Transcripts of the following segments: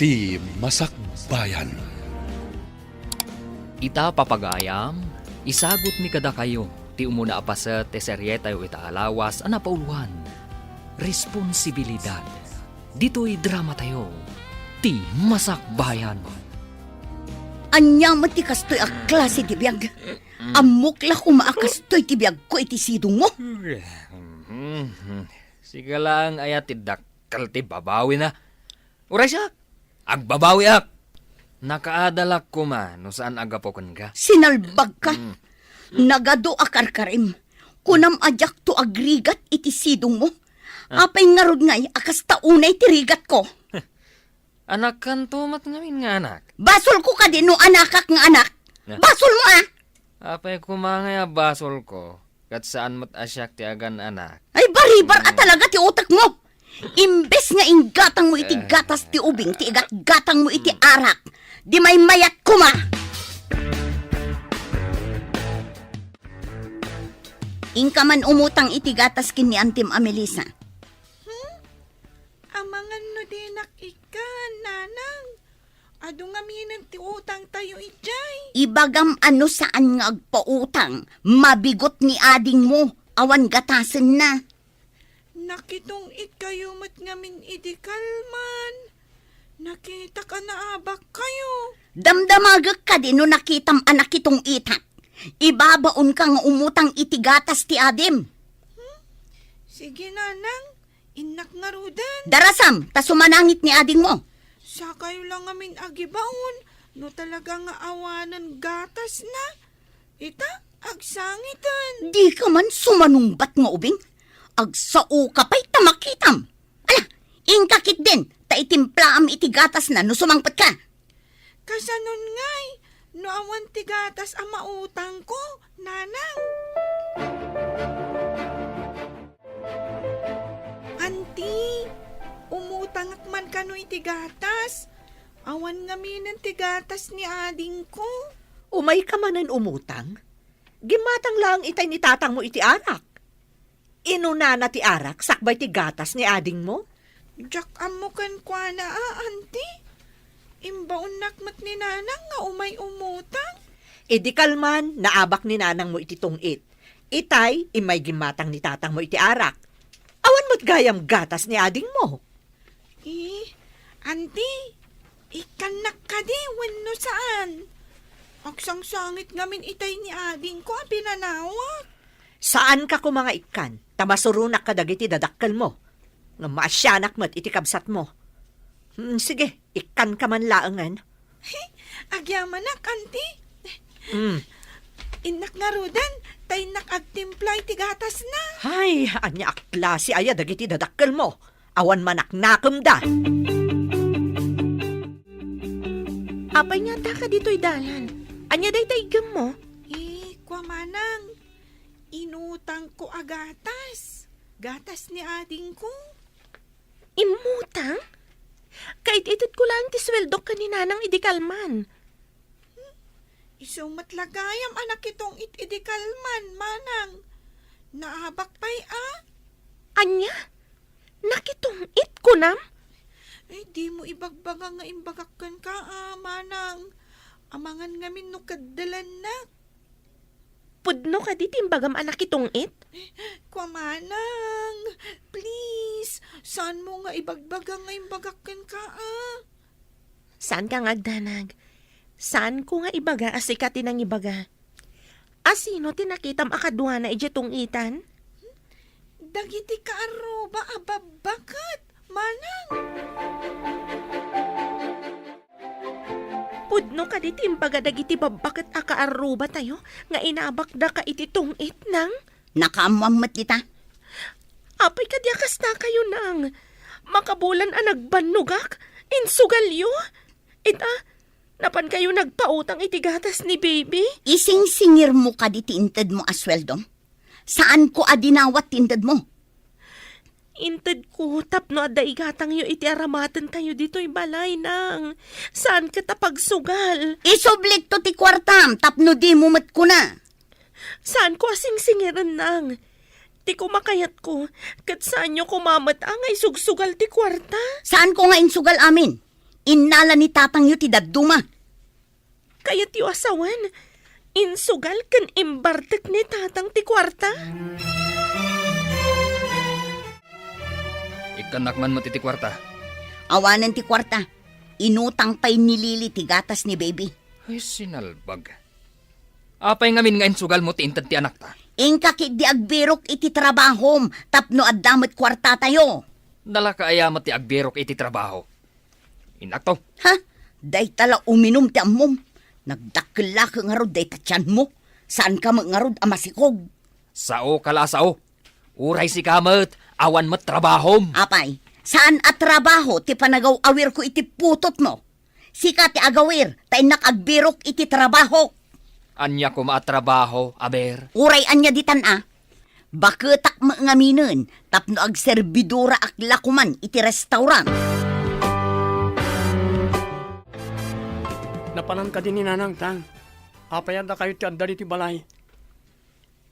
ti Masakbayan. Ita papagayam, isagot mi kada kayo, ti umuna apaset ti serye tayo itaalawas anapauluhan. Responsibilidad. Dito'y drama tayo, ti Masakbayan. Anya mo ti kastoy a klase ti biyag. Amukla kumakastoy ti biyag ko iti sidong mo. Sige lang ayat ti dakkel ti babawi na. Uray siya, agbabawi ak. Nakaadalak ko man no saan agapokan ka. Sinalbag ka. Nagado akarkarim. Kunam ajak to agrigat iti sidong mo. Apay nga rod ngay akas taunay ti rigat ko. Anak kan tumat ngamin nga anak. Basol ko ka din no anakak nga anak. Basol mo ah. Apay kumangaya basol ko. Kat saan mo't asyak ti agan anak. Ay baribar at talaga ti utak mo. Imbes nga inggatang mo iti gatas ti ubing, ti igat-gatang mo iti arak. Di may mayat kuma. Ingka man umutang iti gatas kin ni Antim Amelisa. Amangan no dinak ikan, nanang. Ado nga minan ti utang tayo ijay. Ibagam ano saan nga agpautang, mabigot ni ading mo, awan gatasen na. Nakitong it kayo mat ngamin idikalman. Nakita ka na abak kayo. Damdamagak ka din no nakitam anak itong itak. Ibabaon ka nga umutang iti gatas ti adim. Sige, nanang. Inak nga rudan. Darasam, ta sumanangit ni ading mo. Sa kayo lang amin agibaon. No talaga nga awanan gatas na. Ita, agsangitan. Di ka man sumanungbat nga ubing. Agsao ka pa'y tamakitam. Ala, ingkakit din, ta itimpla am iti gatas na no sumangpat ka. Kasanon ngay. No awan ti gatas ang mautang ko, nanang. Anti, umutang at man kano iti gatas. Awan nga minan ti gatas ni ading ko. Umay ka manan umutang? Gimatang lang itay ni tatang mo iti arak. Inuna na ti arak, sakbay ti gatas ni ading mo? Jak amukan kwa na anti. Imbaon nakmat ni nanang nga umay umutang. E di kalman, naabak ni nanang mo iti tungit. Itay, imay gimatang ni tatang mo iti arak. Awan mo't gayam gatas ni ading mo. Anti, ikanak ka di, wano saan? Aksang sangit ngamin itay ni ading ko ang pinanawak. Saan ka ko mga ikan? Tamasurunak ka dagiti dadakkel mo. Nga maasyanak mo't iti kabsat mo. Sige, ikan ka man laangan. Agyaman na, anti. Mm. Inak nga rudan, tay nakagtimplay ti gatas na. Ay, anya akla si aya dagiti dadakkel mo. Awan manaknakem da. Apay nga ta ka dito'y dalan. Anya day taigam mo? Kwa manang, inutang ko agatas. Gatas ni ading ko. Imutang? Kahit itit ko lang ti sweldo ka ni nanang idikalman. Isumatlagayam anak itong itidikalman, manang. Naabak pa'y Anya? Nakitong it ko nam? di mo ibagbaga nga imbagakan ka, manang. Amangan ngamin no kadalan na. Pudno ka di timbagam anak itong it? Kwa manang, please, saan mo nga ibagbaga nga imbagakan ka, Saan ka nga danag? Saan ko nga ibaga asikatin ang ibaga? Asino tinakitam akadwa na ijetong itan? Dagiti ka aruba ababakat, manang. Pudno ka di timbaga dagiti babakat akaaruba tayo nga inabakda ka iti tungit nang? Nakaamwammat kita. Apay kadyakas na kayo nang. Makabulan ang nagbanugak, insugalyo. Ita, napan kayo nagpautang iti gatas ni baby? Ising-singir mo ka di tinted mo asweldo. Saan ko adinawat tinted mo? Inted ko, tapno at daigatang yo iti aramatan tayo dito'y balay nang. Saan ka tapagsugal? Isoblik to ti kwartam, tapno di mumat ko na. Saan ko asing singiran nang? Ti kumakayat ko, kat saan nyo kumamat angay sugsugal ti kwarta? Saan ko nga insugal amin? Inala ni tatang yu ti daduma. Kaya ti asawan, insugal kan imbartek ni tatang ti kwarta. Ikanak man mo titi kwarta. Awanan ti kwarta. Inutang pa'y nilili ti gatas ni baby. Ay, sinalbag. Apay ngamin nga insugal mo ti intad ti anak ta. Ingka ki di agbirok iti trabahom tapno addamet kwarta tayo. Dala ka ayamat ti agbirok iti trabaho. Inak to. Ha? Day tala uminom ti ammom. Nagdakla ka nga rod day tatyan mo. Saan ka nga rod amasikog? Sao kala sao. Uray si kamet, awan mat trabahom. Apay, saan at trabaho ti panagaw awir ko iti putot mo? Sika ti agawir, tay nakagbirok iti trabaho. Anya ko maatrabaho, aber. Uray anya ditan Baketak maangaminan, tapno ag serbidura ak lakuman iti restaurant. Napanan ka din ni Nanang Tang. Apayan na kayo ti anda ti balay.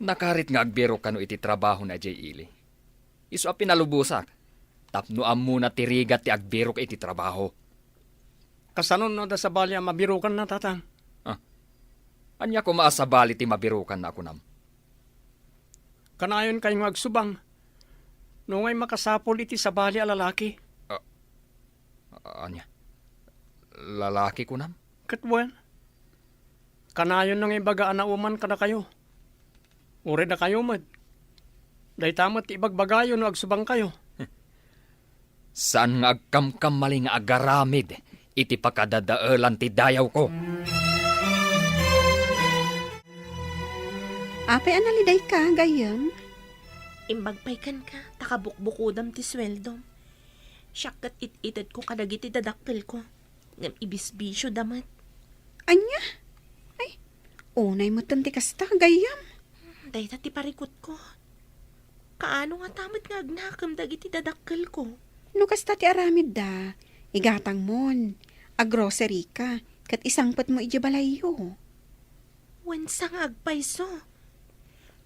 Nakarit nga agbiro kano iti trabaho na Jay Ili. Isu a pinalubusak. Tapno amuna tirigat ti agbirok iti trabaho. Kasanon no da sa balya mabirukan na tatang. Anya ko maasabali ti mabirukan na ako nam. Kanayon kayo agsubang. Nungay makasapol iti sa balya lalaki. Anya? Lalaki ko nam? Katbuan. Kanayon nang ibaga anauman ka na kayo. Ure na kayo mad. Day tamat ibagbagayo no agsubang kayo. Saan nga agkamkam mali nga agaramid iti pakadadaelan ti dayaw ko? Apay analiday ka, gayam? Imbagpaykan ka, takabukbukudam ti sweldom. Siyakat it-ited ko kadagiti dadakkel ko. Ngam ibisbisyo damat. Anya? Ay, unay mo tanti kasta, gayam. Dahita ti parikot ko. Kaano nga tamat nga agnakam dagiti dadakkel ko. No kasta ti aramid da, igatang mon, agrocery ka, kat isangpat mo ijabalayo. Wansa nga agpayso.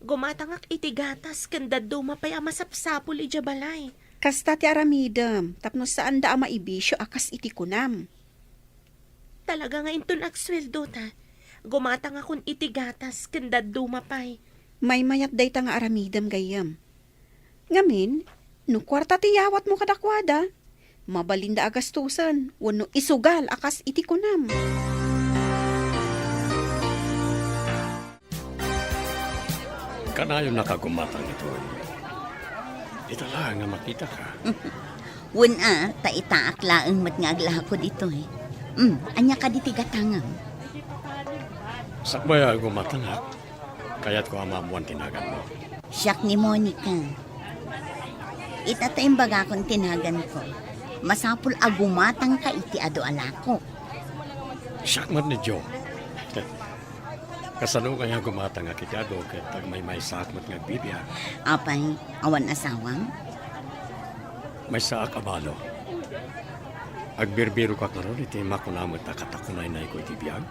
Gumatangak iti gatas kanda dumapay amasapsapol ijabalay. Kasta ti aramidam, tapno saan da ama ibisyo akas iti kunam. Talaga nga inton agsweldo ta. Gumatang akong iti gatas kanda dumapay. May mayat day ta nga aramidam gayam. Ngamin, no kwarta ti yawat mo kadakwada, mabalinda agastusan, wano isugal akas iti kunam. Kanayon nakagumatang ito. Ito lang nga makita ka. Wuna, taitaak laeng mat nga aglako dito anya ka diti gatangam. Sakbaya gumatang ha. Kaya't ko amamuan tinagan mo. Siyak ni Monica. Itatayong baga kong tinagan ko. Masapul agumatang ka iti ado alako. Sakmat ni Joe. Kasano kaya gumatang nga kitado ket tag may sakmat nga bibya. Apay, awan asawang? May saak abalo. Agbirbiro ka karon iti makunamot ta katakunay na ko iti biyag.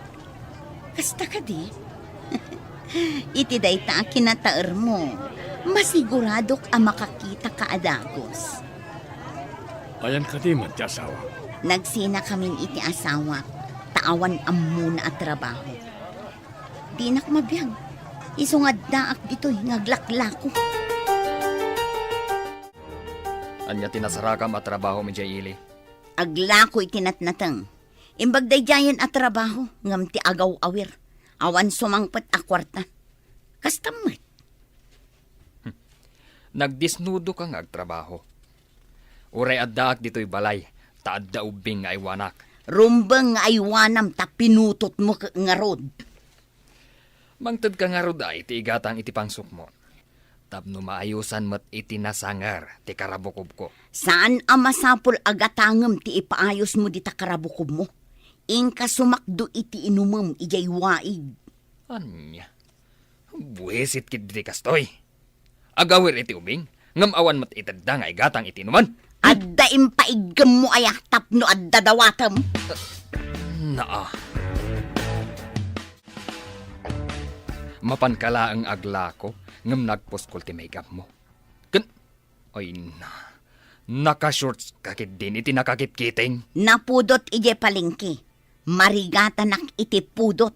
Kasta ka di? Iti dayta kinataer mo. Masiguradok ang makakita ka adagos. Ayan ka di man ti asawa. Nagsina kaming iti asawa. Taawan ang muna at trabaho. Di nak mabiyag. Isungad daak dito'y ngaglaklako. Anya tinasarakam at trabaho mi Jay Ili. Aglako'y tinatnatang. Imbagday jayan at trabaho. Ngam ti agaw awir. Awan sumangpat a kwarta. Kastamat. Nagdisnudo ka nga agtrabaho. Uray addaak dito'y balay. Taadda ubing nga iwanak. Rumbang nga aywanam ta pinutot mo nga rod. Mangtad ka nga rod ay iti igatang iti pangsuk mo. Tapno maayusan mo't iti nasangar ti karabukob ko. Saan ang masapol agatangam ti ipaayos mo di ta karabukob mo? Ingka sumakdo iti inumam ijay waig. Anya? Buwesit kid di kastoy. Agawir iti ubing, ngam awan mo't itadda nga igatang iti numan. Adda impaigam mo ayah tapno adda dawatam. Naa. Mapankala ang agla ko, ngam nagposkol ti makeup mo. Ay na. Nakashorts kakit din iti nakakitkiting. Napudot ije palengke. Marigata nak iti pudot.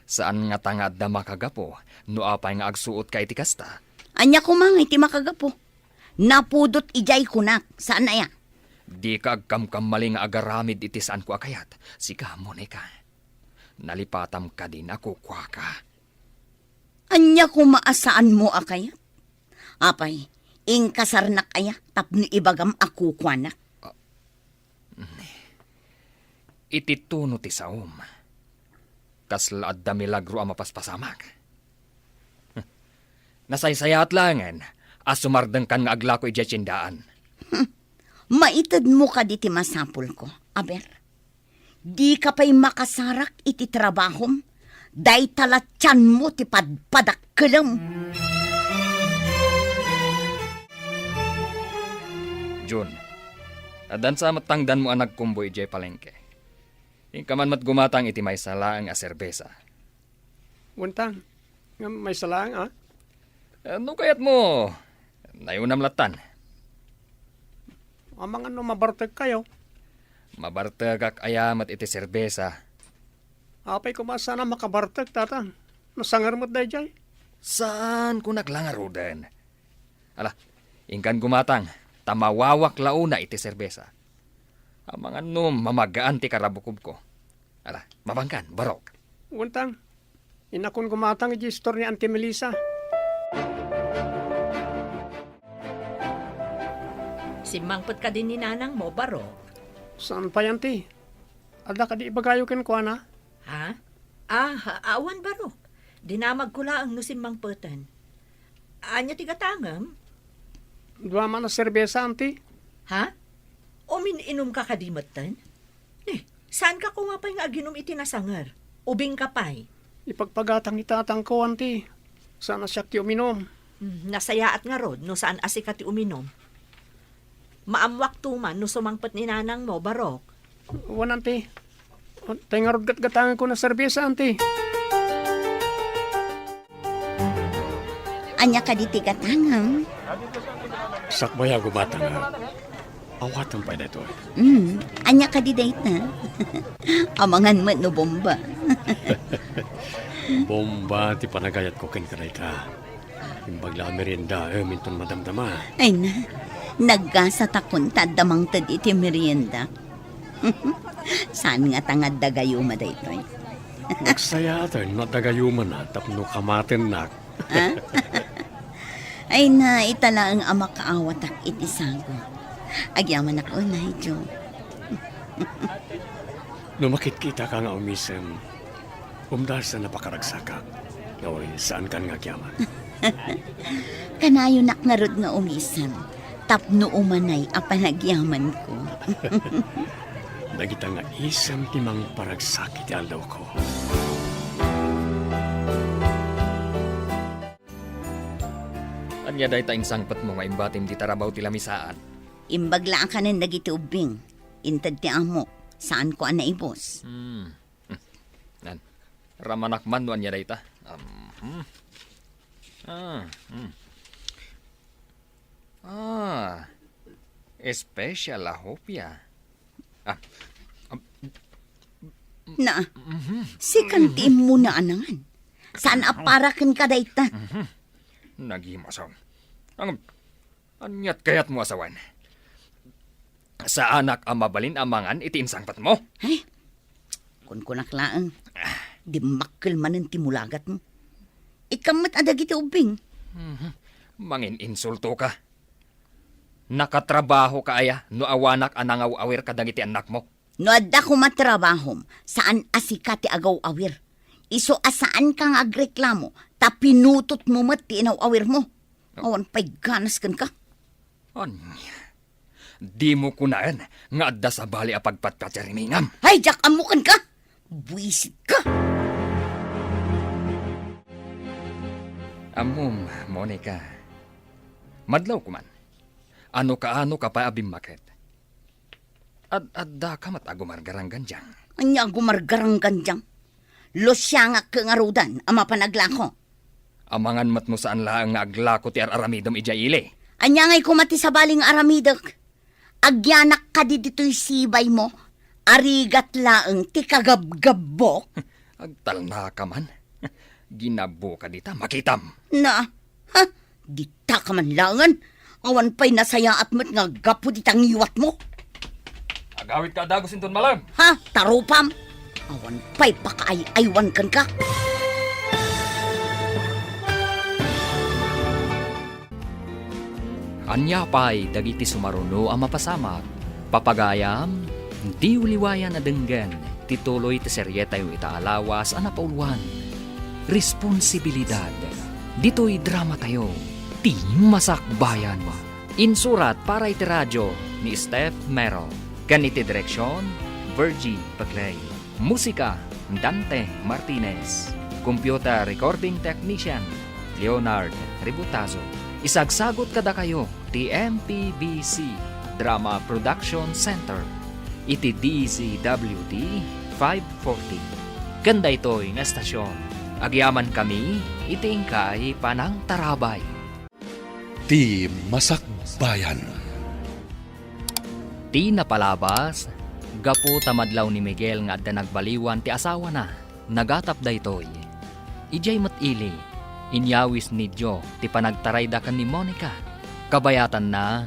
Saan nga tangad na makagapo, no apay nga agsuot ka iti kasta? Anya ko mga iti makagapo. Napudot ijay kunak. Saan na ya? Di ka agkamkam mali nga agaramid iti saan ko akayat. Sika, Monica. Nalipatam ka din ako kwa ka. Anya ko maasaan mo akayat? Apay, ing kasarnak aya tapno ibagam ako kwanak. Iti tuno ti saom. Kaslaad da milagro ang mapaspasamak. Nasaysayat langan, asumardeng kan nga aglako iti tsindaan. Maitad mo ka di ti masapul ko, aber. Di ka pa'y makasarak iti trabahom, day talatyan mo ti padpadakkelam. Jun, adan sa matangdan mo ang nagkumboy iti palengke. Ingkaman mat gumatang iti may salaang a serbesa. Untang, nga may salang Ano kayat mo? Nayunam latan. Amang ano mabartag kayo. Mabartagak ayamat iti serbesa. Apay kumasa na makabartag, tatang. Nasangar mo't dayjay. Saan ko naglangarudan? Ala, ingkan gumatang, tamawawak launa iti serbesa. Amang ano mamagaan ti karabukob ko. Ala, mabangkan, barok. Untang, inakon gumatang iti istorya ni Auntie Melissa. Simangpot ka din ni nanang mo, baro. Saan pa yan, ti? Ada ka di ibagayo ken ko, na? Ha? Awan baro. Dinamag ko lang no simangpotan. Anya tigatangam? Dua man na serbesa, auntie. Ha? O mininom ka kadimatan? Saan ka kumapay nga aginom iti nasangar? Ubing ka pay? Ipagpagatang itatang ko, auntie. Sana siya ti uminom. Nasayaat nga rod no saan asika ti uminom. Maamwak tuman no sumangpot ni nanang mo, barok. Wan, auntie. Tengarod gat-gatangan ko na serbesa, auntie. Anya ka di tigatangam. Sakbaya gumatang nga. Awatan pa dito. Anya ka di date na. Amangan mo no bomba. Bomba ti panagayat ko ken karay ka. Imbagla merienda, minton madamdama. Ay na, naggasa takon tadamang tad iti merienda. Saan nga tangad dagayuma da ito'y? Nagsaya tayo, nadagayuman na, tapno kamaten na. Ay na, itala ang ama kaawatak iti sago. Agyaman ako na ito. Numakit-kita ka nga umisem, umdahal sa napakaragsakan. Ngayon, saan kan nga kyaman? Kanayo naknarod nga umisan. Tapno umanay apanagyaman ko. Nagita nga isang timang paragsakit aldaw ko. Anya day taing sangpat mo nga imbatim di tarabaw ti lamisaan. Imbaglaan ka ng dagiti ubing. Intad ti amo. Saan ko anaibos? Nan, ramanak man no anya day ta. Special la hopya. Na, si kantiin mo na anangan. Saan aparakan ka dayta? Naghimasaw. Anyat kayat mo asawan. Sa anak ang mabalin amangan iti insangpat mo. Ay, kun kunaklaan. Di makkel man ang timulagat mo. Ikamat adag iti ubing. Mangin insulto ka. Nakatrabaho ka aya no awanak anangaw awir kadang iti anak mo. No adda ko matrabahom, saan asika ti agaw awir. Iso asaan kang agreklamo, ta pinutot mo mat ti inaw awir mo. Awan pa'y ganas kan ka. Anya, di mo kunaan nga adda sa bali a pagpatpatyarimingam. Ay, jak amukan ka! Buisit ka! Amom, Monica. Madlaw ko man. Ano ka pa abimakit? Adda ka matagumargarang ganjang. Anya gumargarang ganjang. Losya nga kangarudan, ama panaglako. Amangan mat mo saan lang nga aglako ti araramidom ija ile. Anya ngay kumati sa baling aramidok. Agyanak ka di dito'y sibay mo. Arigat laeng ti kagabgabok. Agtalna ka man. Ginabo ka dita, makitam. Na, ha? Dita ka man langan. Awan pa'y nasaya at mo't nga gapo ditang iwat mo. Agawit ka dagos inton malam. Ha? Tarupam. Awan pa'y pakaay-aywan kan ka. Anya pa'y dagiti sumaruno ang mapasamak. Papagayam, di uliwayan na denggan. Tituloy ti seryeta yung itaalawas ang napauluan. Responsibilidad. Dito'y drama tayo. Ti masakbayan mo. Insurat para iti radyo ni Steph Mero. Ganiti direksyon, Virgie Paclay. Musika, Dante Martinez. Computer Recording Technician, Leonard Ributazo. Isagsagot kada kayo, ti MPBC Drama Production Center. Iti DZWT 540. Ganda ito'y nga estasyon. Agyaman kami, iti ingkay panang tarabay. Ti Masakbayan. Ti napalabas, gapo tamadlaw ni Miguel nga adda nagbaliwan ti asawa na, nagatap daytoy. Ijay matili, inyawis ni Jo ti panagtaray da kan ni Monica. Kabayatan na,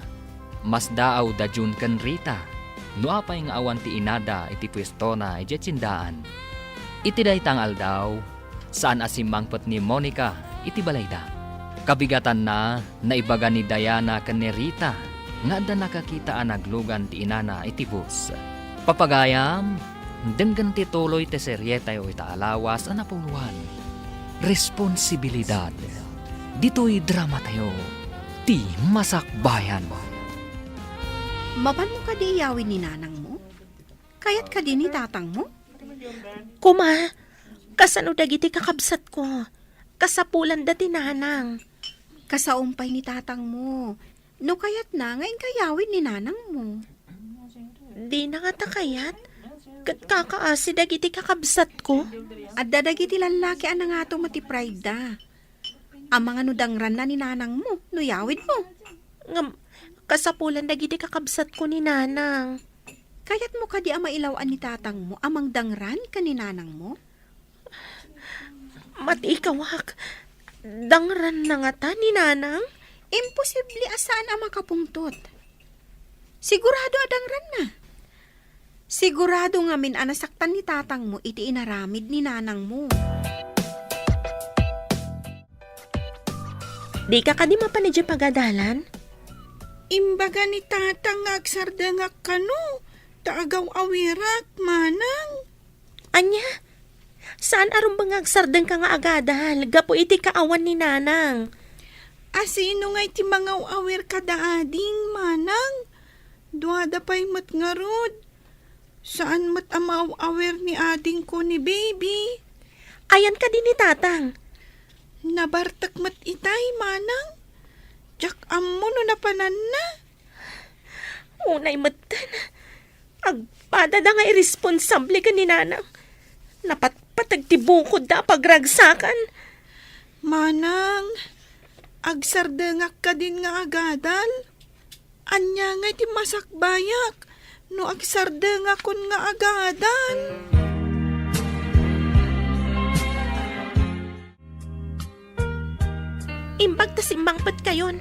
mas daaw da Jun kan Rita. No apay nga awan ti inada iti pwesto na ijay tsindaan. Iti daytang aldaw, saan asimangpet ni Monica iti balayda. Kabigatan na, naibaga ni Diana kan ni Rita, nga da nakakita ang naglugan ti inana iti bus. Papagayam, denggan ti tuloy ti seryeta o itaalawas ang napuluan. Responsibilidad. Dito'y drama tayo. Ti masakbayan mo. Maban mo ka di iyawin ni nanang mo? Kayat ka din ni tatang mo? Kuma, kasano dagiti kakabsat ko. Kasapulan dati nanang. Kasaumpay ni tatang mo. No kayat na, ngayon kayawin ni nanang mo. Di na nga takayat. Kat kakaasi dagiti kakabsat ko. At dadagiti lalaki ang nga itong mati-pride da. Ang mga nudangran na ni nanang mo, nuyawin mo. Ngam, kasapulan dagiti kakabsat ko ni nanang. Kayat mo ka di ang mailawaan ni tatang mo, amang dangran ka ni nanang mo? Matikawak. Dangran na nga ta ni nanang. Imposible asaan ang makapungtot. Sigurado adangran na. Sigurado nga min anasaktan ni tatang mo iti inaramid ni nanang mo. Di ka kadi mapanidya pagadalan? Imbaga ni tatang nga agsarda nga kano. Taagaw awirak, manang. Anya? Saan aron bangag sardeng ka nga agadal? Gapo iti kaawan ni nanang. Asino nga iti mga awir kada ading, manang? Duada pa'y mat nga rod. Saan mat amaw awir ni ading ko ni baby? Ayan ka din ni tatang. Nabartak mat itay, manang. Tsak ammo no napanan na. Unay matan. Agpada da nga irresponsable ka ni nanang. Napatpatagtibukod da pagragsakan. Manang, agsardengak ka din nga agadal. Anya nga iti masakbayak. No agsardengakon nga agadal. Imbag ta simbangpat kayon.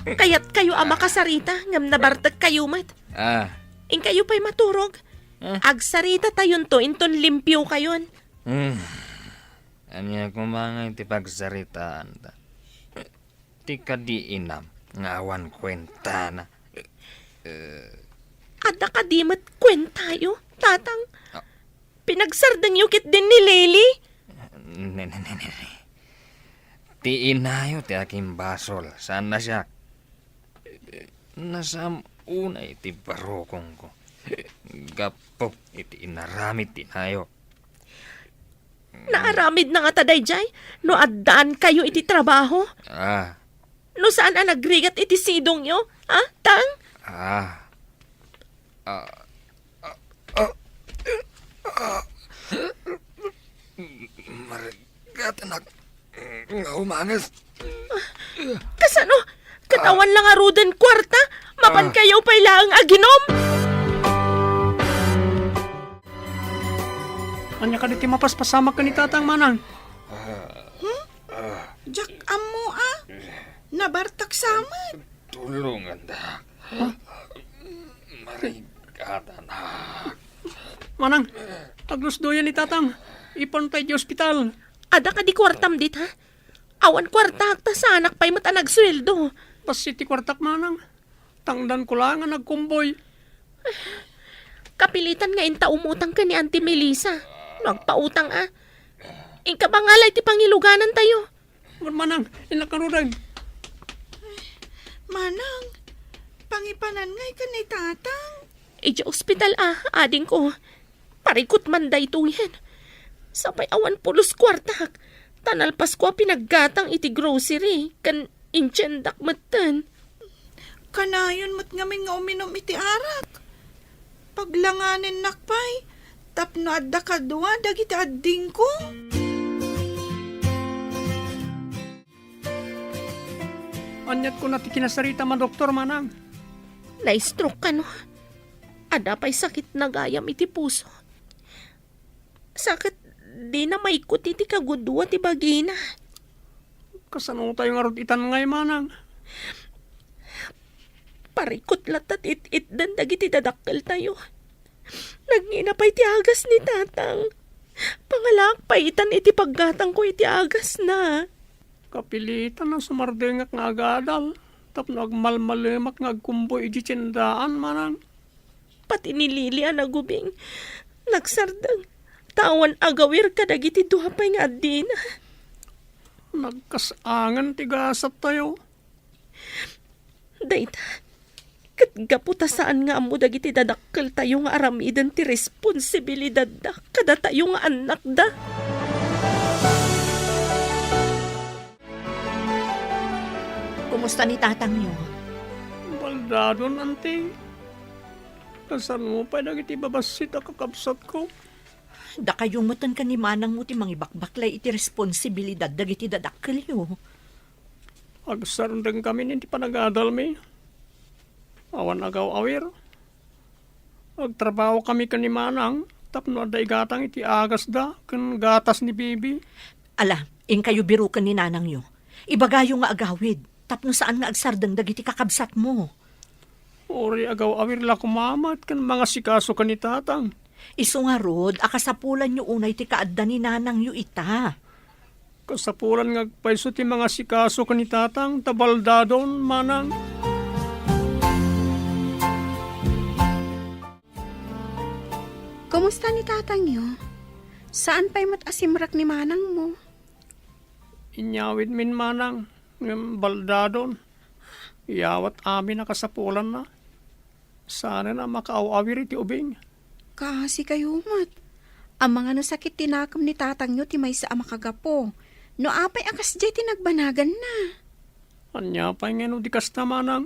Kayat kayo ama kasarita, ngam nabartag kayo mat. In kayo pa'y maturog. Agsarita tayon to, inton limpyo kayon. Anya kumangay ti pagsaritaan ta. Ti kadi inam, ngawan kwenta na. Ada kadimat kwentayo, tatang. Pinagsardang yukit din ni Lily. Ti inayo ti aking basol. Saan na siya? Nasam una iti barokong ko. Gapop iti inaramit tinayo. Naaramid na nga taday jay, no addaan kayo iti trabaho. No saan ang nagrigat iti sidong yo? Ha, tang? Maragatan nga umangas. Kasano? Tawan lang arudan kwarta, mapan kayo pa ilang aginom. Anya ka diti mapaspasamak ka ni tatang manang. Jak amo nabartak samad. Tulungan da. Marigatan na. Manang, aglusdoyan ni tatang. Ipon tayo di ospital. Ada ka di kwartam dit ha? Awan kwarta ta sa anak pa'y mata nagsweldo. Pasiti kwartak manang. Tangdan ko lang nga nagkumboy. Kapilitan nga inta umutang ka ni Auntie Melissa. Nagpautang Inka ba ngalay ti pangiluganan tayo? Manang, inakarudan. Manang, pangipanan ngay ka ni tatang. Ija ospital ading ko. Parikot man day to yan. Sapay awan pulos kwartak. Tanalpas ko pinaggatang iti grocery. Kan inchendak matan. Kanayon mo't ngamin nga uminom iti arak. Paglanganin nakpay, tapno adda kadwa dagiti adding ko. Anyat ko na ti kinasarita man doktor manang. Na-stroke ka no. Ada pa'y sakit na gayam iti puso. Sakit di na maikot iti kagudwa ti bagina. Kasano tayo nga rod itan ngay manang. Parikot latat it dan dagiti dadakkel tayo. Nagngina pa'y ti agas ni tatang. Pangalak pa'y itan iti paggatang ko iti agas na. Kapilitan na sumardengak nga agadal. Tapno agmalmalimak nga agkumboy iti tiyendaan manang. Pati ni Lili nagubing. Nagsardang. Tawan agawir ka dagiti duhapay nga adina. Nagkasangan ti gasat tayo. Dayta. Kat gaputa saan nga amo dagiti dadakkel tayo nga aramidan ti responsibilidad da. Kada tayo nga anak da. Kumusta ni tatang niyo? Baldadon, ante. Kasan mo pa dagiti babasit a kakabsat ko. Da kayong matan ka ni manang mo ti mangibakbaklay iti responsibilidad dagiti dadakkel yo. Agsarundeng kami ninti panagadal mi. Awan agaw awir. Agtrabaho kami ka ni manang. Tapno aday gatang iti agas da. Kan gatas ni bibi. Ala, in kayo birukan ni nanang yo. Ibagayo nga agawid. Tapno saan nga agsardeng dagiti kakabsat mo. Ori agaw awir la kumamat. Kan mga sikaso ka ni tatang. Isu nga rod, akasapulan nyo unay ti kaadda ni nanang yu ita. Kasapulan nga paiso ti mga sikaso ka ni tatang. Tabaldadon manang. Kumusta ni tatang yo? Saan pa'y matasimrak ni manang mo? Inyawid min manang. Ng baldadon. Iyawat amin na kasapulan na. Sana na makaawawir iti ubing. Kasi kayo mat. Ang mga nasakit tinakam ni tatang nyo ti may sa makagapo. No apay akas jay tinagbanagan na. Anya pa nga no di kas na manang.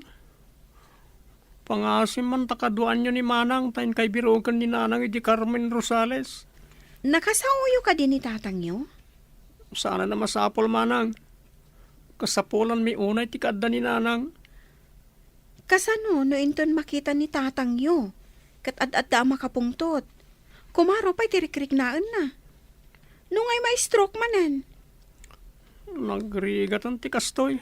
Pangasim man takaduan nyo ni manang tayo kay birogan ni nanang iti Carmen Rosales. Nakasauyo ka din ni tatang nyo? Sana na masapol manang. Kasapulan mi unay ti kaadda ni nanang. Kasano no inton makita ni tatang nyo? Kat ad-adda makapungtot. Kumaro pa'y tirikrik naan na. Nung ay may stroke manan. Nagrigatan ti kastoy.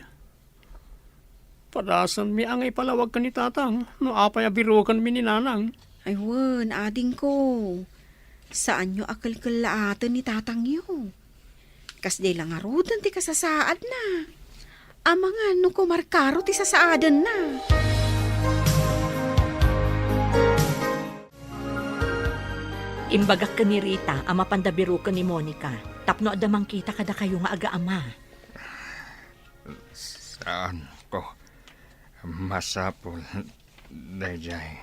Padasan mi ang ipalawag ka ni tatang. No apay abirogan mi ni nanang. Ay wan, ading ko. Saan nyo akal-kalaatan ni tatang nyo? Kasday lang arudan ti kasasaad na. Amangan no kumarkaro ti sasaadan na. Imbagak ka ni Rita, ama pandabiro ka ni Monica. Tapno adamang kita kada kayo nga aga-ama. Saan ko masapol dayjay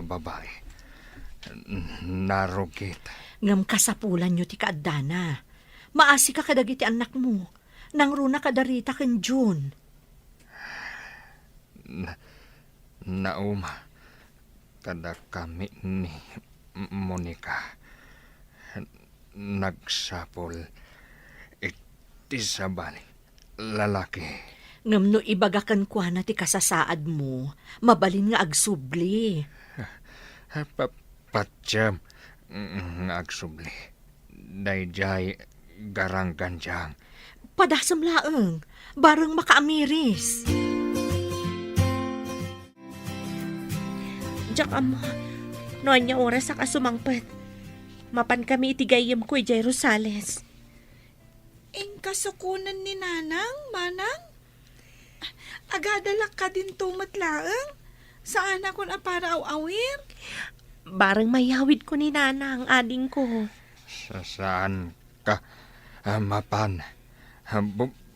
babae. Narugit. Ngam kasapulan nyo ti kaadana. Maasi ka kadagiti anak mo. Nang runa kada Rita ken June. Nauma kada kami ni Monica nagsapol iti sabali lalaki. Ngam no ibagakan kwa na ti kasasaad mo, mabalin nga agsubli. Patsyam nga agsubli. Dayjay garang ganjang. Padasam laeng, bareng makaamiris. Diyak amo, noon niya oras sa kasumangpet. Mapan kami itigayam ko Jay Rosales. Ing kasukunan ni Nanang, Manang? Agadalak ka din tumatlaang? Saan ako na para awir? Barang mayawid ko ni Nana ang ading ko. Saan ka mapan?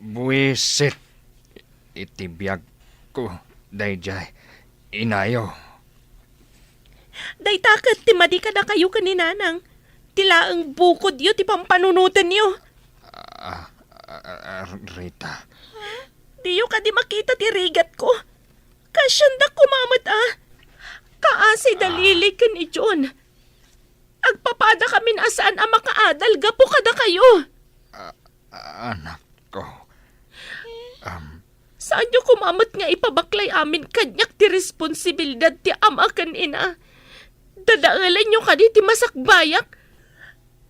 Buwisit. Itibiyag ko. Dayjay. Inayo. Day takat ti madi ka na kayo ka ni Nanang. Tila ang bukod yo ti pampanunutan yo. Rita. Diyo ka di makita ti rigat ko. Kasyanda kumamat Kaasi dalili ka ni John. Agpapada kami na asaan ang makaadal. Gapo ka na kayo. Anak ko. Saan nyo kumamat nga ipabaklay amin kanyak ti responsibilidad ti ama kan ina? Dadaalan nyo ka di ti masakbayak?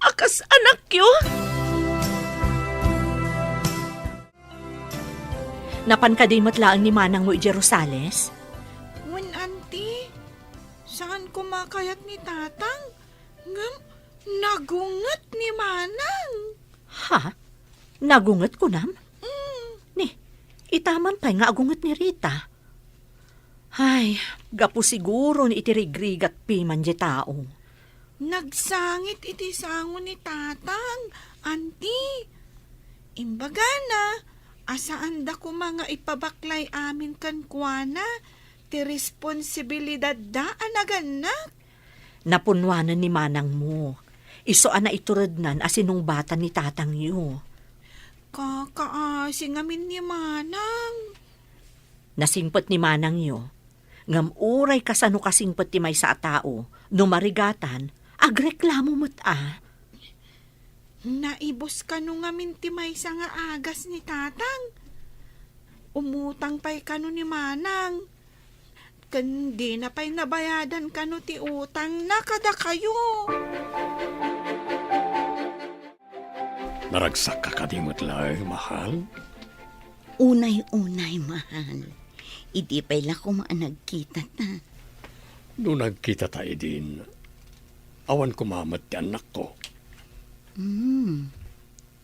Akas anak yo? Napan ka din matlaang ni Manang mo ije Rosales? Wen, auntie, saan kumakayat ni Tatang? Ngam, nagungat ni Manang. Ha? Nagungat ko nam? Ni, itaman pa nga agungat ni Rita. Ay, gapo siguro ni itirigrigat piman di tao. Nagsangit iti sango ni Tatang, auntie. Imbaga na, asaan da ko mga ipabaklay amin kan kuana, ti responsibilidad da anaganak. Napunwanan ni Manang mo. Isoan na iturod nan asinong bata ni Tatang yo. Kakaasi ngamin ni Manang. Nasingpot ni Manang yo. Ngam uray kasano kasingpot ti may sa tao, no marigatan, agreklamo mo't Naibos ka nung ngamin ti may sa nga agas ni Tatang. Umutang pa'y kano ni Manang. Kandi na pa'y nabayadan kano ti utang na kada kayo. Naragsak ka kadimot lang, mahal. Unay-unay, mahal. Idi pa'y lako maanagkita ta. Noong nagkita tayo din, awan kumamat ti anak ko.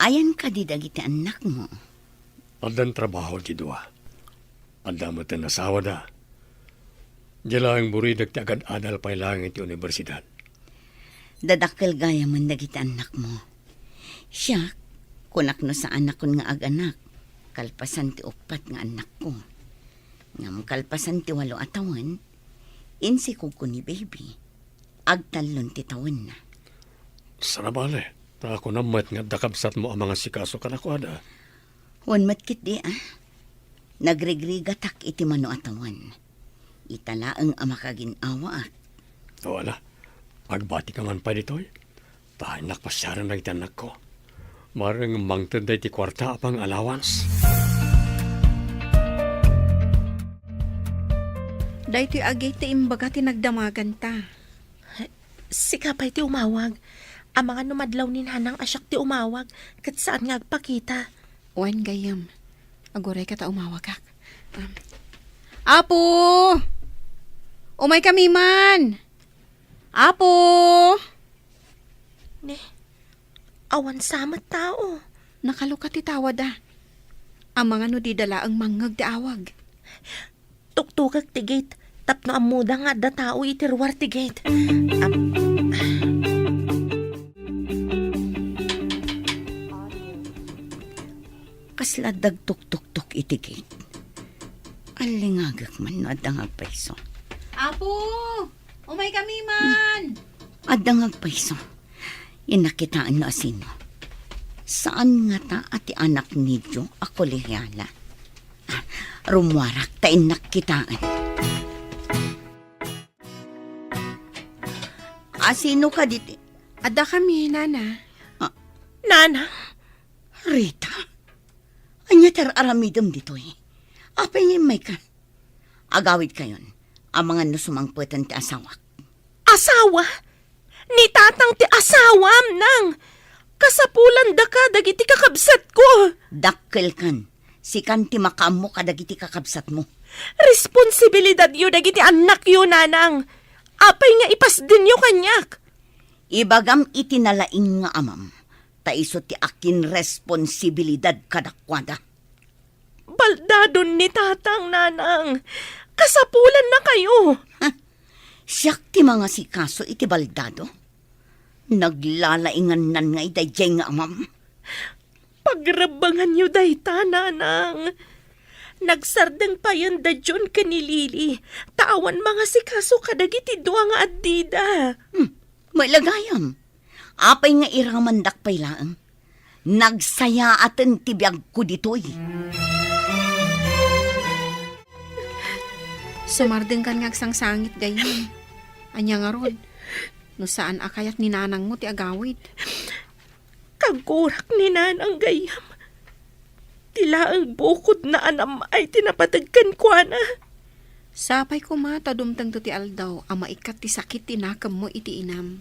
Ayan ka di dagiti anak mo. Adan trabaho di dua. Anda mo tin asawa da. Dila ang buridag ti agad adal pa'y lang iti universidad. Dadakkel gaya man dagiti anak mo. Siya, kunak no sa anak kon nga ag-anak. Kalpasan ti upat nga anak ko. Ngam kalpasan ti 8 atawan, insi ko ni baby. Agtalon ti tawen na. Sana bale, ta ako namat nga dakabsat mo ang mga sikaso kanakwada. Wan matkit di Nagregrigatak iti mano atawan. Italaang amakaginawa at. Wala, magbati ka man pa dito'y. Tahan nakpasyaran na iti anak ko. Marang mangtod na iti kwarta apang allowance. Day ti agay ti imbaga ti nagdamagan ta. Sika pa'y ti umawag. Ang mga numadlaw ni Nanang asyak ti umawag. Kat saan nga agpakita. Wan gayam. Aguray ka ta umawag kak. Apo! Umay kami man! Apo! Ne, awan samat tao. Nakalukat ti tawad Ang mga no di dala ang mangag di awag. Tuktukak ti gate. Tapno ang muda nga da tao itirwar ti gate. Kasla dagtuk-tuk-tuk itigit. Alingagak man no adangag paiso. Apo! Umay kami man! Adangag paiso. Inakitaan na asino. Saan nga ta ati anak nidyo ako lihyala? Rumwarak ta inakitaan. Asino ka diti? Ada kami, Nana. Nana, Rita? Anya tar aramidam dito Apay may ka. Agawid kayon. Ang mga nusumangputan ti asawak. Asawa? Ni tatang ti asawam nang. Kasapulan da ka dagiti kakabsat ko. Dakkel kan. Si kanti makamu kadagiti kakabsat mo. Responsibilidad yu dagiti anak yu, nanang. Apay nga ipas din yu kanyak. Ibagam itinalaing nga amam. Taiso ti akin responsibilidad kadakwada. Baldadon ni tatang, nanang. Kasapulan na kayo. Siyak ti mga sikaso iti baldado. Naglalaingan nan nga idayjay nga amam. Pagrabangan yu dayta, nanang. Nagsardeng pa yan da John kanilili. Tawan mga sikaso kadagiti dua nga addida. May lagayam. Apay nga iramandak pay laang. Nagsaya aten tibiyag ko ditoy. Sumardeng kan ngagsangsangit gayon. Anya nga rod. No saan akayat ni nanang mo ti agawid. Kagurak ni nanang gayam. Tila ang bukod na anam ay tinapatagkan ko na. Sapay ko mata dumtang to ti aldaw. Ang maikat ti sakit tinakam mo iti inam.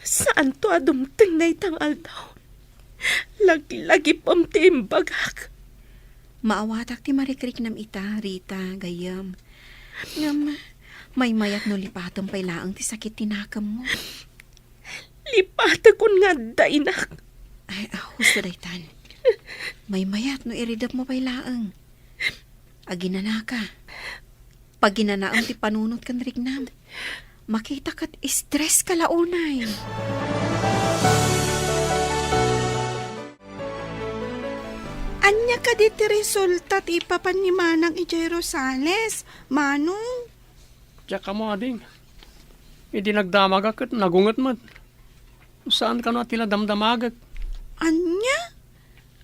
Saan to adumtang na itang aldaw? Lagi pam ti imbagak. Maawatak ti marikrik nam ita, Rita, gayam. Ngam, may mayat no lipatom pay laang ti sakit tinakam mo. Lipata kun nga dainak. Ay, husto daytan. May mayat no iridap mo pay laang. Aginana ka. Pag ginanaang ti panunot kan rignam, makita kat stress ka launay. Anya ka di ti resulta ti ipapan ni Manang ijay Rosales. Manong? Diyak ka mo, ading. Hindi nagdamagak at nagungat man. Saan ka na tila damdamagak? Anya?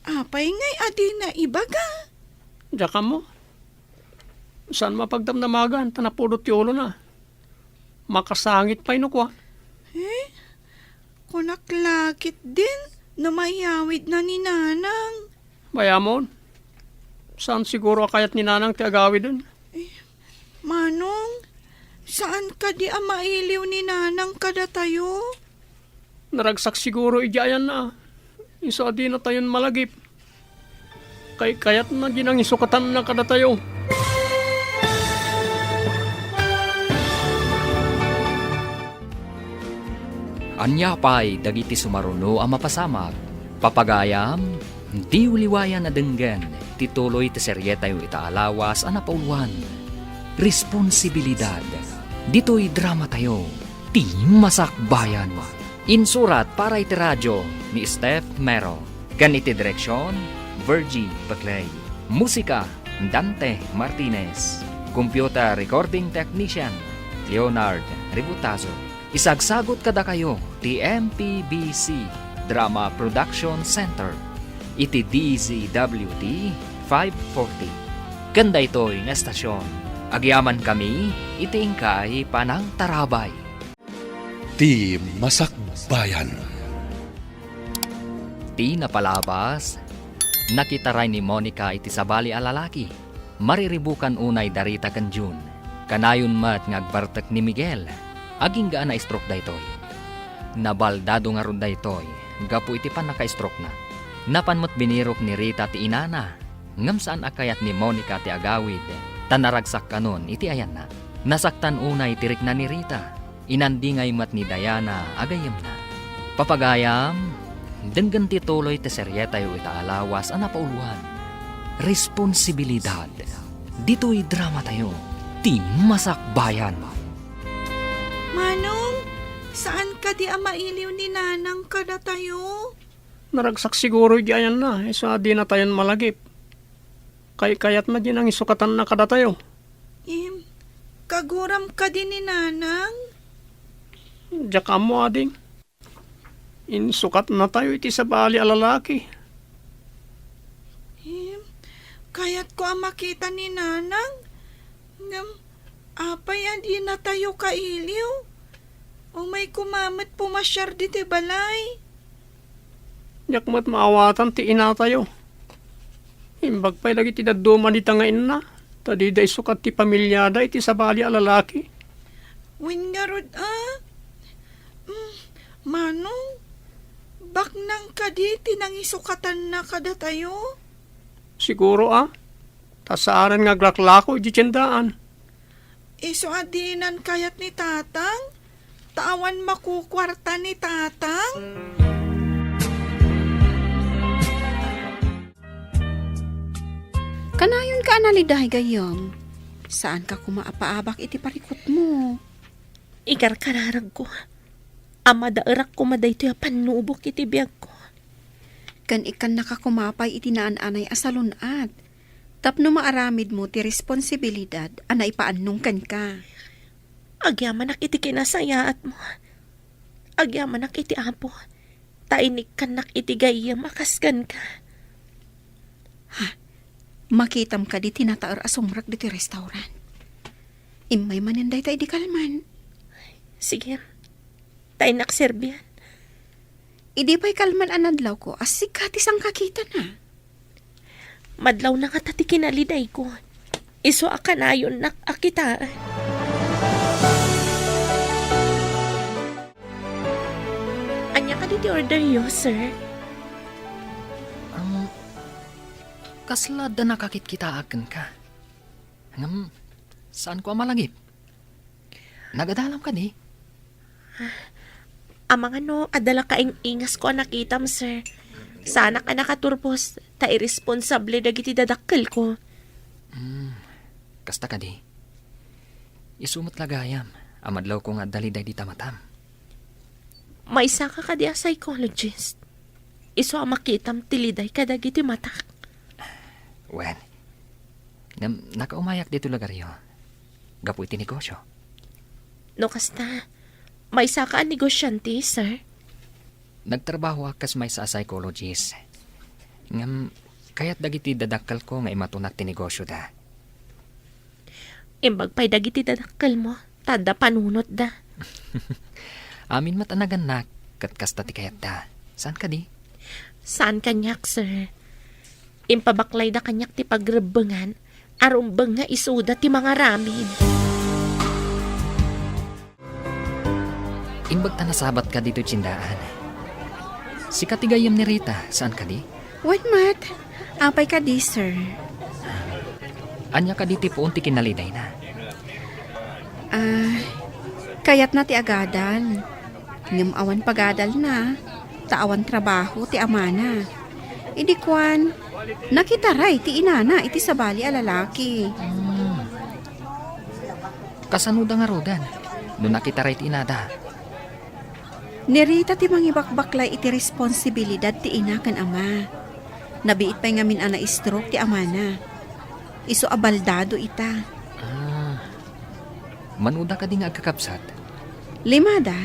Apay ngay adi na ibaga. Diyak ka mo. Saan mapagdamdamagan? Tanapulot yolo na. Makasangit pa inukwa. Kunak lakit din. Namayawid na ni Nanang. Bayamon. Saan siguro kayat ni nanang ti agawid dun? Manong, saan ka di mailiw ni Nanang kada tayo? Naragsak siguro ijayan na. Isa di na tayon malagip. Kayat na ginang isukatan na kada tayo. Anya pay dagiti sumaruno ang mapasamak. Papagayam, di uliwayan na denggan. Tituloy ti seryeta yung itaalawas ang napauluan. Responsibilidad. Dito'y drama tayo. Ti Masakbayan. Insurat para iti radyo ni Steph Mero. Ganiti direksyon, Virgie Baclay. Musika, Dante Martinez. Computer Recording Technician, Leonard Ributazo. Isagsagot kada kayo, ti MPBC Drama Production Center. Iti DZWT 540. Ganda ito'y nga estasyon. Agyaman kami, iti ingkay panang tarabay. Ti Masakbayan. Ti napalabas, nakitaray ni Monica iti sabali a lalaki. Mariribukan unay darita kan June. Kanayon mat ngagbartek ni Miguel. Aging gaan na stroke daytoy. Nabaldado nga ron daytoy. Gapu iti pan naka-stroke na. Napanmot binirok ni Rita ti inana. Ngam saan akayat ni Monica ti agawid. Tanaragsak kanon iti ayan na. Nasaktan unay tirik na ni Rita. Inandingay mat ni Diana agayam na. Papagayam, denggan ti tuloy ti seryeta yu itaalawas ang napauluan. Responsibilidad. Dito'y drama tayo. Ti Masakbayan. Manong, saan ka di mailiw ni Nanang kada tayo? Naragsak siguro ijayan na. Isa di na tayon malagip. Kayat na din ang isukatan na kada tayo. Kaguram ka din ni Nanang? Diyak ka mo, ading. Insukat na tayo iti sabali a lalaki. Kaya't ko makita ni Nanang. Apay di na tayo kailiw. O may kumamat pumasyar di ti balay. Diyak mat maawatan ti ina tayo. Imbag pa'y lagi tinaduma ni tangain na. Tadi day sukat ti pamilyada iti sabali a lalaki. Win nga rod, Manong, bak nang kadi tinangisukatan na kada tayo? Siguro tasaaran nga glaklako iti tiyendaan. Iso adinan kayat ni tatang? Tawan makukwarta ni tatang? Kanayon ka analiday gayam. Saan ka kumaapaabak iti parikot mo? Igar kararag ko. Ama dairak ko maday to'y panubok iti biyag ko. Kan ikan nakakumapay iti naan-anay asalunat. Tapno maaramid mo ti responsibilidad anay paannong kan ka. Agyamanak iti kinasayaat mo. Agyamanak iti apo. Tainik kanak iti gayam akaskan ka. Makitam ka di tinataar asumrak di ti restaurant. Imay maninday tayo di kalman. Sige. Tainak serbian. Idi pa'y kalman anadlaw ko asikati sang kakita na. Madlaw na nga tati kinaliday ko. Iso akanayon nak akitaan. Anya ka diti order yo, sir? Kasla da nakakit kita akin ka. Saan ko malagip? Nagadalam ka di? Amang adala kaing ingas ko nakitam, sir. Sana ka nakaturpos, ta irresponsable dagiti dadakkel ko. Kasta ka di? Isumot lagayam. Amadlaw ko nga daliday di tamatam. May isa ka di a psychologist. Iso ang makitam tiliday kadagiti matak. Wen, nakaumayak dito lagaryo. Gapu iti negosyo. No kasta, may isa ka negosyante, sir. Nagtrabaho akas may sa psychologist. Kaya't dagiti dadakal ko nga imatunat ti negosyo da. Imbag pa'y dagiti dadakal mo, tada panunot da. Amin matanagan na, kat kasta ti kayat da. Saan ka di? Saan kanyak, sir? Impabaklay da kanyak ti pagrebengan, arumbang nga isuda ti mga ramin. Imbag ta nasabat ka dito tsindaan. Si katigayam ni Rita, saan ka di? What, Mat? Apay ka di, sir. Anya ka diti po unti kinaliday na. Kayat na ti agadal. Ngam awan pagadal na. Taawan trabaho ti amana. Idi kwan, nakitaray ti inana iti sabali a lalaki. Kasanuda nga rodan, no nakita rin inada. Nirita ti mangibakbaklay iti responsibilidad ti ina kan ama. Nabiit pa'y ngamin ana stroke ti amana. Iso abaldado ita. Manuda ka di nga agkakapsat. Limada.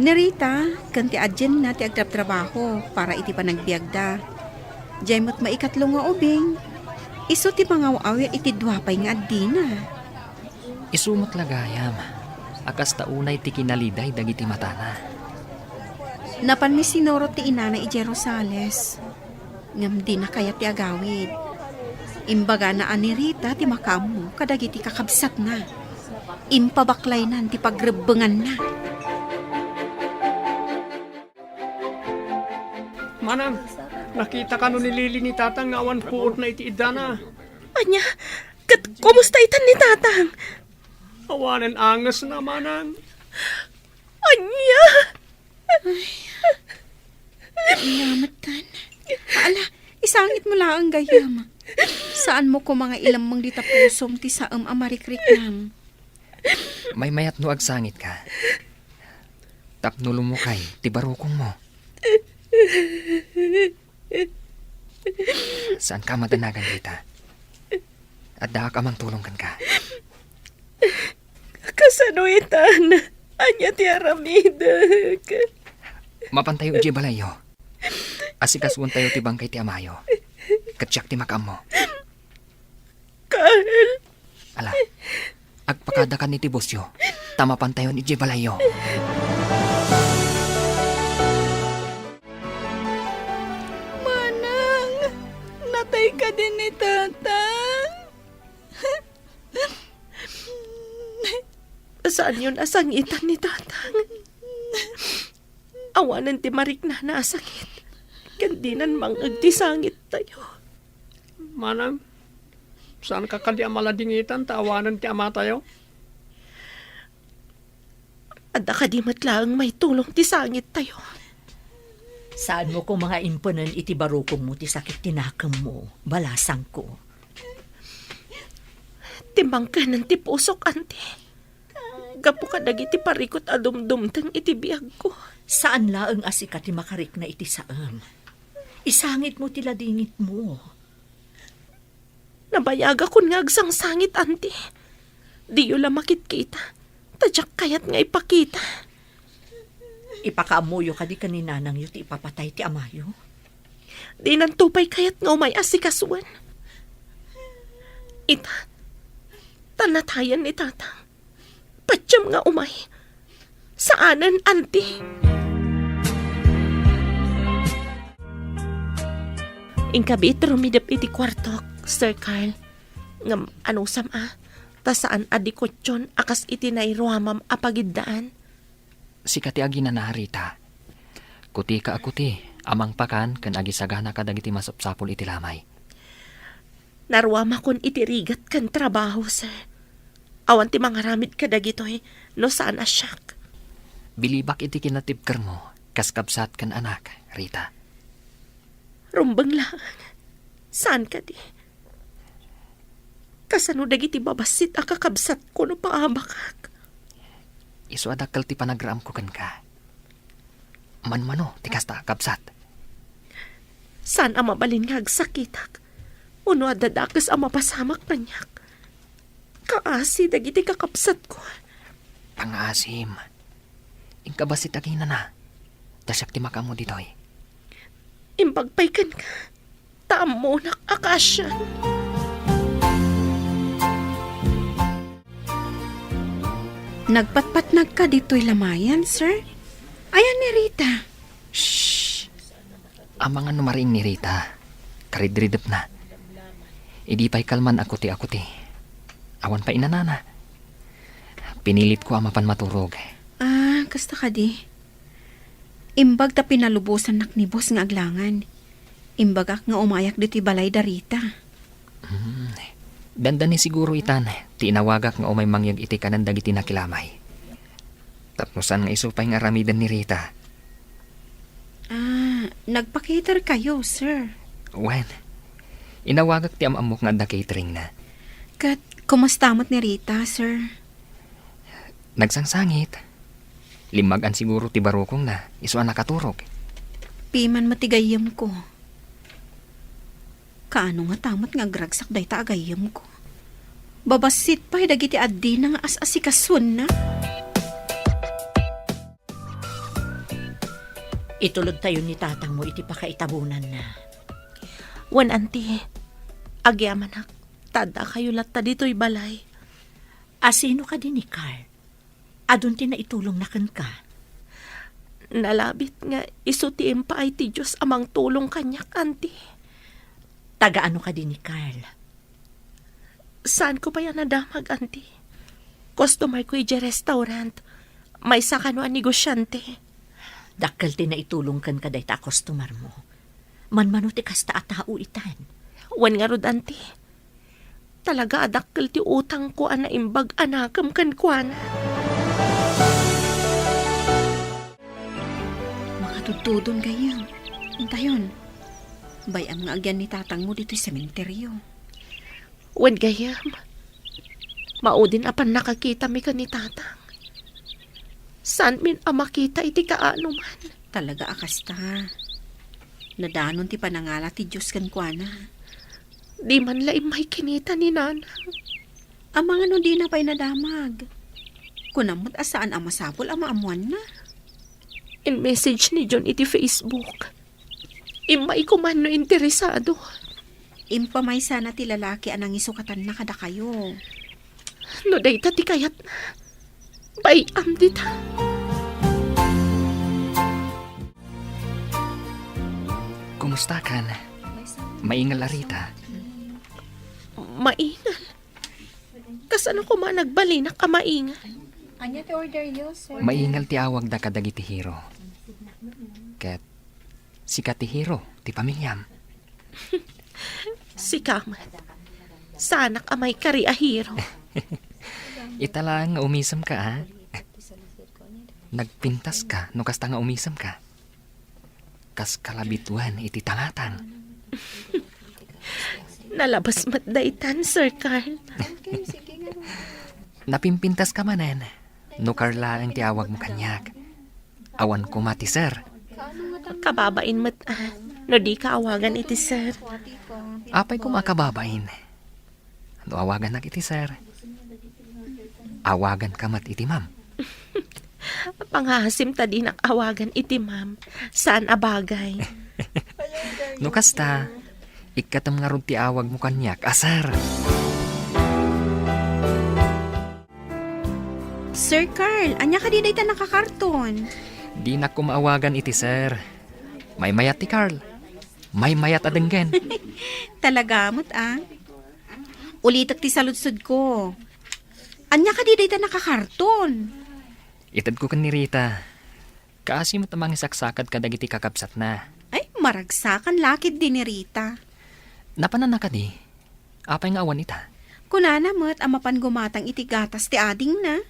Nirita, kanti adyen na ti agtrap-trabaho para iti panagbiagda. Jaymot maikatlo nga ubing. Iso ti mangaw-awir iti duwapay nga adina. Isumot lagayam. Akas taunay ti kinaliday dagiti matana. Napan mi sinoro ti inana iti Rosales. Ngam di na kaya ti agawid. Imbaga na anirita ti makamu kadagiti kakabsat na. Impabaklay nan ti pagrebengan na. Manang, nakita ka no ni Lili ni tatang nga awan puot na iti idana. Anya, kumusta itan ni tatang? Awanan angas na, manang. Anya! Ilamatan. Ala, isangit mo lang ang gayam. Saan mo ko mga ilang mang ditapusom ti saam amarikrik-nam? May mayat no agsangit ka. Tapnulo mo kay, ti barukong mo. Saan ka madanagan, Rita? At daha ka mang tulungan ka. Kasanuitan, anya ti aramidag. Mapantayo iji balayo. Asikasuan tayo ti bangkay ti amayo. Katsyak ti makam mo. Carl! Ala, agpakadakan ni ti bosyo. Tamapantayon iji balayo. Manang, ka din ni tatang. Saan yun asangitan ni tatang? Awanan ti marik na nasakit. Kandinan mangag ti sangit tayo. Manang, saan ka kadi maladingitan, tawanan ti ama tayo? Adda ka di matlaang may tulong ti sangit tayo. Saan mo ko mga imponan iti barukong mo ti sakit tinakam mo, balasang ko. Timbang ka ng ti pusok, ante. Gapo ka dagiti parikot adumdumtang iti biyag ko. Saan laang asika ti makarik na iti saam? Isangit mo ti ladingit mo. Nabayaga kun nga agsang sangit, ante. Di yun lang makit-kita. Tadyak kayat nga ipakita. Ipakaamuyo ka di kanina nang yu ti ipapatay ti amayo. Di nang tupay kayat nga umay asikasuan. Ita, tanatayan ni tatang. Patyam nga umay. Saanan, ante? Ingkabit rumidap iti kwartok, Sir Carl. Ngam ano sama? Ta saan adikotyon akas iti nairuamam apagiddaan? Sikati agi na Rita. Kuti ka akuti, amang pakan kan agi sagana ka dagiti masapsapol iti lamay. Narwama kon iti rigat kan trabaho, sir. Awan ti mga ramid ka dagitoy, no saan asyak. Bilibak iti kinatibker mo, kaskabsat kan anak, Rita. Rumbang lang. Saan ka di? Kasano dagiti babasit akakabsat ko no paabakak. Isu adakal ti panagraam ko kan ka. Manmano, ti kasta kabsat. Saan ang mabalin nga agsakitak? Uno adadakas ang mapasamak panyak. Kaasi dagiti kakabsat ko. Pangasim. Ingkabasit agina na. Tasyak ti makamo ditoy. Imbagpay kan ka. Tamo nak akasyan. Nagpatpatnag ka dito'y lamayan, sir? Ayan ni Rita. Shhh! Ang mga numaring ni Rita, karidridap na. Idi pa'y kalman ako ti. Awan pa inanana. Pinilit ko ang mapan maturog. Ah, kasta ka di. Imbag ta pinalubusan nak ni boss nga aglangan. Imbagak nga umayak dito'y balay da Rita. Danda ni siguro itan, tinawagak nga umay mangyag iti kanan dagiti nakilamay. Tapnosan nga iso pa'y nga ramidan ni Rita. Ah, nagpa-cater kayo, sir. Wen, inawagak ti amamok nga da catering na. Kat, kumastamot ni Rita, sir? Nagsangsangit. Limagan siguro ti barukong na, iso ang nakaturog. Piman matigayam ko. Kaano nga tamat nga gragsak day ta agayam ko. Babasit pa'y dagiti addi na nga as-asikasun na. Itulod tayo ni tatang mo iti pakaitabunan na. Wan, ante. Agyamanak. Tada kayo latta dito'y balay. Asino ka din ni Carl? Adun ti na itulong na kan ka. Nalabit nga isutiim pa ay ti Diyos amang tulong kanyak, ante. Taga-ano ka din ni Carl? Saan ko pa yan nadamag, ante? Customer ko ije restaurant. May sakano ang negosyante. Dakkel ti na itulong kan kaday ta customer mo. Manmano ti kasta at tao itan. Wan nga rod, ante. Talaga adakkel ti utang ko ana imbag anakam kan kuana. Makatutudon gayam. Intayon. Bayam nga agyan ni tatang mo dito'y sementeryo. Wan gayam. Maudin apan nakakita mi ka ni tatang. San min ang makita iti kaano man? Talaga akasta. Nadanon ti panangala ti Diyos kan kuana. Di man laim may kinita ni nanang. Ang mga no di na pa'y nadamag. Kunamot asaan ang masapol ang maamuan na. In message ni John iti Facebook. Imay ko man no interesado. Impamay sana ti lalaki anang isukatan na kada kayo. No day ti kayat na. Bayam dita. Kumusta kan? Maingal Rita. Maingal. Kasano ko man nagbalinak ka maingal? Maingal ti awag da kadagiti hero. Ket si ti hero ti pamilyam. Si Kamat. Sanak amay kari ahiro. Italang nga umisam ka, ha? Nagpintas ka, no kasta nga umisam ka. Kas kalabituan iti tangatang. Nalabas matdaitan, Sir Carl. Napimpintas ka manen. No Carla ang tiawag mo kanyak. Awan ko mati, sir. Kababain mat no di ka awagan iti sir. Apay ko makababain. No awagan nak iti, sir. Awagan ka mat iti, ma'am. Panghasim ta di awagan iti ma'am. Saan abagay? No kasta, ikatam nga ron ti awag mo kanyak, asar. Sir Carl, anya ka di dayta nakakarton? Di na ko maawagan iti, sir. May mayat ti Carl. May mayat adenggen. Talagamot Ulitak ti saludsod ko. Anya ka di dayta nakakarton? Itad ko kan ni Rita. Kasi matamang isaksakad ka dagiti kakabsat na. Ay, maragsakan lakid din ni Rita. Napanan na ka di. Apay nga awan ita. Kunana mo't amapan gumatang iti gatas ti ading na.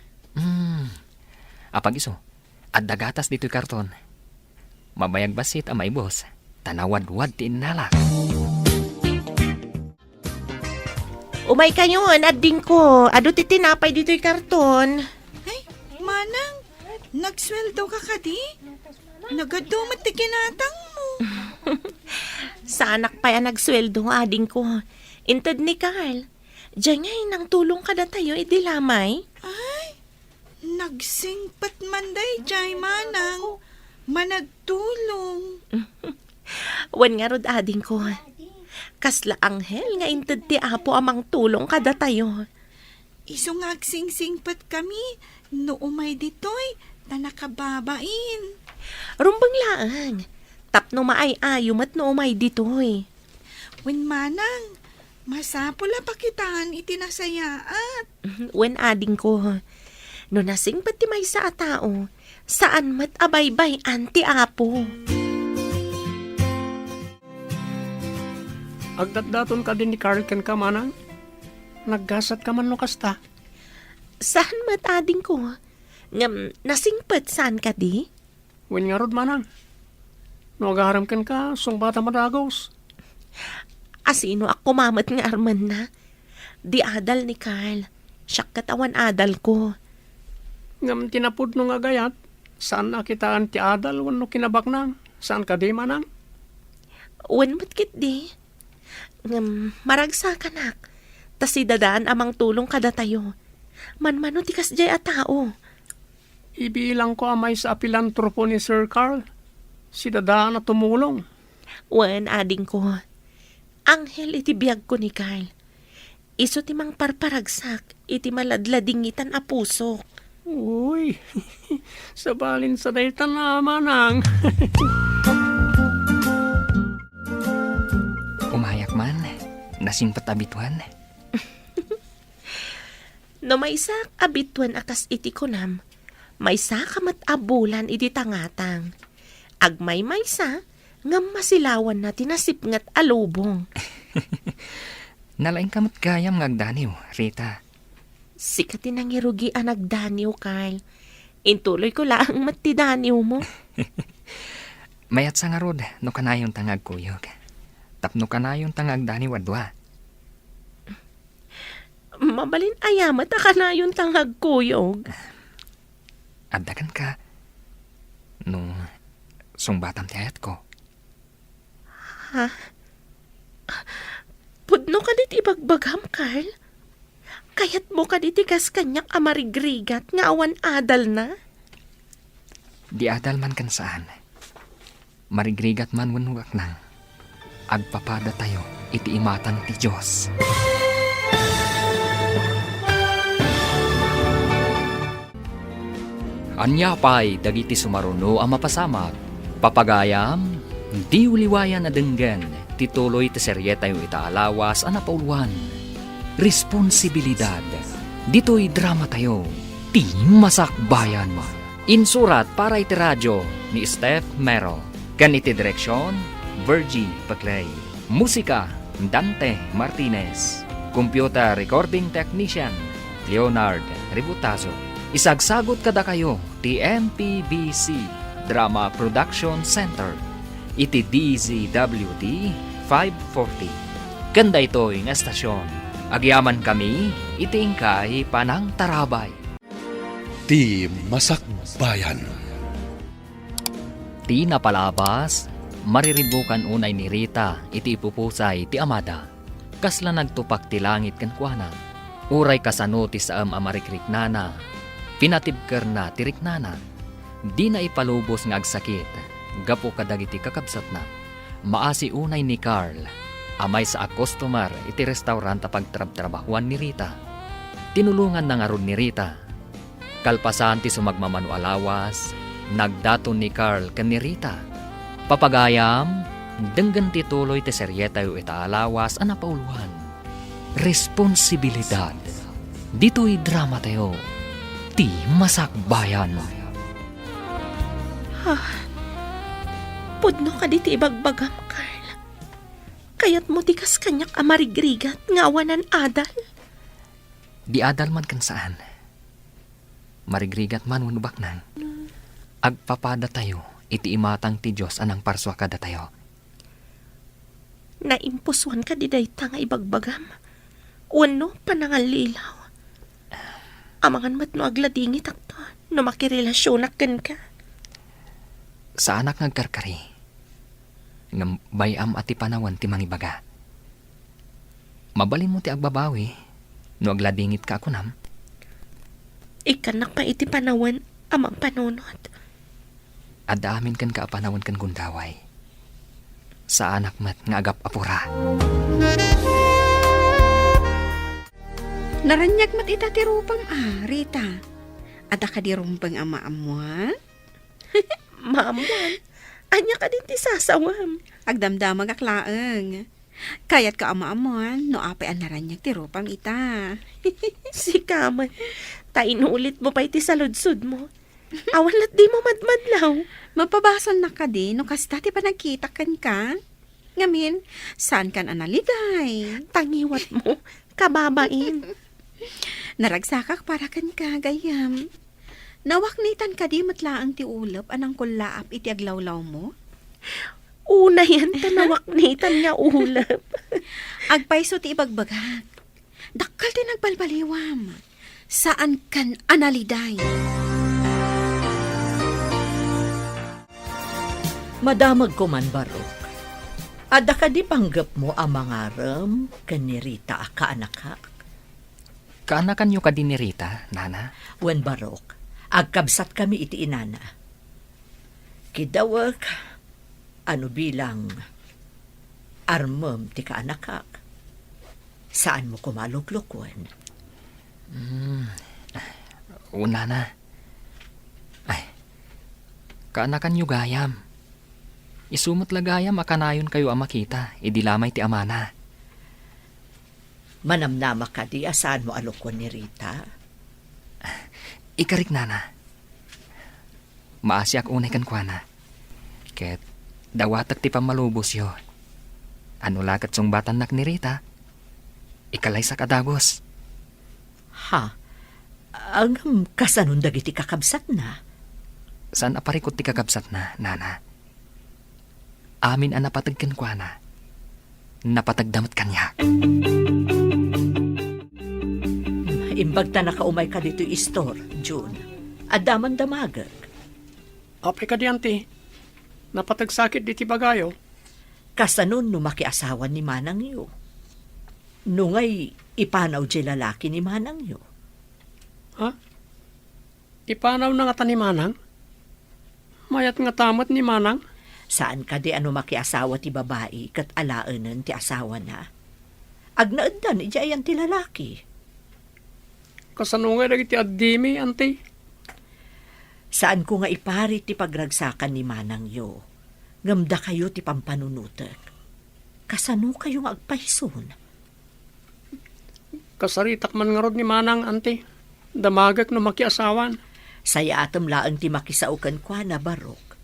Apag iso, at dagatas dito'y karton. Mabayag basit amay boss. Tanawad-wad ti inalak. Umay kayo, ading ko. Ado ti tinapay dito'y karton. Ay, Manang, nagsweldo ka kadi? Nagadumat ti kinatang mo. Sanak pa yan nagsweldo, ading ko. Intad ni Carl. Diyan ngay nang tulong ka na tayo, idilamay. Ay, nagsingpat manday, jay Manang. Managtulong. Wan nga rod ading ko. Kasla anghel nga intad ti apo amang tulong kada tayo. Iso nga agsingsingpat kami, no umay ditoy, na nakababain. Rumbang laang. Tapno maay-ayom at no umay ditoy. Wen Manang, masapula pakitaan itinasayaat. Wen ading ko. No nasing pati may sa tao, saan mat abaybay anti apo. Agdatdaton ka din ni Carl ken ka, Manang. Naggasat ka man no kasta. Saan mat ading ko? Ngam, nasingpat saan ka di? Wen nga rod, Manang. No agaharam ken ka, sung bata madagos. Asino ako mamat nga arman na? Di adal ni Carl. Siyak katawan adal ko. Ngam tinapod no nga gayat, saan nakitaan ti adal wano kinabak nang? Saan ka di, Manang? Wen mat kit di? Ngam, maragsa ka nak. Tas idadaan amang tulong kada tayo. Manmano tikas jay a tao. Ibilang ko amay sa apilantropo ni Sir Carl. Si dadaan na tumulong. Wen ading ko. Anghel iti biyag ko ni Carl. Iso ti mang parparagsak, iti maladladingitan a puso. Uy, sabalin sa dayta na, Manang. Umayak man, nasingpat abituan. No may sak abituan akas iti kunam, may sakamat abulan iti tangatang. Agmay may sa, ngam masilawan na tinasipngat alubong. Nalaing kamot gayam ngagdaniw, Rita. Sikati nang irugi ang nagdaniw, Carl. Intuloy ko lang matidaniw mo. Mayat sa nga rod, no kanayon tangag kuyog. Tapno kanayon tangag daniw adwa. Mabalin ayamat ka na yung tanghag kuyog. Addagan ka. Nung sungbatam tiyayat ko. Ha? Pudno ka dit ibagbagam, Carl? Kayat mo ka ditigas kanyak amarigrigat nga awan adal na? Di adal man kan saan. Marigrigat man wanugak nang. Agpapada tayo iti imatan ti Diyos. Anya pay dagiti sumaruno ang mapasamak. Papagayam, di uliwayan na denggan. Tituloy ti seryeta yung itaalawas ang napauluan. responsibilidad. Dito'y drama tayo, ti masakbayan. Insurat para iti radyo ni Steph Mero. Kan iti direksyon, Virgie Paclay. Musika, Dante Martinez. Computer Recording Technician, Leonard Ributazo. Isagsagot kada kayo, ti MPBC Drama Production Center. Iti DZWD 540. Kanda ito'y nga estasyon. Agyaman kami, itingkay panang tarabay. Ti Masakbayan. Ti napalabas, mariribukan unay ni Rita, iti ipupusay ti amada. Kasla nagtupak ti langit kan kuana. Uray kasano ti saam amarikrik nana. Pinatibker na ti riknana. Di na ipalubos ng agsakit. Gapo kadagiti kakabsat na. Maasi unay ni Carl. Amay sa customer iti restaurant pagtrab-trabahuan ni Rita. Tinulungan na nga ron ni Rita. Kalpasan ti sumagmamano alawas, nagdaton ni Carl ken ni Rita. Papagayam, denggan ti tuloy ti seryeta yu ita alawas ana pauluhan. Responsibilidad. Dito'y drama tayo. Ti masakbayan. Pudno ka di ti ibagbagam, Carl. Kayat mo ti kas kanyak amarigrigat nga awanan adal. Di adal man kan saan. Marigrigat man unubak nang. Agpapada tayo, iti imatang ti Diyos anang parswa kada tayo. Naimpuswan ka di dayta nga ibagbagam. Wano panangalilaw. Amangan mat no agladingit akto, no makirelasyonak ken ka. Sa anak nagkarkari, ngam bayam ati panawan ti mangibaga. Mabalin mo ti agbabawi, no agladingit ka ako nam. Ikanak pa iti panawan, amang panunod. Adaamin kan ka panawan kan gundaway. Sa anak mat nga agap apura. Naranyag mat itatirupang Rita. Ada ka di rumpang ama-amuan? Maamuan, anya ka din ti sasawam. Agdamdamag aklaeng. Kayat ka ama-amuan, no apay ang naranyag tirupang ita. Si Kaman, tainulit mo pa iti saludsud mo. Awalat di mo madmadlaw. Mapabasal na ka di, no kas dati pa nagkitakan ka. Ngamin, saan kan analiday? Tangiwat mo, kababain. Naragsakak para kan ka, gayam. Nawaknitan ka di matlaang ti ulap anang kulaap iti aglawlaw mo? Una yan, tanawaknitan nga ulap. Agpaiso ti ibagbagak. Dakkal ti nagbalbaliwam. Saan kan analiday? Madamag ko man, Barok. Ada ka di panggap mo ang mga ram kanirita ka anak. Kaanakan nyo ka din ni Rita, Nana? Wen Barok, agkabsat kami iti inana. Kidawag, ano bilang armam ti kaanakak. Saan mo kumaluklukwan? Una na. Ay, kaanakan nyo gayam. Isumot lagayam akanayon kayo ang makita, idilamay ti amana. Manamnama ka di, saan mo alukwan ni Rita? Ikarik, Nana. Maasyak unay kan kwa na. Ket, dawatak ti pamalubos yo. Ano lakat sungbatan nak ni Rita? Ikalay sa kadagos. Ha? Ang kasanon dagiti kakabsat na? Saan aparikot ti kakabsat na, Nana? Amin ang napatagkan kwa na. Napatagdamot kanya. Imbagta na kaumay ka dito istor, June. Adaman damagag. Apay ka di, auntie. Napatagsakit di ti bagayo. Kasanon no makiasawan ni Manang yo. Nungay ipanaw di lalaki ni Manang yo. Ha? Ipanaw na nga ta ni Manang? Mayat nga tamat ni Manang? Saan ka di ano makiasawa ti babae kat alaanan ti asawa na? Agnaaddan iti ayan ti lalaki. Kasanungay lagi ti addimi, auntie. Saan ko nga ipari ti pagragsakan ni Manang yo? Ngamda kayo ti pampanunutek. Kasano kayo nga agpahison? Kasaritak man nga rod ni Manang, ante. Damagak no makiasawan. Saya atam laang ti makisaukan kwa na barok.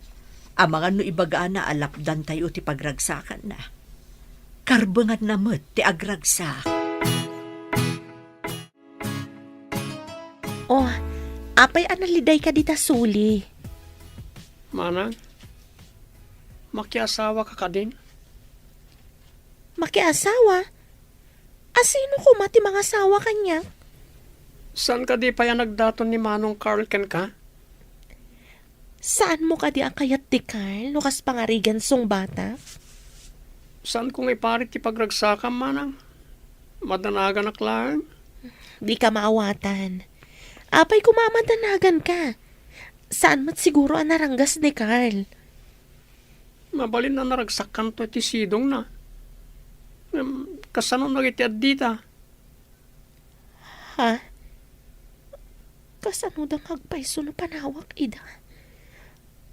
Ang mga no ibagaan na alapdan tayo ti pagragsakan na. Karbangan namot ti agragsak. Oh, apay analiday ka dita suli. Manang, makiasawa ka din. Makiasawa? Asino ko mati mga asawa kanya? Saan ka di pa yan nagdaton ni Manong Carl ken ka? Saan mo ka di ang kayat di Carl? Nukas pangarigan song bata? Saan kung iparit ti pagragsakam, Manang? Madanagan lang. Di ka maawatan. Apay kumamadanagan ka. Saan mat siguro ang naranggas ni Carl? Mabalin na naragsakan to ti sidong na. Kasano nagitiad dita? Ha? Kasano dang agpaiso no panawak ida?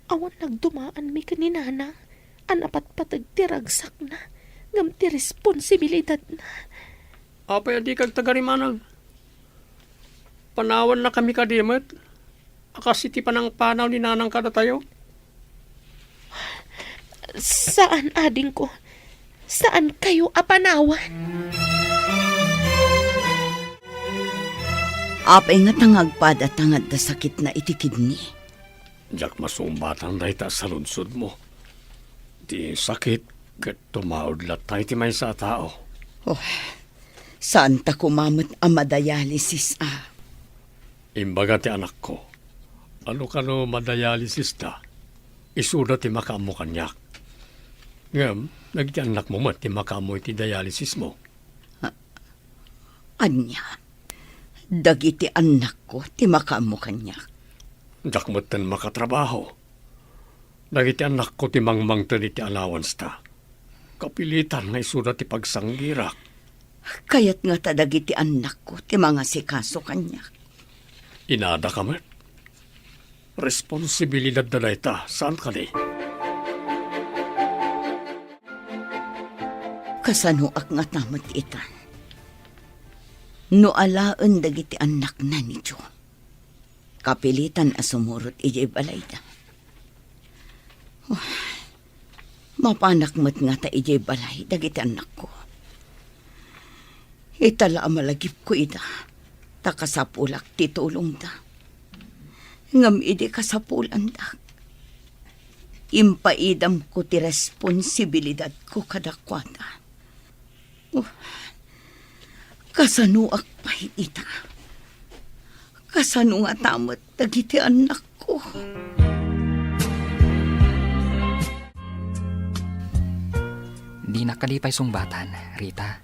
Awan nagdumaan mi kaninana. Anapat patag tiragsak na. Ngam ti responsibilidad na. Apay adi kag tagari, Manang. Panawan na kami kadimot. Akasi ti panang panaw ni nanang kada tayo. Saan ading ko? Saan kayo apanawan? Apay nga tangagpad at tangad da sakit na itikid ni. Jak masumbatan dahi ta sa lunsod mo. Di sakit, kat tumaod latay ti may sa tao. Oh, saan ta kumamot ang madayalisis Imbaga ti anak ko, ano ka no madayalisis ta? Isuda ti makamu kanyak. Ngam, nagti anak mo mat ti makamu ti dialysis mo. Anya, dagiti anak ko ti makamu kanya. Jak matan makatrabaho. Dagiti anak ko ti mangmang ti allowance ta. Kapilitan na isuda ti pagsanggirak. Kayat nga ta dagiti anak ko ti mga sikaso kanya. Inada ka mat. Responsibilidad na ta. Saan ka di? Kasanuak nga tamot itan. No alaan dagiti anak na ni Jo. Kapilitan asumurot ijay balayda. Oh, mapanak mat nga ta ijay balay dagiti anak ko. Itala malagip ko ida. Takasapulak titulong da. Ngam ide kasapulan da. Impaidam ko ti responsibilidad ko kadakwata. Kasanuak pa ita. Kasanu nga tamot dagiti anak ko. Di nakalipay sungbatan, Rita.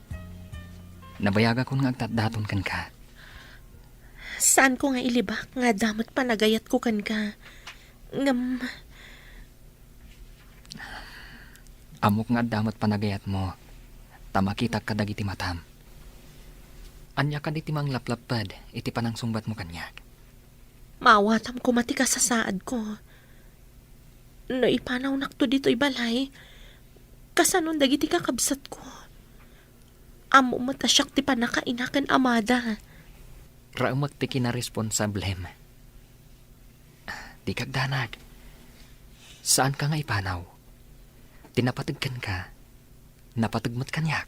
Nabayaga ko nga agtatdaton kan ka. Saan ko nga ilibak nga damot panagayat ko kan ka? Ngam... Amok nga damot panagayat mo. Tamakita ka dagiti matam. Anya ka di timang laplapad, iti panang sumbat mo kanya. Maawatam ko mati ka sa saad ko. No ipanaw nakto dito ibalay. Kasanon dagiti kakabsat ko. Amo matasyak ti panakainakan amada. Raumak ti kinaresponsablem. Di kagdanag. Saan ka nga ipanaw? Tinapatagkan ka. Napatagmat kanyak.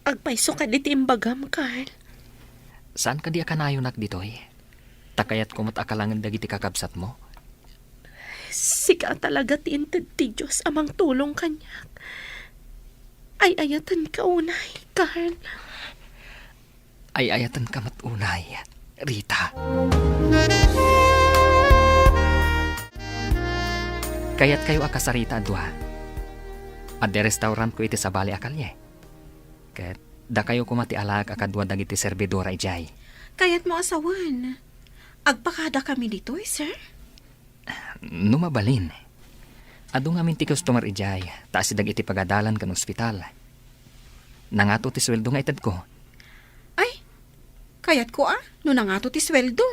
Agpaiso ka diti imbagam, Carl. Saan ka di akanayonak ditoy? Takayat kumot akalangan dagiti kakabsat mo? Sika talaga ti inted ti Diyos amang tulong kanyak. Ay ayatan ka unay, Carl. Ay ayatan ka matunay, Rita. Kayat kayo akasarita adwa. At de restaurant ko iti sa bali akalye. Kat da kayo kumati alag akadwa dagiti servidora ijay. Kayat mo asawan. Agpakada kami dito sir. Numabalin. Ado nga ti customer ijay, taas dagiti pagadalan kan ospital. Nangato ti sweldo nga itad ko. Ay, kayat ko no nangato ti sweldo.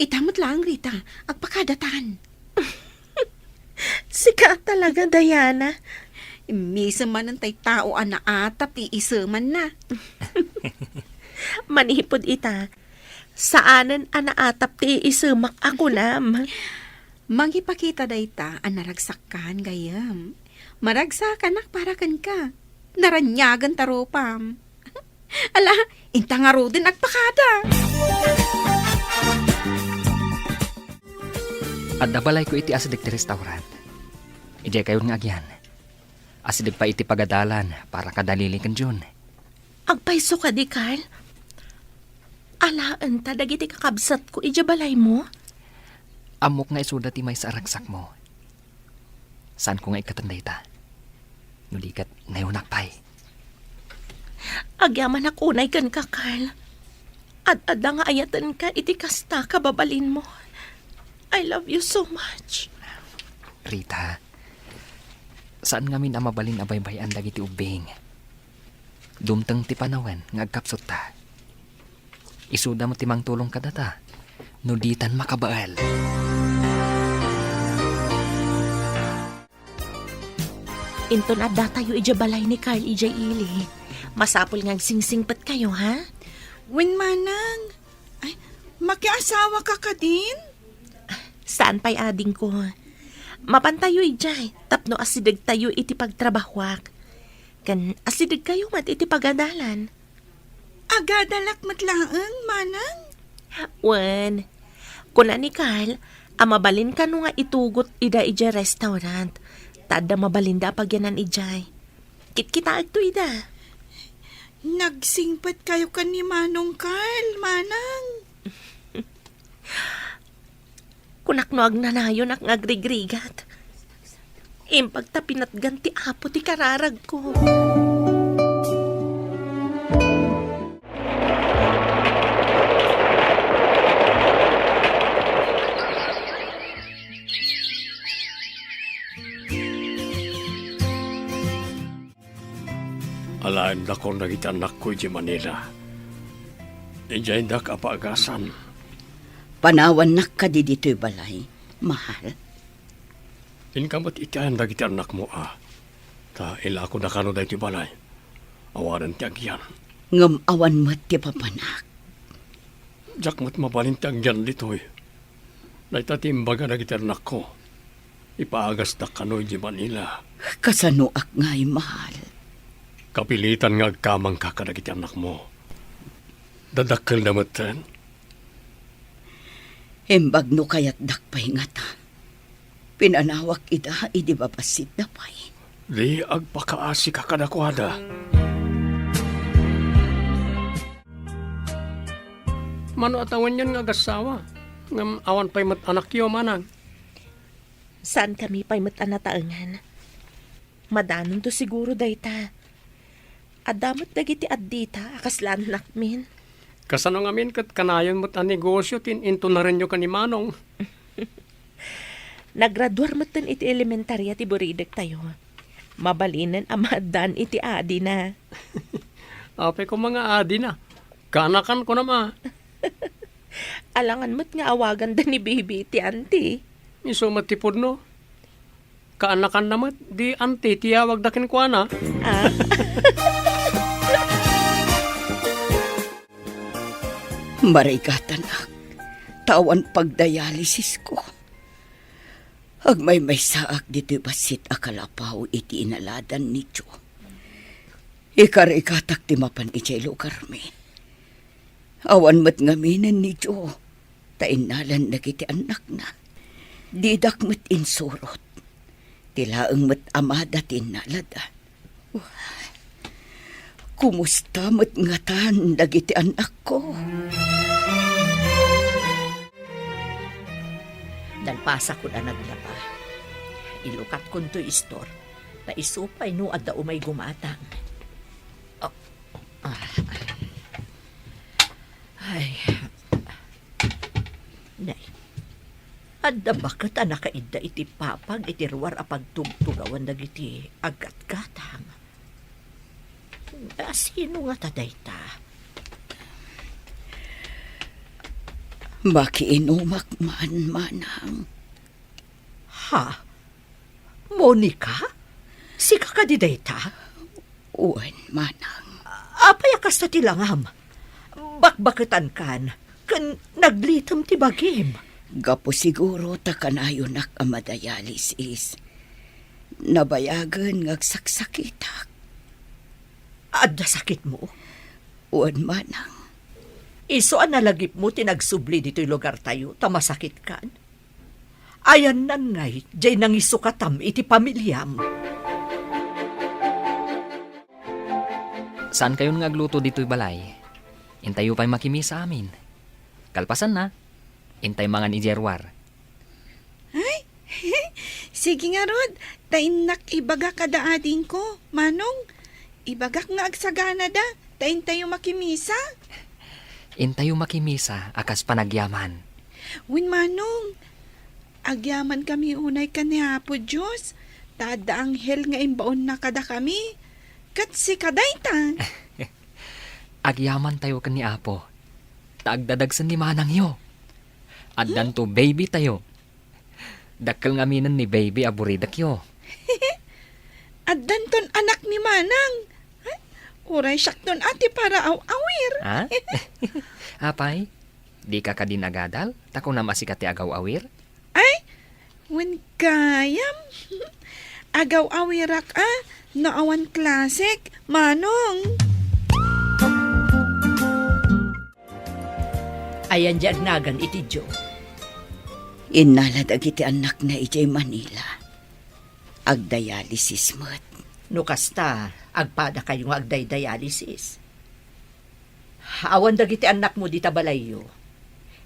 Itamot lang, Rita. Agpakadatan. Sika talaga, Diana. Misa man ang tay tao na atap, iisa man na. Manipod ita. Saanan anaatap ti isumak ako nam. Mangipakita dayta ang naragsakan gayam. Maragsakan nak para kan ka. Naranyagan taropam. Ala, inta nga ro din agpakada. At dabalay ko iti asidik ti restaurant. Ijay kayo nga agyan. Asidik pa iti pagadalan para kadaliling kan Jun. Agpaiso ka di, Carl. Alaan ta, dagiti kakabsat ko, ijabalay mo. Amok nga isuda ti may sa aragsak mo. Saan ko nga ikatanday ta? Nulikat ngayon nakpay. Agyaman akunay kan ka, Carl. At ada nga ayatan ka, iti kasta kababalin mo. I love you so much. Rita, saan nga min amabalin abaybayan dagiti ubing? Dumtang ti panawan nga agkapsot ta. Isuda mo timang tulong ka data. Nuditan makabaal. Into na da tayo ijabalay ni Carl ijay ili. Masapol nga singsingpat kayo, ha? Wen manang. Ay, makiasawa ka ka din? Saan pa'y ading ko? Mapantayo ijay. Tapno asidag tayo iti pagtrabahwak. Kan asidag kayo mat iti pagadalan. Agadalak matlaang, manang? Wen, kuna ni Carl, amabalin ka no nga itugot ida ija restaurant. Tada mabalinda pagyanan ijay. Kit-kita agto ida. Nagsingpat kayo ka ni Manong Carl, manang. Kunak no agnanayon ak ngagrigrigat. Impagta pinatgan ti apo ti kararag ko. Alaim na ko nagita anak ko di Manila. Ijay na kapaagasan. Panawan nak ka di dito'y balay, mahal. Inkamot itayan nagita anak mo Ta ila ko na kano dahi ti balay. Awaran ti agyan. Ngam awan mo ti papanak. Jak mo't mabalin ti agyan dito'y. Naita ti imbaga nagita anak ko. Ipaagas na kano di Manila. Kasano ak nga'y mahal. Kapilitan nga agkamang kakadagiti anak mo. Dadakkel na matan. Embag no kayat dakpay nga ta. Pinanawak ida, idi babasit na pay. Di agpakaasi kakadakwada. Mano atawan yan nga agasawa. Ngam awan pa'y mat anak yo manang. Saan kami pa'y matanataangan? Madanon to siguro dayta. Adamot dagiti addita, akaslan nakmin. Kasano ngamin kat kanayon mo't ang negosyo, into na rin yung kanimanong. Nagraduar mo tan iti elementarya ti Buridak tayo. Mabalinan amadan iti adi na. Ape ko mga adi na. Kanakan ko na ma. Alangan mo't nga awagan da ni baby iti auntie. Iso matipod no. Kaanakan naman, di auntie, tiyawag dakin ko na. Marigatan ak, tawan pagdialysis ko. Agmay saak dito basit akalapaw iti inaladan ni Jo. Ikar-ikatak ti mapan ijaylo karmi. Awan mat ngaminan ni Jo, tainalan nagiti anak na. Didak mat insurot, tilaang mat amada tinalada. Kumusta mat ngatan dagiti anak ko? Dalpasa ko na naglaba. Ilukat ko to istor. Na isupay no adda umay gumatang. Oh. Ay. Nay. Adda bakat anakaidda iti papag iti ruwar apag tugtugawan dagiti agat-gatang. Sino nga taday ta? Makiinumak man, manang. Ha? Monica? Si kakadiday ta? Uwan, manang. Apay akas na tilangam. Bakbaketan kan, kan naglitam ti bagim. Gapo siguro ta kanayo nak amadayalisis. Nabayagan ngagsaksakita. Adda sakit mo. Uwan manang. Iso ang nalagip mo tinagsubli dito'y lugar tayo, tamasakit kan. Ayan nan ngay, jay nang isukatam iti pamilyam. Saan kayo ngagluto dito'y balay? Intayo pa'y makimi sa amin. Kalpasan na. Intay mga ni Jerwar. Sige nga, Rod. Tainak ibaga kada ading ko. Manong, ibagak nga agsagana da. Tain tayo makimisa. Intayo makimisa, akas panagyaman. Win Manong, agyaman kami unay kanihapo Diyos. Tada anghel nga imbaon na kada kami. Kat si kadayta. Agyaman tayo kan ni Apo. Taagdadagsan ni Manang yo. Addan to baby tayo. Dakkel nga minan ni baby aburidak yo. At danton anak ni Manang. Uray siyak ton ati para aw-awir. Ha? Apay, di ka kadin agadal? Tako na masikati agaw-awir? Ay, when kayam. Agaw-awirak naawan klasik, Manong. Ayan dyan nagan iti Jo. Inalad agiti anak na ijay Manila. Agdialysis mo't. No kasta, agpada kayo nga agday-dialysis. Awan dagiti anak mo di tabalayo.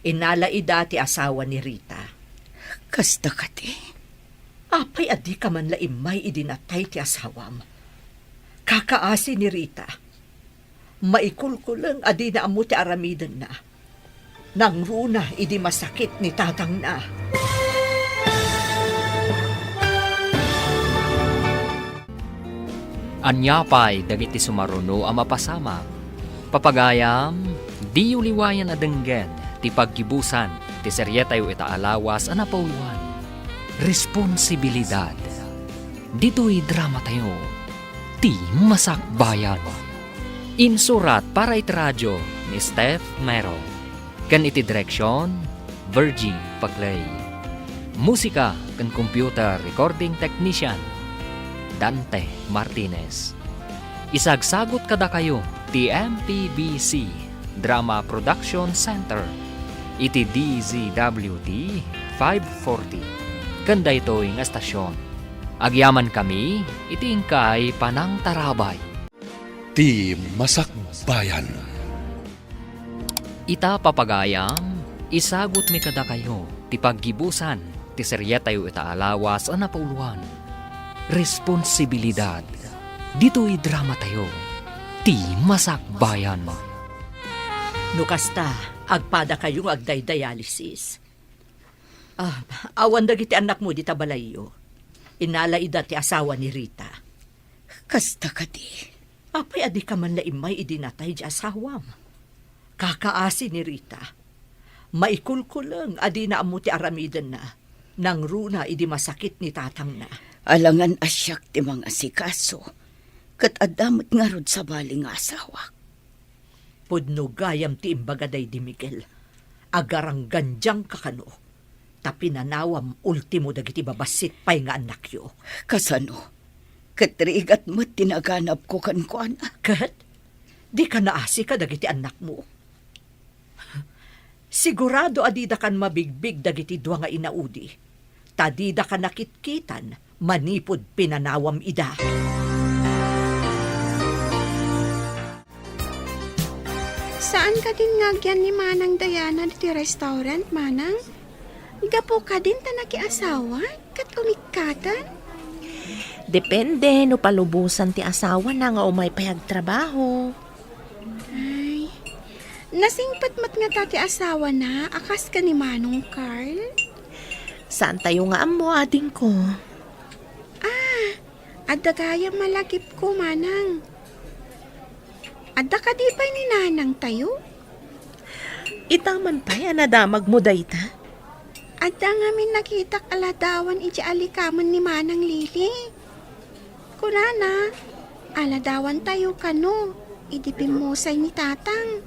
Inalaida ti asawa ni Rita. Kasta kati. Apay adi ka man laimay idinatay ti asawam. Kakaasi ni Rita. Maikulkulang adi na amo ti aramidan na. Nang runa idi masakit ni tatang na. Anyapay dagiti sumaruno ang mapasama. Papagayam, di uliwayan na denggen, ti paggibusan, ti seryetayo itaalawas ang napauluan. Responsibilidad. Dito'y drama tayo. Ti Masakbayan. Insurat para itradyo ni Steph Mero. Kan iti direksyon, Virgie Paclay. Musika kan computer recording technician, Dante Martinez. Isagsagot kada kayo ti MPBC Drama Production Center iti DZWT 540. Kanda ito'y nga estasyon. Agyaman kami iti ingkay Panang Tarabay. Ti Masakbayan. Ita papagayam, isagot mi kada kayo ti paggibusan ti seryetayo itaalawas ang napauluan. Responsibilidad. Dito'y drama tayo. Ti Masakbayan. No kasta, agpada kayo nga agday-dialysis. Awan dagiti anak mo di tabalayo. Inalaida ti asawa ni Rita. Kasta kati. Apay adi ka man laimay idinatay di asawam. Kakaasi ni Rita. Maikulkulang adi na amo ti aramidan na. Nang runa idi masakit ni tatang na. Alangan asyak ti mga sikaso. Kat adamot nga rod sa baling asawak. Pudno gayam ti imbagaday di Miguel. Agarang ganjang kakano. Tapi nanawam ultimo dagiti babasit pay nga anak yo. Kasano? Katrigat mo tinaganap ko kan Kat? Di ka naasi ka dagiti anak mo. Sigurado adida kan mabigbig dagiti dua nga inaudi. Tadida ka nakitkitan, manipod pinanawam ida. Saan ka din ngagyan ni Manang Diana di restaurant, Manang? Gapo ka din ta nakiasawa? Kat umikatan? Depende no palubusan ti asawa na nga umay payagtrabaho. Ay, nasingpat mat nga tati asawa na, akas ka ni Manong Carl? Saan tayo nga amo ading ko? Adda kaya malagip ko, Manang. Adda ka di pa ni Nanang tayo? Itaman pa yan nadamag mo dayta. Adda nga min nakitak aladawan iti alikaman ni Manang Lili. Kunana, aladawan tayo kano. idipimusay ni tatang.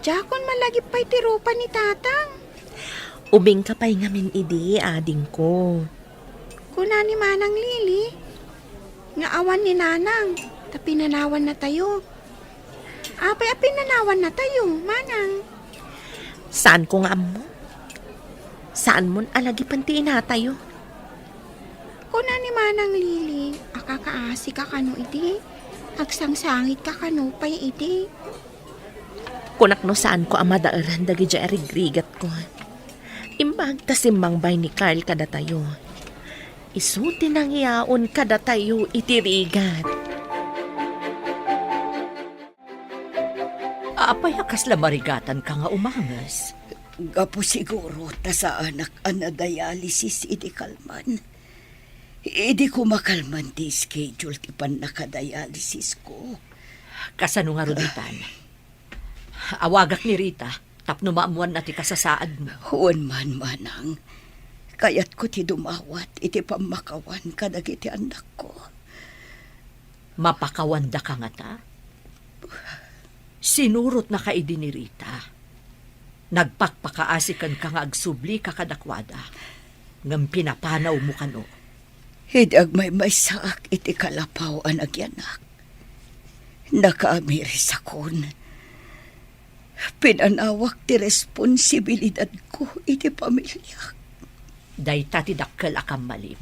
Jakon malagip pa'y tirupa ni tatang. Ubing ka pa'y ngamin idi, ading ko. Kuna ni Manang Lili. Nga awan ni Nanang. Tapinanawan na tayo. Apay apinanawan na tayo, Manang. Saan ko nga mo? Saan mo alagi pantiin na tayo? Kuna ni Manang Lili. Akakaasi ka kano idi. Agsangsangit ka kano pa'y idi. Kunak no saan ko amadaaran dagi dya erigrigat ko. Imbag tasimbang bay ni Carl kada tayo. Isuti nang iyaon kada tayo itirigat. Apay akas lamarigatan ka nga umangas. Gapo siguro ta sa anak ana dialysis idi kalman. Idi ko makalman ti schedule ti pan nakadialysis ko. Kasano nga roditan? Awagak ni Rita, tapno maamuan na ti kasasaad mo. Huwan man manang. Kayat ko ti dumawat iti pamakawan kadag iti anak ko. Mapakawanda ka nga ta? Sinurot na kaidi ni Rita. Nagpakpakaasikan ka nga agsubli kakadakwada. Ngam pinapanaw mo kano. Hidag may saak iti kalapaw ang agyanak. Nakaamiris akon. Pinanawak ti responsibilidad ko iti pamilya. Day tati dakkel akam malim.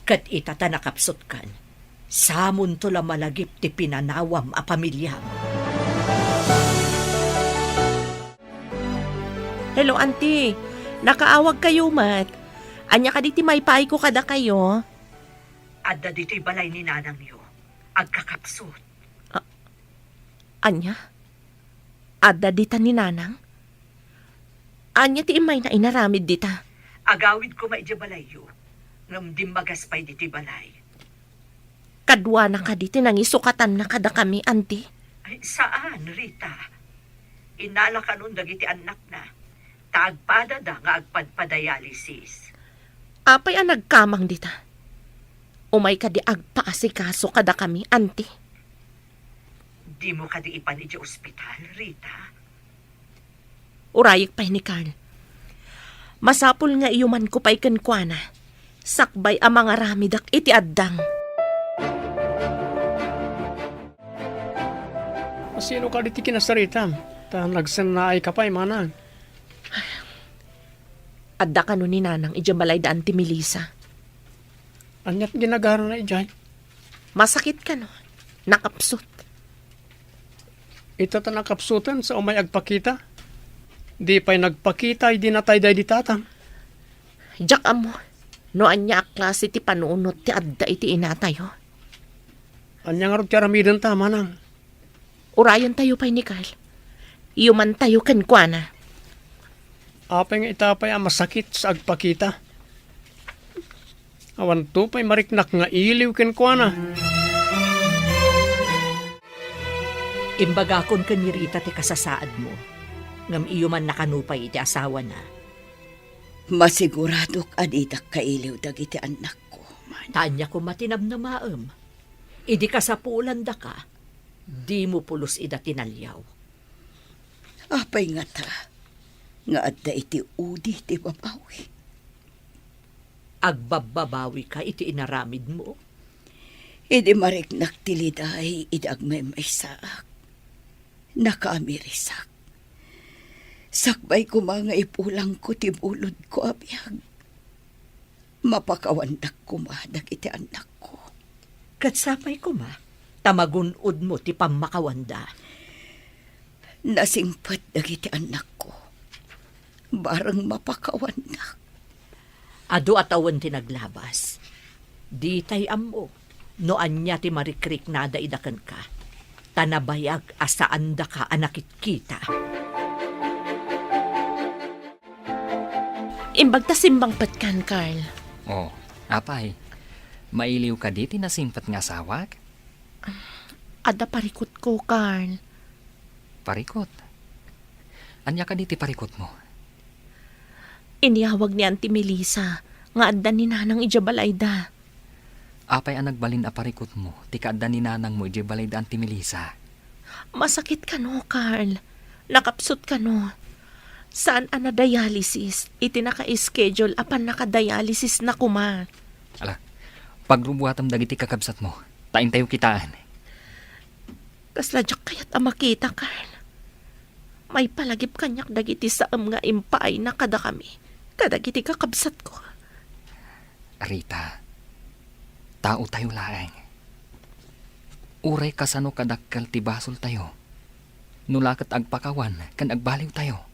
Kat itata nakapsot kan. Samon to la malagip ti pinanawam a pamilya. Hello, auntie. Nakaawag kayo, mat. Anya ka diti may paay ko kada kayo. Adda dito'y balay ni nanang niyo. Agkakapsot. Anya? Adda dita ni nanang? Anya ti imay na inaramid dita. Agawid ko maidya balay yo. Ngam di magaspay dito'y balay. Kadwa na ka diti nang isukatan na kada kami, auntie. Ay, saan, Rita? Inala ka nun dagiti anak na. Taagpada da nga agpadpadialysis. Apay ang nagkamang dita. Umay ka di agpaasikaso kada kami, auntie. Di mo ka di ipanidya ospital, Rita. Urayik pa'y ni Carl. Masapul nga iyuman ko pa'y kankwana. Sakbay ang mga ramidak iti addang. Sino ka diti kinasaritam? Ta nagsanay ka pa'y manang. Adda ka nun ni nanang ijabalay daan ti Melissa. Anyat ginagara na ijay. Masakit ka no. Nakapsot. Ito ta nakapsutan sa umay agpakita. Di pa'y nagpakita, di natay day di tatang. Jak amo. No anya klase ti panunot ti adda iti inatayo. Anya nga rin tiaramidan ta, manang. Urayan tayo pa'y ni Carl. Iyuman tayo kankwana. Apay nga itapay ang masakit sa agpakita. Awan to pa'y mariknak nga iliw kenkwana. Imbagakon ka ni Rita ti kasasaad mo. Ngam iyo man nakanupay iti asawa na. Masiguradok adidak kailiw dagiti anak ko. Tanya ko matinab na maem. Idi kasapulan da ka. Di mo pulos ida tinalyaw. Apay nga ta. Nga adda iti udi ti babawi. Agbababawi ka iti inaramid mo. Idi mariknak tiliday idag may saak. Nakaamirisak. Sakbay ko mga ipulang ko ti bulod ko abiyag. Mapakawandak ko madag iti anak ko. Katsapay ko ma, tamagunod mo ti pamakawanda. Nasingpat dagiti anak ko. Barang mapakawandak. Ado atawan ti naglabas. Di tay amo, no anya ti marikrik nada idakan ka. Tanabayag asaan da ka anakit kita. Imbag ta simbang patkan, Carl. Oh, apay. Mailiw ka diti na simpat nga sawag? Adda parikot ko, Carl. Parikot. Anya ka diti parikot mo? Iniyawag ni Auntie Melissa nga adda ni nanang ijabalay da. Apay ang nagbalin aparikot mo, ti kaadda ni nanang mo, ije balay daan ti Melissa. Masakit ka no, Carl. Nakapsot ka no. Saan ang na-dialysis? Iti naka-schedule apan naka-dialysis na kuma. Ala, pagrubuhatam dagiti kakabsat mo, tain tayo kitaan. Kasladyak kaya't ang makita, Carl. May palagip kanyak dagiti saam nga impaay na kada kami. Kadagiti kakabsat ko. Rita, tao tayo laeng. Uray kasano kadakkel ti basol tayo. Nulakat agpakawan kan agbaliw tayo.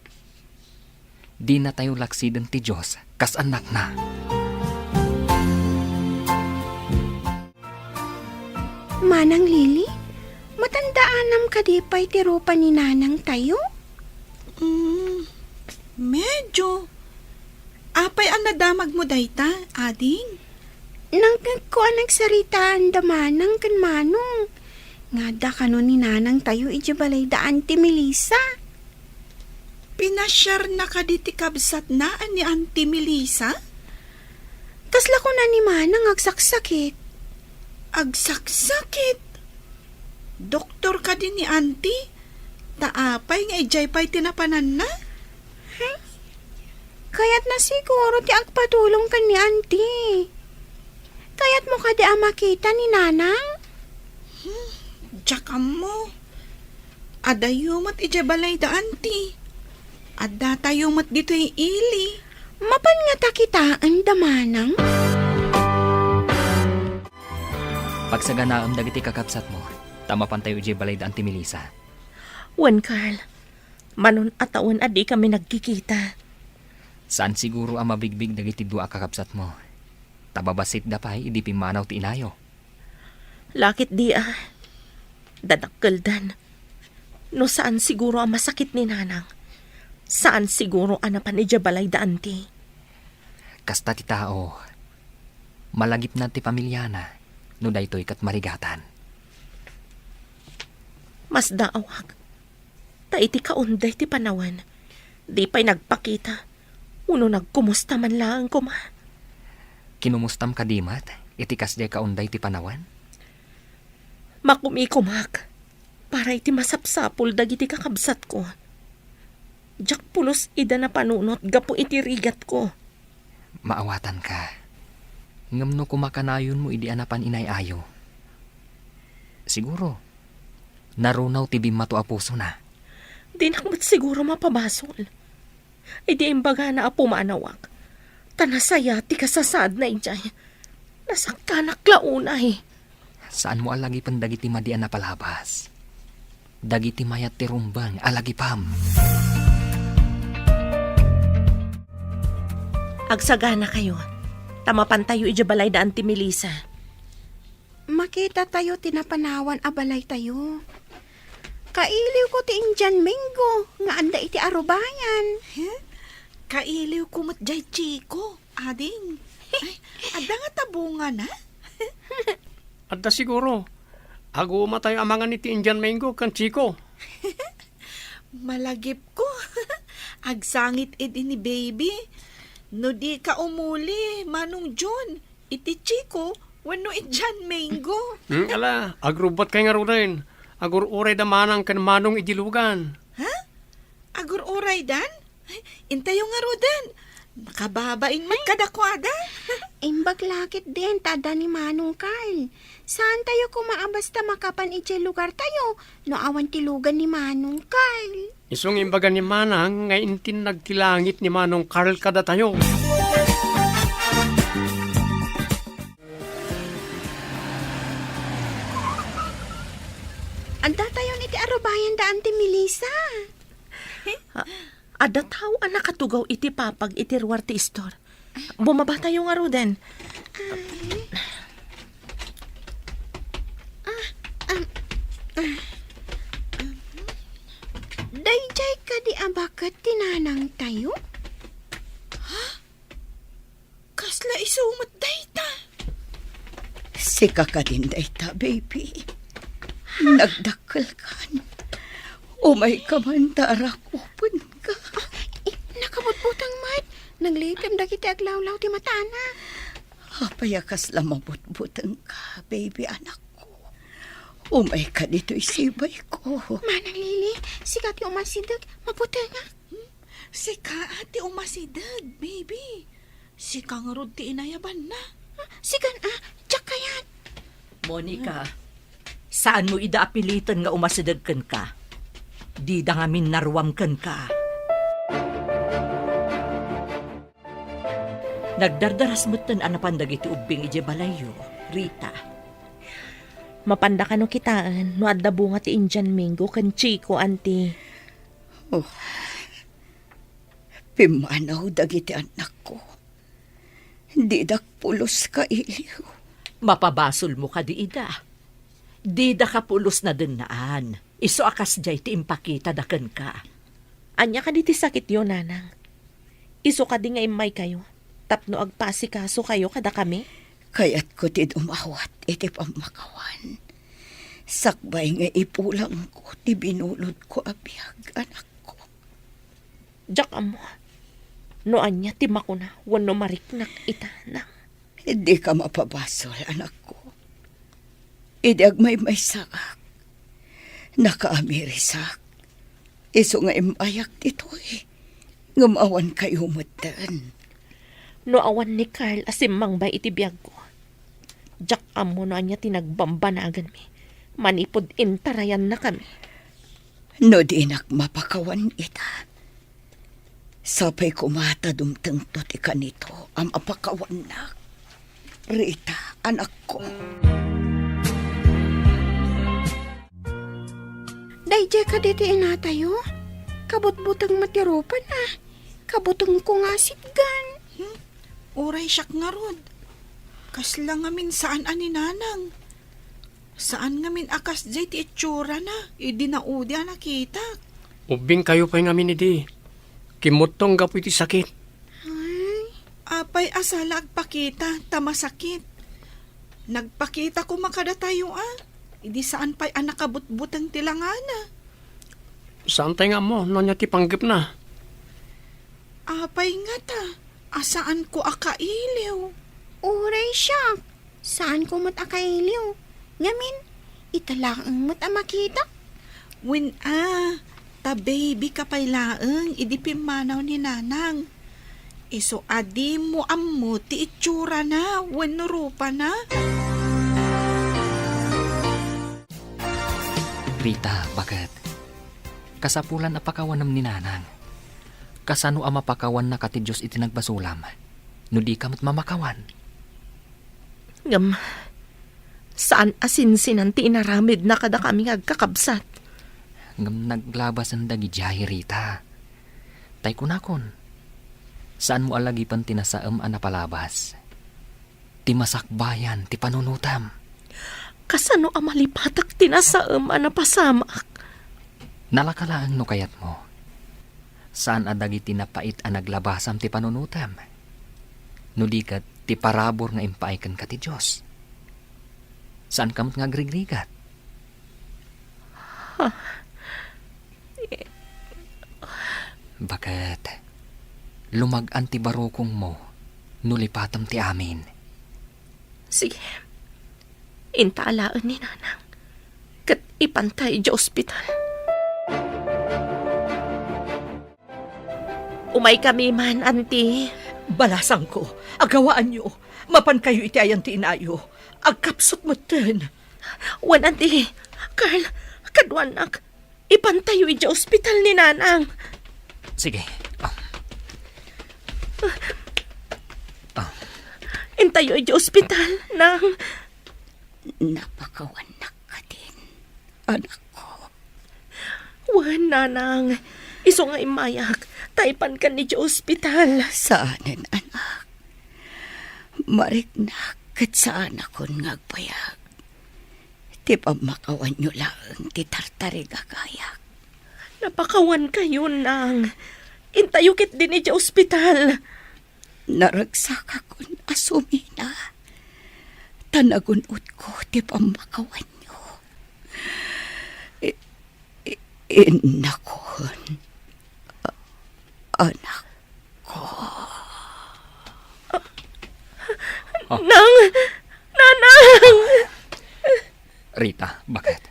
Di na tayo laksiden ti Diyos kas anak na. Manang Lily, matandaanam ka di pa'y tirupa ni nanang tayo? Medyo. Apay ang nadamag mo dayta, ading. Nang ko nagsaritaan da manang kan manong. Nga da kano ni nanang tayo ije balay daan ti Melissa. Pinasyar na ka di ti kabsat na ni Auntie Melissa? Kasla ko na ni manang agsaksakit. Agsaksakit. Doktor ka din ni Auntie? Taapay nga ijay pa'y tinapanan na? Kaya't na siguro ti agpatulong ka ni auntie. Kaya't mo ka di makita ni nanang? Tsaka mo. Adayumat ijay balay da Auntie. Adda tayumat dito yung ili. Mapan nga takitaan da manang? Pagsaganaam dagiti kakabsat mo, tama pan tayo ije balay daan ti Melissa. Wan, Carl. Manon ataon adi kami nagkikita. Saan siguro ang mabigbig dagiti dua kakabsat mo? Tababasit da pa'y idi pimanaw ti inayo. Lakit di Dadakkeldan. No saan siguro ang masakit ni nanang? Saan siguro anapan ija balay daan ti? Kasta ti tao, malagip na ti pamilyana, no daytoy kat marigatan. Mas daawag. Ta iti kaunday ti panawan. Di pa'y nagpakita. Uno nagkumusta man lang kuma. Kinumustam kadimat, iti kasday kaunday ti panawan? Makumikumak. Para iti masapsapul dagiti kakabsat ko. Jak pulos ida na panunot gapo iti rigat ko. Maawatan ka. Ngam no kumakanayon mo idi anapan inayayo. Siguro, narunaw ti bimato a puso na. Di nakmat siguro mapabasol. Idi imbaga na apo maanawak. Tanasaya ti kasasad na ijay. Nasaktanak launay. Saan mo alagi pan dagiti madian na palabas? Dagiti mayat ti rumbang alagi pam. Agsagana kayo. Tamapan tayo ijabalay daan ti Melissa. Makita tayo tinapanawan abalay tayo. Kailiw ko ti Indian Mingo, nga anda iti arubayan. Kailiw kumot jay chiko, ading. Ay, adda nga tabungan na? Adda siguro. Aguma tayo amangan ni ti Indian Mango kan Chico. Malagip ko. Agsangit edi ni baby. No di ka umuli, Manong John. Iti Chico, wano Indian Mango. Ala, agrubat kay nga rin. Agur uray da manang kan manong idilugan. Ha? Agur oray dan? Intayo nga rodan. Makababain man kadakwada. Imbag lakit din, tada ni Manong Carl. Saan tayo kumaabasta makapan iti lugar tayo? No awan tilugan ni Manong Carl. Isong imbaga ni manang nga intin nagtilangit ni manong Carl kada tayo. Anda tayo iti arubayan daan ti Melissa. Ada tao ang nakatugaw iti papag iti ruwar ti istor. Bumaba tayo nga roden. Dayjay ka di abakat tinanang tayo? Kasla isumat dayta. Sika ka din dayta, baby. Nagdakkel ka. Umay ka man tarakupon ka. Nakabutbutang mat. Naglipim da kita aglawlaw ti matana. Payakas lang mabutbutang ka, baby anak ko. Umay ka dito'y sibay ko. Manang Lili, sikat yung masidag, mabuti nga. Sika ati umasidag, baby. Sika nga rod ti inayaban na. Sigan tsak kayan. Monica, saan mo idaapilitan nga umasidagkan ka? Di da nga minarwamkan ka. Nagdardaras mo't tan anapandag iti ubing ije balayo, Rita. Mapanda ka no kitaan, no adda bunga ti Indian Mingo kan Chico, auntie. Oh, pimanaw dagiti anak ko. Di pulos ka iliw. Mapabasol mo ka di ida. Di da ka pulos na dinaan. Iso akas jay ti impakita dakan ka. Anya ka di ti sakit yo, nanang. Iso ka di nga imay kayo. Tapno agpasikaso kayo kada kami. Kaya't ko ti dumawat iti pamakawan. Sakbay nga ipulang ko ti binulod ko abiyag anak ko. Diyak amo. No anya ti makuna wano mariknak itanang. Hindi ka mapabasol anak ko. Idag may sakak. Nakaamirisak. Iso nga imayak dito'y. Ngamawan kayo mutan. No awan ni Carl asimang ba iti biyag ko. Diyak amo no anya tinagbambanagan mi. Manipod intarayan na kami. No di mapakawan ita. Sapay kumata dumtengto ti kanito ang apakawan na. Rita, anak ko. Dayjay ka diti inatayo. Kabutbutang matirupan Kabutang ko nga sitgan. Uray siyak nga rod. Kasla nga min saan ani nanang. Saan nga min akas jay ti itsura na. Idi na udya nakita. Ubing kayo pa nga minidi. Kimutong gapu iti sakit. Apay asala agpakita, tamasakit. Nagpakita ko makadatayo Idi saan pa'y anak kabutbutang tilangana. Saan tayo nga mo? Nanya ti panggip na. Apay nga ta. Asaan ko akailiw? Uray siya. Saan ko matakailiw? Ngamin, italaang makita. Win ta baby ka pa'y laeng, idi pimanaw ni nanang. Iso adi mo ammo ti itsura na, wano rupa na. Rita, bakit? Kasapulan apakawanam ni nanang. Kasano ang mapakawan na kati Diyos iti nagbasulam? No di ka mamakawan. Ngam, saan asinsinan ti inaramid na kada kami agkakabsat? Ngam naglabas ang dagi jahi, Rita. Tay kunakon. Saan mo alagipan tinasaam ang napalabas? Ti masakbayan, ti panunutam. Kasano ang malipatak tinasaam ang napasamak? Nalakalaan no kayat mo. Saan adagi tinapait ang naglabasam ti panunutam? No di kat ti parabor nga impaikan ka ti Diyos. Saan kamot nga grigrigat? Bakit? Lumag-an ti barokong mo, nulipatam ti amin. Sige, intaalaan ni nanang. Kat ipantay di ospital. Umay kami man, auntie. Balasang ko, agawaan nyo. Mapan kayo iti ayan ti inayo. Agkapsot mo ten. Wan, auntie. Carl, kadwanak. Ipantayo di ospital ni nanang. Sige. Intayo di ospital nang... Napakawanak ka din, anak ko. Wan, nanang. Iso nga imayak. Taipan ka ni di ospital. Saanin, anak. Mariknak kat saan akong ngagpayag. Ti pamakawan nyo lang ti tartari gagayak. Napakawan kayo nang. Intayo kit din di ospital. Naragsak akong asumina. Tanagunot ko ti pamakawan nyo. Inakon. Anak ko. Nanang! Rita, bakit?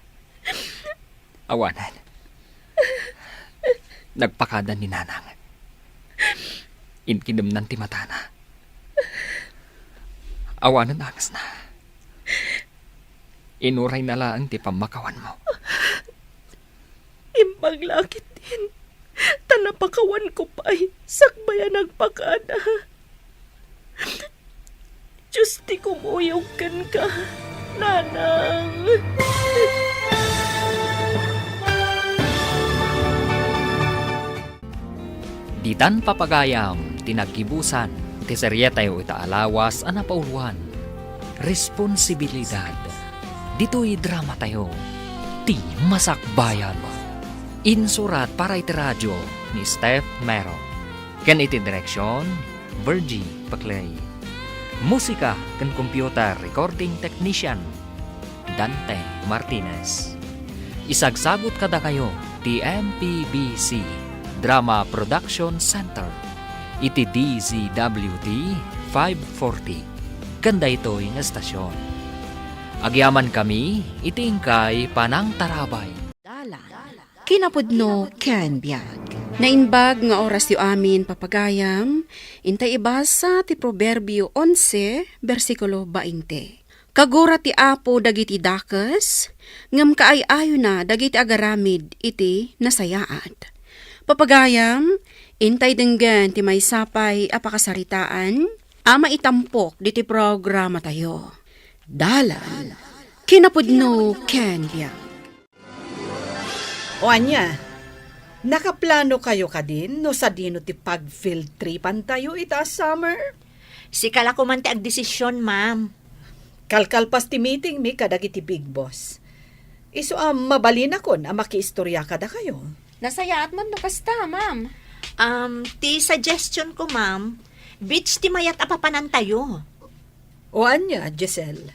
Awanan. Nagpakadan ni Nanang. Inkinamnan ti matana. Awanan angas na. Inuray na lang ti pamakawan mo. Imbaglakit din. Tanapakawan ko pa'y sakbaya nagpakada. Diyos ti kumuyog ka, Nanang. Ditan papagayam, tinagkibusan, ti seryetayo itaalawas, anapauluan. Responsibilidad. Dito'y drama tayo. Ti Masakbayan. Insurat para iti radyo ni Steph Mero. Ken iti direksyon, Virgie Paclay. Musika ken computer recording technician, Dante Martinez. Isagsagot kada kayo ti MPBC Drama Production Center. Iti DZWT 540. Ganda ito'y nga estasyon. Agyaman kami, itingkay panang tarabay. Kinapudno ken biag. Nainbag nga oras yu amin papagayam, intay ibasa ti Proverbio 11, versikulo 20. Kagura ti apo dagiti dakes, ngem kaay-ayo na dagiti agaramid iti nasayaat. Papagayam, intay denggan ti may sapay apakasaritaan, ama itampok diti programa tayo. Dalan, kinapudno ken biag. O anya, nakaplano kayo ka din no sa dino ti pag-field tripan tayo ita summer? Si kala ko man ti agdesisyon, ma'am. Kalkalpas ti meeting mi kadag iti big boss. Iso mabalin akon makiistorya kada kayo. Nasayaat man no kasta, ma'am. Ti suggestion ko, ma'am, beach ti mayat apapanan tayo. O anya, Giselle,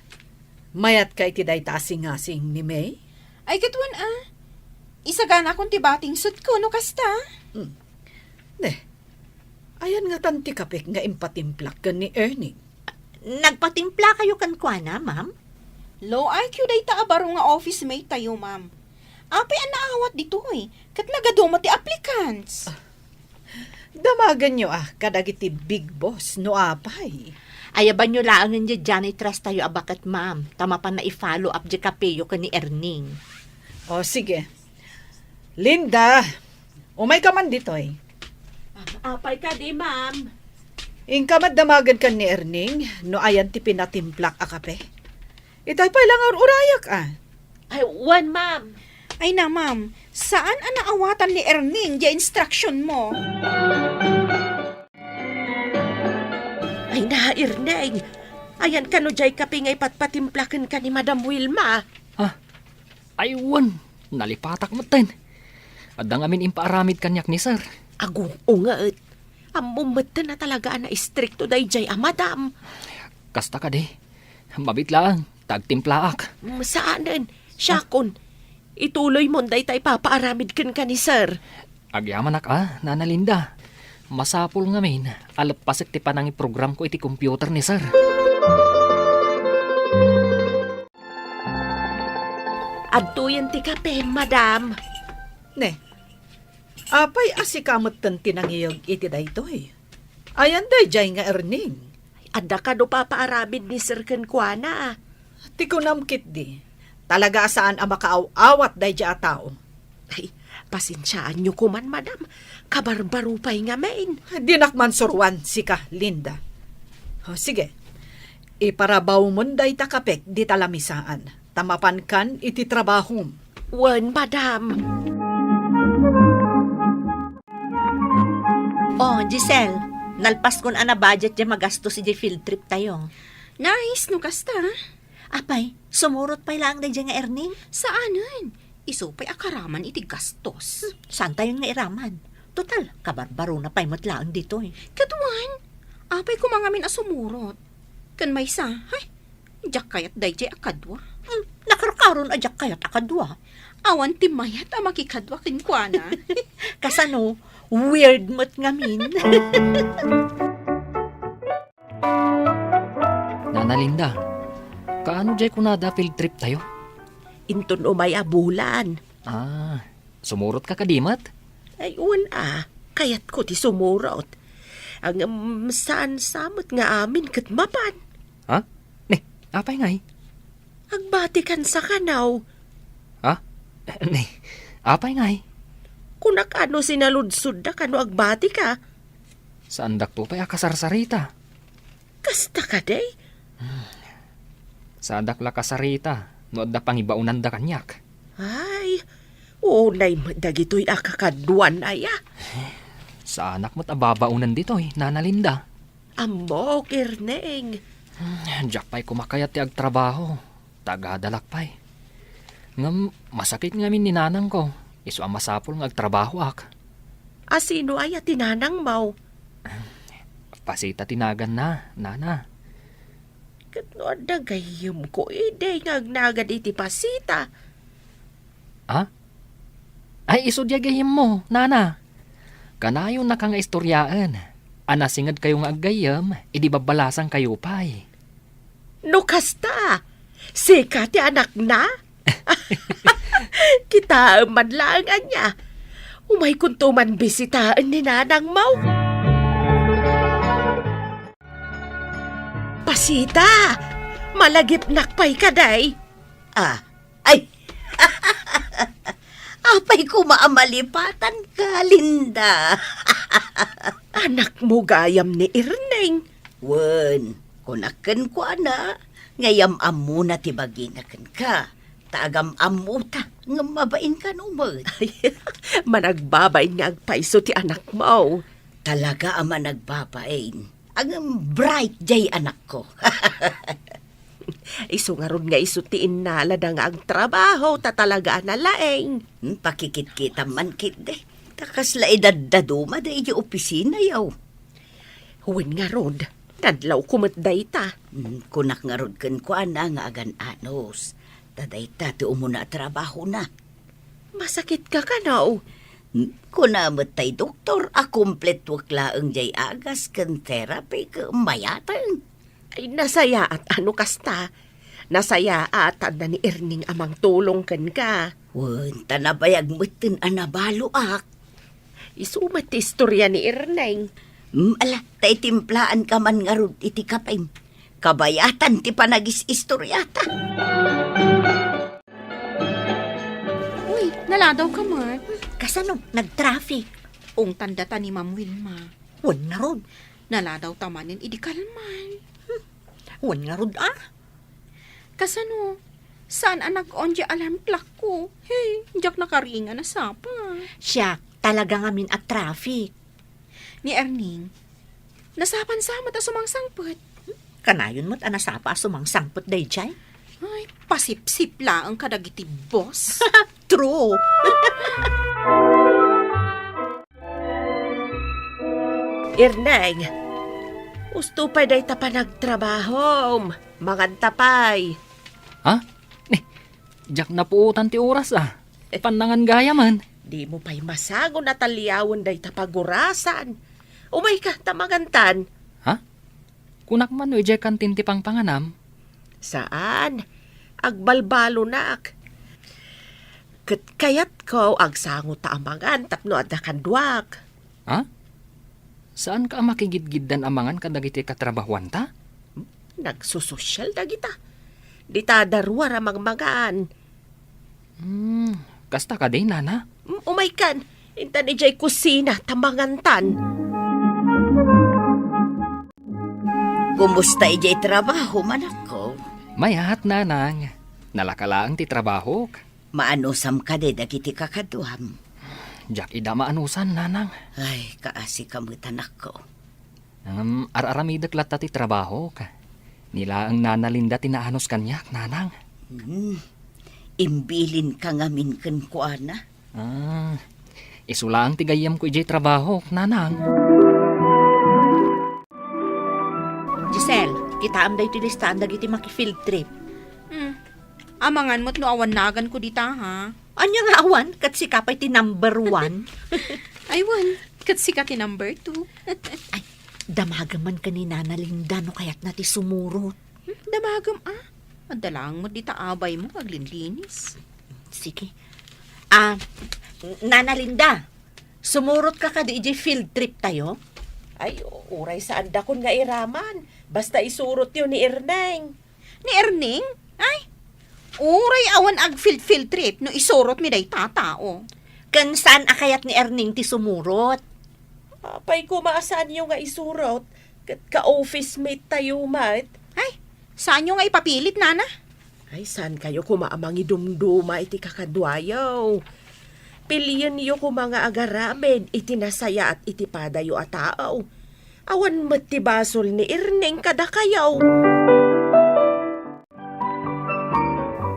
mayat kay ti day tasing-asing ni May? Ay katwan isagana akong tibating sud ko no kasta. Ayan nga tanti kapik nga impatimplak kan ni Ernie. Nagpatimpla kayo kan kuana, ma'am? Low IQ day ta abaro nga office mate tayo, ma'am. Apay ang naawat dito kat nagaduma ti applicants. Damagan nyo kadag iti big boss no apay. Ayaban nyo lang nga janitress tayo abakat, ma'am. Tama pa na i-follow up di kapeyo ka ni Erning. O sige. Linda, umay ka man dito Apay ka di, ma'am. Ingkamad damagan ka ni Erning, no ayan ti pinatimplak kape. Itay pa lang urayak Ay, one, ma'am. Ay na, ma'am, saan ang naawatan ni Erning di instruction mo? Ay, nairneng. Ayan ka no jay kape nga ipatpatimplakan ka ni Madam Wilma. Aywan, nalipatak mo ten. Adang amin impaaramid kanyak ni sir. Agung ungaet. Amumatan na talaga na istrikto day jay madam. Kasta ka di. Mabit lang, tagtimplaak. Saanan? Syakon. Ituloy mo day tay papaaramid kan ka ni sir. Agyaman Nana Linda. Masapul ngamin, alapasik ti panang program ko iti computer ni sir. Adtuyan ti kape, madam. Ne, apay asikamot tanti nang iyog iti daytoy. Ayan day jay nga Erning. Adda ka do papaaramid ni sir kan kuana. Ti kunamkit di. Talaga saan makaaw-awat day jay tao. Ay, pasinsyaan nyo kuman, madam. Kabarbaro pa'y nga main. Di nakman surwan si ka, Linda. O, sige. Iparabaw mo day takapek di talamisaan. Tamapan kan iti trabahom. Wan, madam. Oh, Giselle, nalpas kon ana budget di magastos si field trip tayo. Nice no kasta. Apay, sumurot pa lang na nga Erning. Saanan? Isupay akaraman iti gastos. Saan tayo nga iraman? Total, kabarbaro na pa'y matlaan dito Katuan, apay ko mga min asumurot. Kan may sa, jak kayat day jay akadwa. Nakarakaron ajak kayat akadwa. Awan ti mayat makikadwa kinkwana. Kasano, weird mo't ngamin. Nana Linda, kaano jay kunada field trip tayo? Inton umay abulan. Ah, sumurot ka kadimat? Ay, kayat ko ti sumurot. Ang saan samot nga amin kat mapan. Ha? Ne, apay ngay? Agbatikan sa kanaw. Ha? Ne, apay ngay? Kunak ano sinaludsud da kano agbati ka. Saan dakto pa'y akasarsarita? Kasta ka day. Sa dakla kasarita, no da pangibaunan da kanyak. Ay, unay dagito'y akakaduan aya. Sa anak mo't ababaunan dito Nana Linda. Amo, kirneng. Diyak pa'y kumakayat ti agtrabaho. Tagadalak pa'y. Ngam, masakit ngamin ni nanang ko. Isu ang masapol ng agtrabaho ak. Asino ay tinanang mau? Pasita tinagan na, nana. Kano da gayom ko ide ngagnagad iti pasita. Ha? Ay iso gayem mo, nana. Kanayon na kang istoryaan. Anasingad kayo nga aggayam, idi babalasan kayo pa'y. No kasta, sika ti anak na? Kita madlangan niya. Umay kuntuman bisitaan ni nanang mau. Pasita, malagip nakpay ka day. Ay! Apay ko maamalipatan ka, Linda. Anak mo gayam ni Irneng. Wen, kunaken ko ana. Ngayam amu na tibaginaken ka. Tagam amuta, nga mabain ka numod. Managbabay nga agpaiso ti anak mo. Talaga ama nagbabain. Ang bright jay anak ko. Isu nga ron nga isutiin na lada nga ang trabaho ta talaga na laeng. Pakikit-kita man kit de. Takas la idadaduma de iyo opisina yaw. Huwin nga ron, nadlaw kumatday ta. Kunak nga ron ken ko ana nga agan anos. Taday ta ti umuna trabaho na. Masakit ka kanaw. Kunamot tay doktor, akumplet waklaang jay agas ken therapy ka mayatang. Ay nasaya at ano kasta. Nasaya at na ni Erning amang tulong ken ka. Wen, tanabayag mutin anabalo ak. Isumat ti istorya ni Erneng. Ala, tay timplaan ka man nga ron iti kapay. Kabayatan ti panagis istoryata. Uy, naladaw ka, Mark. Kasano? Nag-traffic. Ung tanda ta ni Ma'am Wilma. Wan na ron. Naladaw tamanin idikalman. Wan nga ron Kasano? Saan anak onje alarm clock ko? Hey, jak nakaringa na sapa. Siya, talaga ngamin at traffic. Ni Erning, nasapan sama ta sumangsangpot. Kanayon mo't anasapa sumang sangpot day jay. Ay, pasip-sip lang ang kadagiti boss. True. Erneng, usto pa day ta pa nagtrabaho. Mangantapay. Ha? Ne, diyak na puutan ti oras Panangan gaya man. Di mo pa'y masago na taliyawon day tapagurasan. Umay ka, tamagantan. Ha? Kunak man no ijay kantin ti pangpanganam. Saan? Agbalbalo nak. Kayat ko agsango taamangan tapno adakan duwag. Ha? Saan ka makigidgiddan amangan kadagiti katrabahuan ta? Nagsusosyal na kita. Di ta darwa ramang magaan. Kasta ka din, nana? Umay kan, intan ijay kusina tamangantan. Kumusta ijay trabaho man ako? Mayat, nanang. Nalakalaang ti trabaho. Maanusam ka de dagiti kakaduham. Diyak ida maanusan, nanang. Ay, kaasi kamutan ako. Araramidak lata ti trabaho. Nila ang Nana Linda tinaanos kanyak, nanang. Imbilin ka ngamin ken kuana. Isula ang tigayam ko ijay trabaho, nanang. Giselle, kita am day ti listaan dagiti maki-field trip. Amangan mo't no awan nagan ko dita, ha? Anya nga awan, kat si kapay ti number 1. Aywan, kat sikati number 2. Ay, damagaman ka ni Nana Linda no kayat na ti sumurot. Damagam Madalang mo di taabay mo aglinlinis. Sige. Nana Linda, sumurot ka ka di field trip tayo? Ay, uray sa anda kon nga iraman. Basta isurot yun ni Erneng. Ni Erning? Ay, uray awan ag field trip no isurot mi day tatao. Kan saan akayat ni Erning ti sumurot? Apay ko maasan yung nga isurot. Ka-office mate tayo, mat. Ay, saan nyo nga ipapilit, Nana? Ay, saan kayo kumaamang idumduma iti kakadwayaw? Piliyan niyo ko mga agaramen, iti nasaya at iti padayo at taaw. Awan matibasol ni Erneng kada kayaw.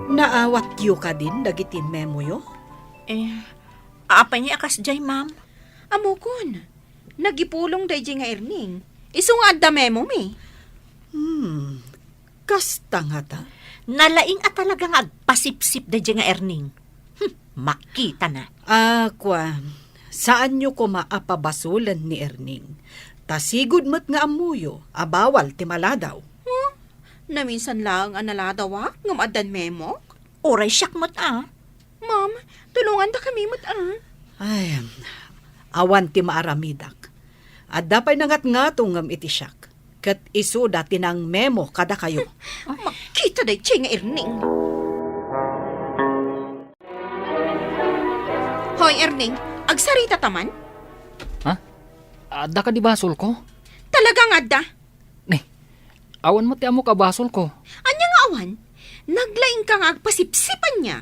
Naawat yu ka din, dagiti memo yo? Apa niya akas jay, ma'am? Amukon, nagipulong day nga Erning. Isu nga adda memo mi. Kasta nga ta. Nalaing at talagang agpasipsip da nga Erning. Makita na. Kwa, saan nyo ko maapabasulan ni Erning? Tasigod mo't nga amuyo, abawal ti maladaw. Naminsan lang ang naladawak, ngam addan memo. Oray siyak mo't Ma'am, tulungan da kami mat Ay, awan ti maaramidak. At dapay nangat nga ngam iti siyak. Kat iso dati ng memo kada kayo. Makita day nga Erning. Hoy, Erning, agsarita taman? Adda ka di basol ko? Talagang adda? Awan mo ti amo ka basol ko. Anya nga awan? Naglaing ka nga agpasipsipan niya.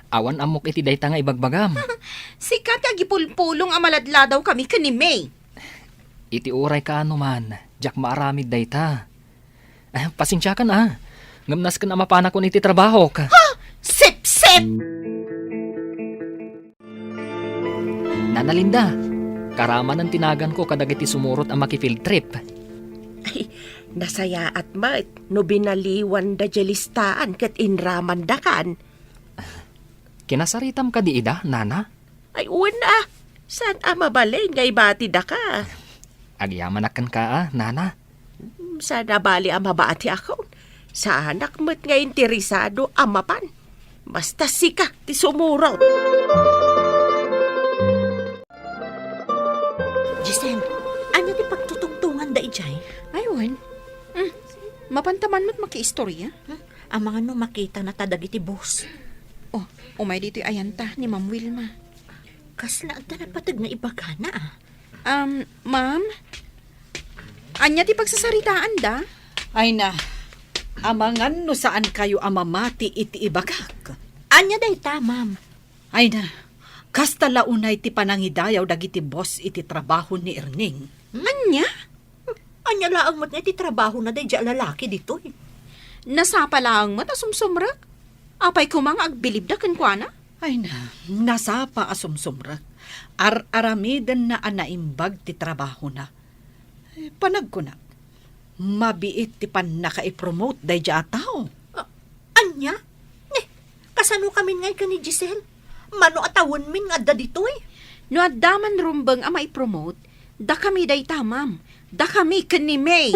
Awan amok iti dayta nga ibagbagam. Sikat agipulpulong amaladladaw kami kani May. Iti uray ka ano man, jak maaramid dayta. Pasensya ka na. Ngamnas ka na mapana ko iti trabaho ka. Sip-sip! Nana Linda, karaman ang tinagan ko kadag iti sumurot ang maki-field trip. Ay, nasaya at mat, no binaliwan da jelistaan kat inraman da kan. Kinasaritam ka di ida, Nana? Ay, una, saan mabalay nga ibati da ka? Agyaman akan ka, Nana. Sana bali mabati ako. Sa anak mo't nga interesado amapan. Basta sika, ti sumurot. Giselle, ano di pagtutungtungan da ijay? Aywan. Mapantaman mo't makiistorya. Ang mga no makita na tadag iti boss. Oh, umay dito ayanta ni Ma'am Wilma. Kas na agda nagpatag na ibagana Ma'am? Anya ti pagsasaritaan da? Ay na, amangan no saan kayo amamati iti ibagak. Anya dayta, ma'am? Ay na, kasta launay ti panangidayaw dagiti boss iti trabaho ni Erning. Anya? Anya laang mat nga iti trabaho na day lalaki dito eh. Nasapa lang mat asumsumrak. Apay ko mga agbilib da kankwana? Ay na, nasapa asumsumrak. Aramidan na anaimbag ti trabaho na. Panag ko na. Mabiit ti pan naka-promote day dya tao. Anya? Kasano kami ngay ka ni Giselle? Mano atawon min nga adda dito eh. No adda man rumbang ama i-promote, da kami day tamam. Da kami kani May.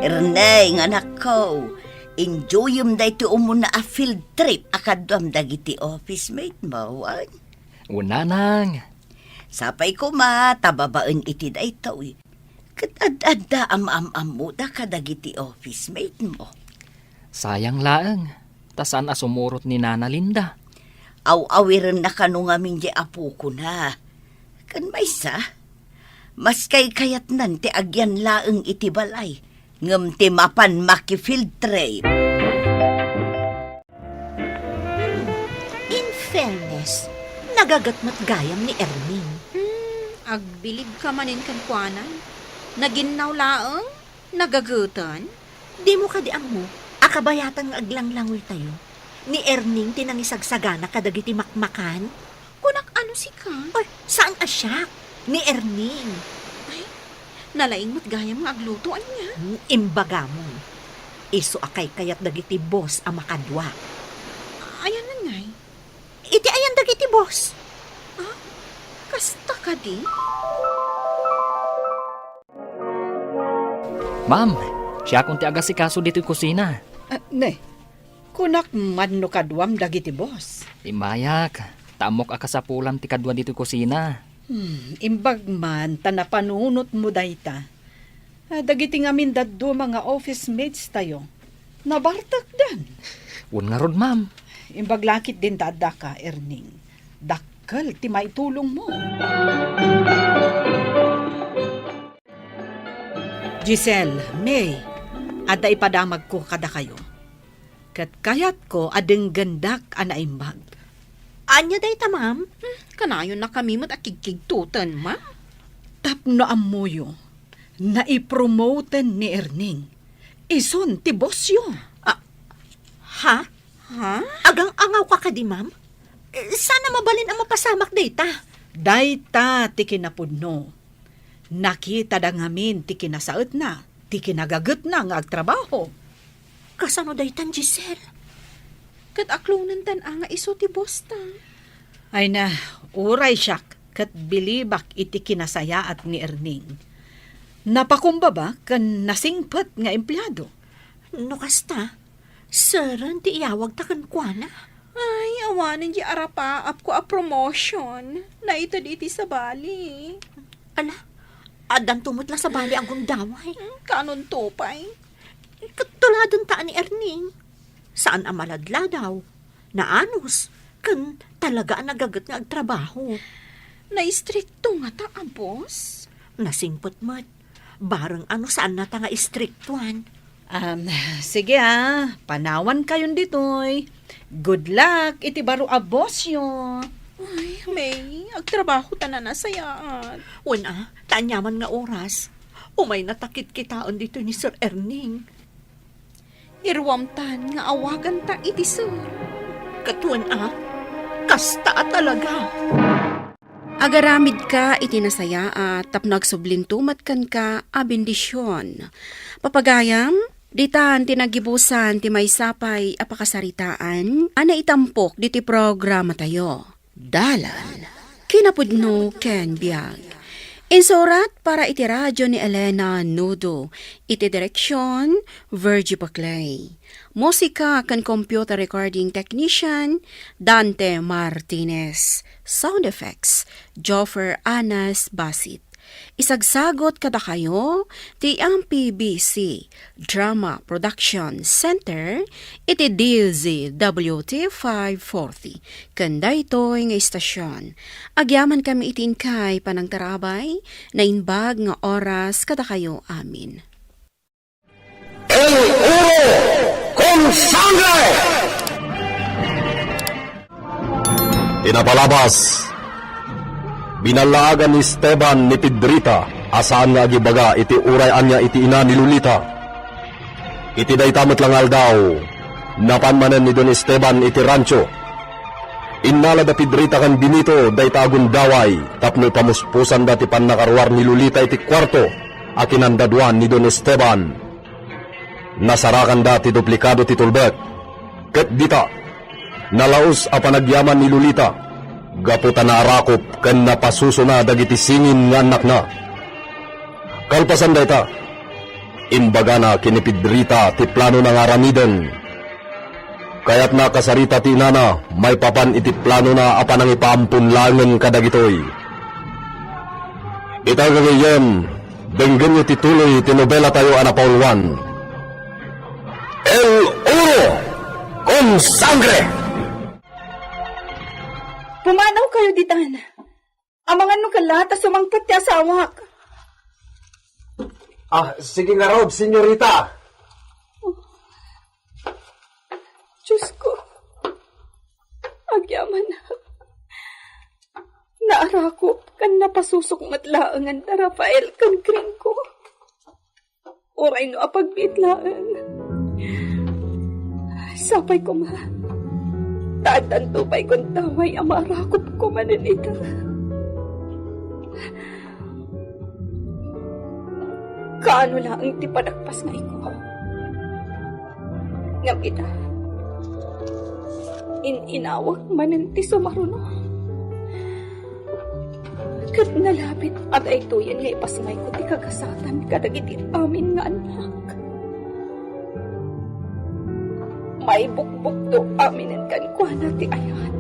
Erneng, anak ko. Enjoy yung day to umuna a field trip akadam dagiti office mate mo. Una nang. Sapay ko tababaen iti day to eh. Kat-ad-adda am-am-am da kadagiti office mate mo. Sayang laang. Tasan asumurot ni Nana Linda. Aw-awiran na kanungamin di apo ko na. Kan maysa, mas kay kayat nan ti agyan laeng iti balay. Ngam ti mapan maki-field trip. In fairness, nagagatmat gayam ni Erning. Agbilib ka manin kankwanan. Naginaw laeng? Nagagutan? Di mo ka di mo, akabayatang aglanglangoy tayo. Ni Erning tinangisagsagana kadagiti makmakan. Kunak ano si ka? Oy, saan asyak? Ni Erning. Nalaing mo't gayam nga aglutoan niya. Imbaga mo. Iso akay kayat dagiti boss ang makadwa. Ayan na ngay. Iti ayan dagiti boss. Kasta ka di? Ma'am, siya akong ti agasikaso dito yung kusina. Ne, kunak man no kadwam dagiti boss. Imayak, tamok akasapulan ti kadwa dito yung kusina. Imbag man, tanapanunot mo dayta. Dagiti ngamin daddo mga office mates tayo. Nabartak dan. Un nga rod, ma'am. Imbag lakit din dada ka, Erning. Dakkel, ti maitulong mo. Giselle, May, ada ipadamag ko kada kayo. Kat kayat ko adeng gandak anaimbag. Anya day ta, ma'am? Kanayon na kami mat akigkigtutan, ma. Tapno amuyo, na ipromoten ni Erning. Ison ti bosyo. Ha? Ha? Agang angaw ka ka di, ma'am? Sana mabalin ang mapasamak data. Dayta ti kinapudno. Nakita da ngamin ti kinasaot na, ti kinagagot na nga agtrabaho. Kasano daytan, Giselle? Kat aklonan tan nga iso ti boss ta. Ay na, uray siyak, kat bilibak iti kinasaya at ni Erning. Napakumbaba kan nasingpat nga empleyado. No kasta, saran ti iyawag takan kwa na. Ay, awanan di arapaap ko a promotion. Na ito diti sa bali. Ala, adan tumutla sa bali ang gundaway. Kanon tupay. Katuladon taan ni Erning. Saan ang maladla daw? Naanos, kan talaga ang nagagat nga agtrabaho. Na-istrikto nga ta, boss. Nasingpot mat. Barang ano saan na ta nga istriktuan. Sige panawan kayon ditoy. Good luck, iti baro a bosyo. Ay, May, agtrabaho ta na nasayaan. Wala, tanyaman nga oras. Umay natakit kitaon dito ni Sir Erning. Irwamtan nga awagan ta iti sir. Katuan kasta talaga. Agaramid ka iti nasaya at tapno agsublintumat kan ka a bendisyon. Papagayam, ditan tinagibusan ti maysapay apakasaritaan, ana itampok diti programa tayo. Dalan, kinapudno ken biag. Insurat para iti radyo ni Elena Nudo, iti direksyon Virgie Baclay. Musika kan computer recording technician Dante Martinez. Sound effects Joffer Anas Basit. Isagsagot kada kayo ti ang PBC Drama Production Center iti DZWT 540 kanda ito'y nga istasyon. Agyaman kami itin kay panang tarabay na inbag nga oras kada kayo amin. El Oro con Sangre! Tinapalabas, binalagan ni Esteban ni Pedrita, asaan nga agibaga iti uray anya iti ina ni Lolita. Iti daytamot langal daw, napanmanan ni Don Esteban iti rancho. Innala da Pedrita kan binito daytagon daway, tapno pamuspusan dati pan nakarwar ni Lolita iti kwarto, akinandaduan ni Don Esteban. Nasarakan dati duplikado ti tulbet, ket dita, nalaos a panagyaman ni Lolita, gaputa na arakop ken napasusuna dagiti singin nga anak na. Kalpasan dayta, imbaga na kinipidrita ti plano ng aramiden. Kaya't nakasarita ti inana, may papan iti plano na apanang ipaampun langen kadagitoy. Itagagayem, denggen nyo tituloy ti nobela tayo ana Paul 1. El Oro con Sangre! Pumanaw kayo ditan. Amangan no kalata sumangkat ti asawak. Sige nga Rob, senyorita. Diyos ko. Agyaman na. Naarakop kan napasusok matlaangan na Rafael kan kring ko. Oray no apagbitlaan. Sapay ko ma. Tatan tupay kong taway amarakop ko mananita. Kaano lang ang tipadakpas nga iko. Ngam ita. Inawak manan ti sumaruno. Kat nalapit at ay tuyan nga ipasmay ko ti kagasatan kadagiti amin nga anak. May bukbukto aminin kan kuana ti ayan.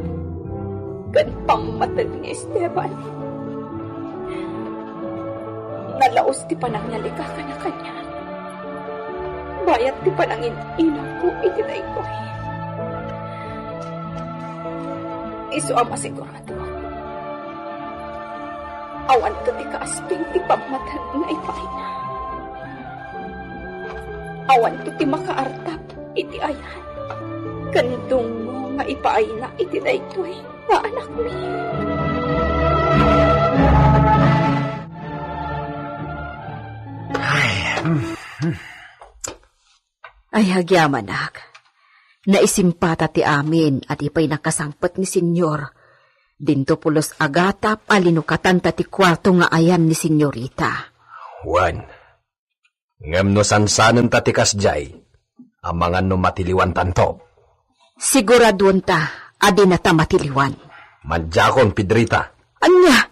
Kan pangmatag ni Esteban. Nalaos ti panangyalika ka na kanya. Bayat ti panangin inang ko iti daytoy. Isu ang masigurado. Awan to ti kaasping ti pagmatag na ipaina. Awan to ti makaartap iti ayan. Kandong mo nga ipaina iti daytoy nga anak mi. Ay, hagyamanak. Naisimpata ti amin at ipay nakasangpat ni senyor. Dinto pulos agatap alinukatan ti kwarto nga ayan ni senyorita. Juan, ngem no sansanan ta ti kasjay, amangan no matiliwan tanto. Siguradon ta, adi na ta matiliwan. Madjakon, Pedrita. Anya?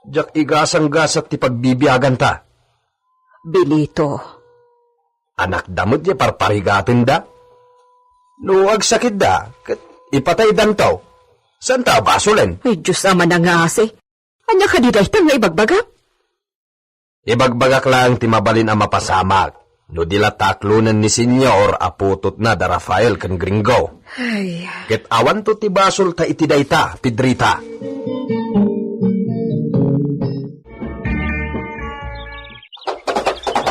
Jak igasang gasat ti pagbibiyagan ta. Bilito. Anak damot ya parparigatin da. No agsakit da, kat ipatay dantaw. San ta basulen? Ay, Diyos ama na nga ase. Anya ka di dayta nga ibagbagak? Ibagbagak lang ti mabalin ang mapasamak. No dila taklunan ni senyor aputot na da Rafael kan gringo. Ay. Ket awan to ti basol ta iti dayta, Pedrita.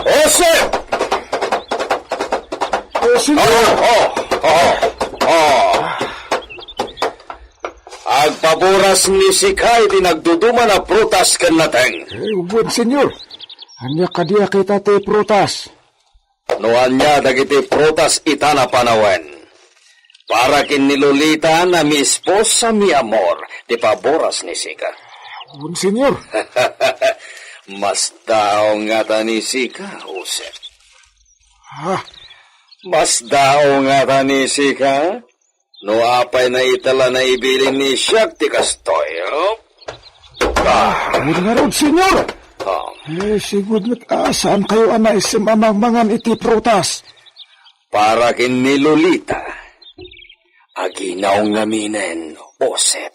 Ose! Agpaboras ni Sikay di nagduduman na prutas kan nateng. Ubod, senyor. Anya kadiya kita ti prutas. No anya dagiti prutas itana panawen. Para kin ni Lolita na mi esposa mi amor di paboras ni Sika. Ubod, senyor. Mas daw nga ta ni Sika, Jose. Ha? Mas daw nga ta ni Sika? No apay na itala na ibilin ni Siak ti kastoy, oh? Ubod nga ron, senyor. Sigud met saan kayo anaisim amang iti prutas? Para kin ni Lolita, aginaw nga minen, Osep.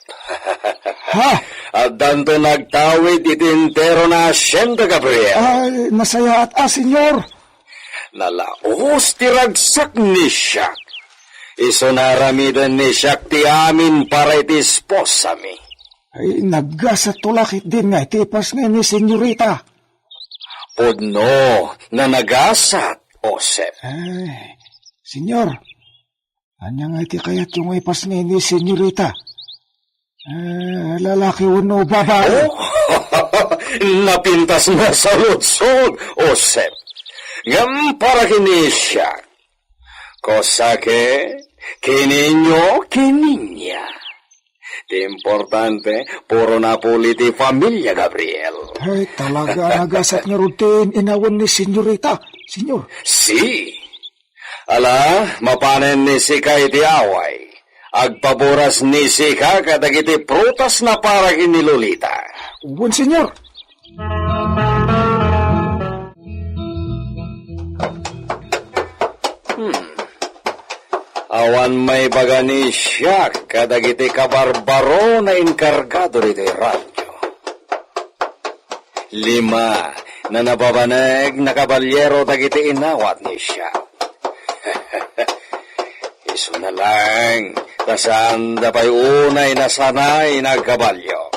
Ha? At danto nagtawid iti entero na Hacienda Gabriel. Ay, nasaya at senyor. Nalaos ti ragsak ni Siak. Iso naramidan ni Siak ti amin para iti esposa mi. Ay, naggasat tulakit din nga iti pas nga ni senyorita. Pudno, na nagasat, Osep. Ay, senyor. Anya nga iti kayat yung ipas nga ni senyorita. Lalaki uno babae. Oh, napintas na sa lutsod, Osep. Ngam para kini Siak. Kosake, kininyo, kininya. Di importante, puro napuli ti familia, Gabriel. Ay, talaga nagasat nga rutin inawan ni senyorita, senyor. Si. Ala, mapanen ni Sika iti away. Agpaboras ni Sika kadagiti prutas na para kini Lolita. Ubon, senyor. Awan may baga ni Siak kadagiti kabarbaro na inkargado dito radyo. 5 na nababanag na kabalyero dagiti inawat ni Siak. Iso na lang, tasaan da pa'y unay na sanay nagkabalyo.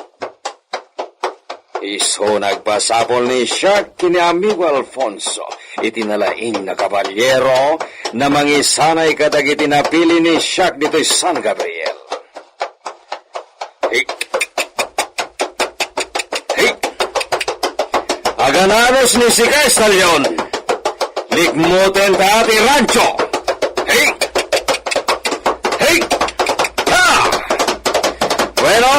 Iso nagpasapol ni Siak kini amigo Alfonso, itinalaing na kabalyero na mangisanay kadagiti napili ni Siak dito'y San Gabriel. Hik! Hik! Agananos ni Sika Estalyon, likmuten ta ati rancho. Hik! Hik! Ha! Bueno,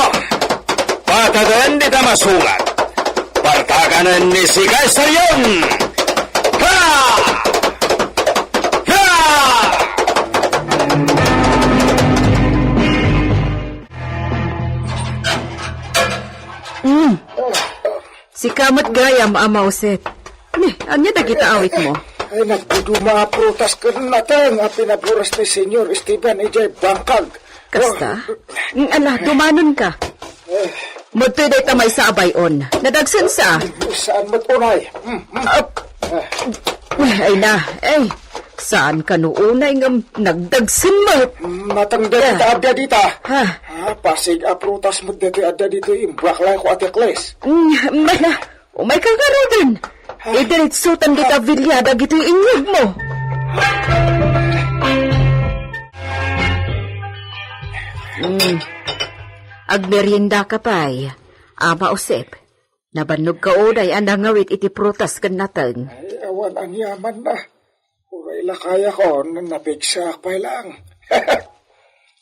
patatan di ta masugat. Partakanan ni Sika Estalyon. Ha! Ha! Si kamat gayam, Amauset. Anya dagita awit mo? Ay, nagduduma prutas ka natin nga pinaburas ni Senyor Esteban Ijay Bangkag. Kasta? Dumanon ka. Mudto day tamay sa abayon. Nadagsan sa? Saan mo't unay? Ay na, saan ka noonay nga nagdagsan mo? Matangda dita adda dita. Ha? Pasig prutas mo dito adda dito imbaklay ko atekles. Mana, umay ka garodin. Idiritsutan kita vilyada gito yung inyog mo. Agmerienda ka pa'y. Ama Osep, nabanog ka oday ang nangawit iti prutas kan natang. Ay, awan ang yaman na. Uray lakaya ko, napigsak pa lang.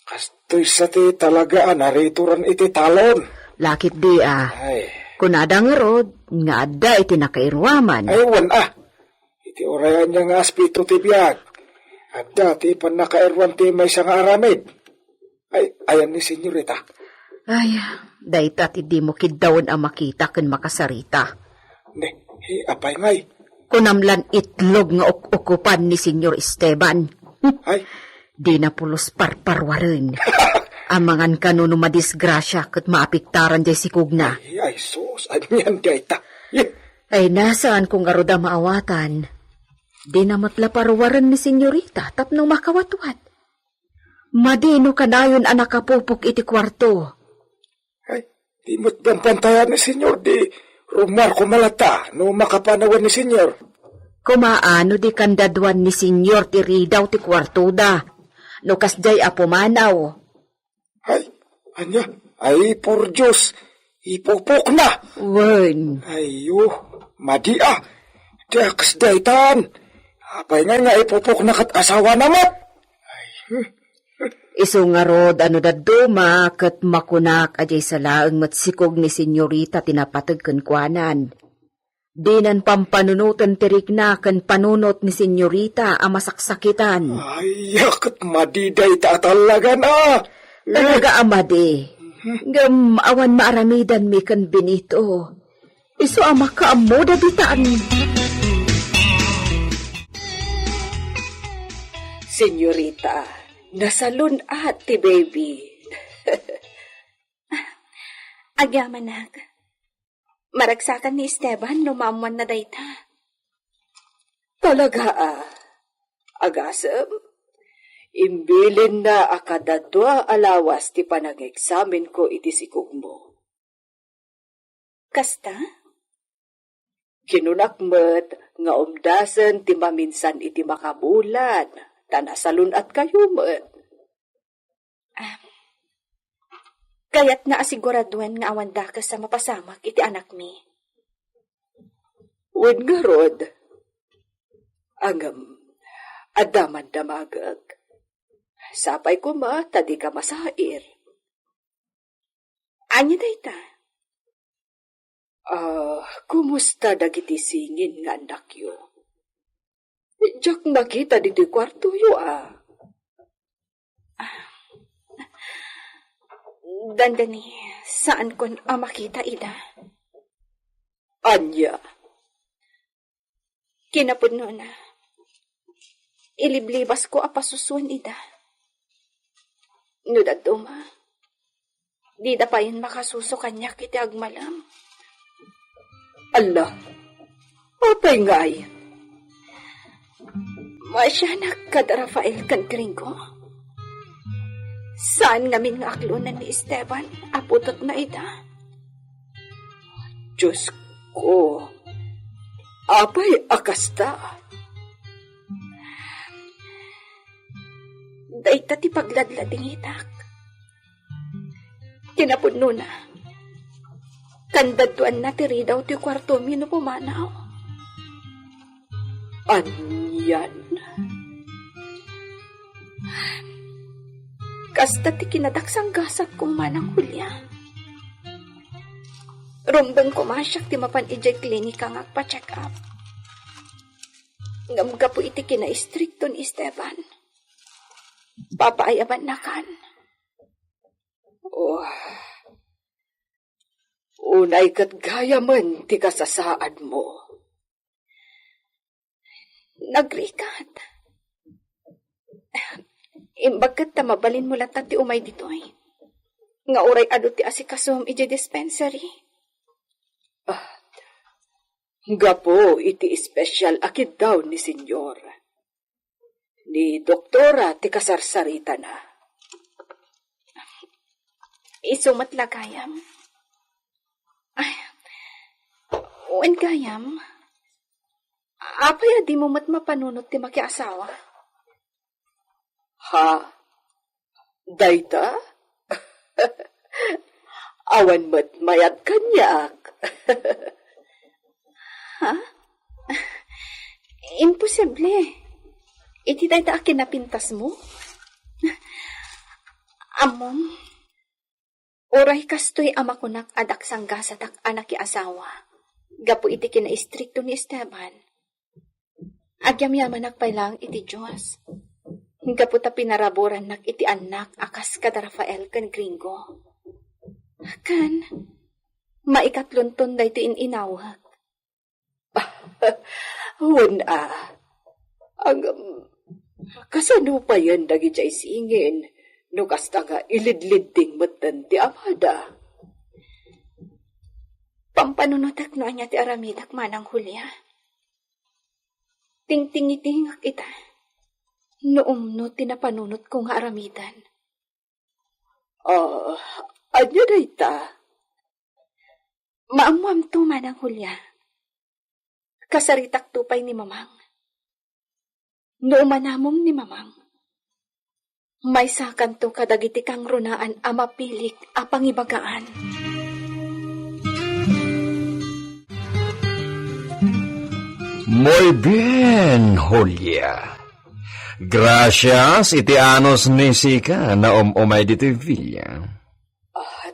Kastoy sa ti talaga, narituran iti talon. Lakit di Ay, kunada nga rod, nga adda iti nakairwaman. ay wan iti urayan niya nga aspito ti biyag. At dati pan nakairwan ti may isang aramid. Ay, ayan ni senyorita. Ay, dayta ti di mo kidawon ang makita ken makasarita. Ne, apay ngay. Kunamlan itlog nga okupan ni Senyor Esteban. Ay, Di na pulos parparwarin. Amangan ka no madisgrasya ket maapiktaran jay sikugna. ay, sus, anyan dayta. Ay nasaan kung garuda maawatan. Di na matlaparwaran ni senyorita tapno makawatwat. Madino kanayon anak kapupok iti kwarto. Ay, di mo't bantayan ni senyor, di rumar ko malata no makapanawan ni senyor. Kumaano di kandadwan ni senyor ti ridaw ti kwarto da. No kasjay apumanaw. Ay, anya, ay, por Diyos, ipupok na. Wen. Ayo, madia, diaks daytan. Apay nga ipupok na kat asawa namat. Iso nga rod ano daduma ket makunak ajay sa laeng matsikog ni senyorita tinapateg ken kuanan. Dinan pampanunutan tirikna ken panunot ni senyorita a masaksakitan. Ay, kat madiday ta talaga na. Talaga amade. Ngam awan maaramidan mi ken Benito. Iso ama ka amoda bitaan. Senyorita, nasalun at ti baby. Agyamanag. Maragsakan ni Esteban lumamuan na dayta. Talaga agasem, imbilin na akadadwa alawas ti panag-examen ko iti sikog mo. Kasta? Kinunakmet nga umdasen ti maminsan iti makabulan, tanasalun at kayo met. Kayat nga asiguraduan nga awan dakas sa mapasamak iti anak mi. Wen nga rod, adaman damagag. Sapay ko tadi ka masair. Anya dayta? Kumusta dagiti singin nga anak yo? Diyak makita di kwarto yo Dandani, saan kon makita ida? Anya? Kinapudno na. Iliblibas ko apasusuan ida. Nudaduma. Di da pa yun makasuso kanya kiti agmalam. Allah, apay ngay. Masyanak kada Rafael Cantringo. Saan ngamin nga aklunan ni Esteban? Aputot na ida. Diyos ko, apay akasta. Dayta ti pagladlading itak. Tinapudno na. Kandadtuan na ti ridaw ti kwarto mino pumanaw. Anyan. Kasta ti kinadaksang gasat kong manang hulya. Rumbang kumasyak ti mapan ijay klinika nga pa-check up. Ngamga po iti kina-istrikto ni Esteban. Papaayaban na kan. Unay kat gaya man ti kasasaad mo. Nagrikat. Imbag kat ta mabalin mo lahat ti umay ditoy. Nga uray ado ti asikasom iti dispensary. Gapo iti special akid daw ni senyor. Ni doktora ti kasarsarita na. Isumat lagayam. Ay, uwan gayam. Apay di mo mat mapanunot ti makiasawa. Ha? Dayta? Awan mat mayat kanyak. Ha? Imposible. Iti dayta akin napintas mo. Amom, oray kastoy ama kunak adak sanggasatak anak ki asawa. Gapo iti kina-istrikto ni Esteban. Agyam-yaman nakpay lang iti Diyos. Gapo ta pinaraboran nak iti anak akas kada Rafael kan Gringo. Kan, maikatlonton da ito inawag. Wala. Ang kasano pa yan dagi jay singin. No kasta nga ilidlid ding matan ti amada. Pampanunotak no anya ti aramidak manang Julia. Tingtingitihingak ita. Noong no tinapanunot ko nga aramidan. Anya na ita? Maamuam to manang Julia. Kasaritak tupay ni mamang. Noomanamong ni mamang. May sakan to kadagiti kang runaan a mapilik a pangibagaan. Muy bien, Julia. Gracias, iti anos ni Sika na umay dito Villa.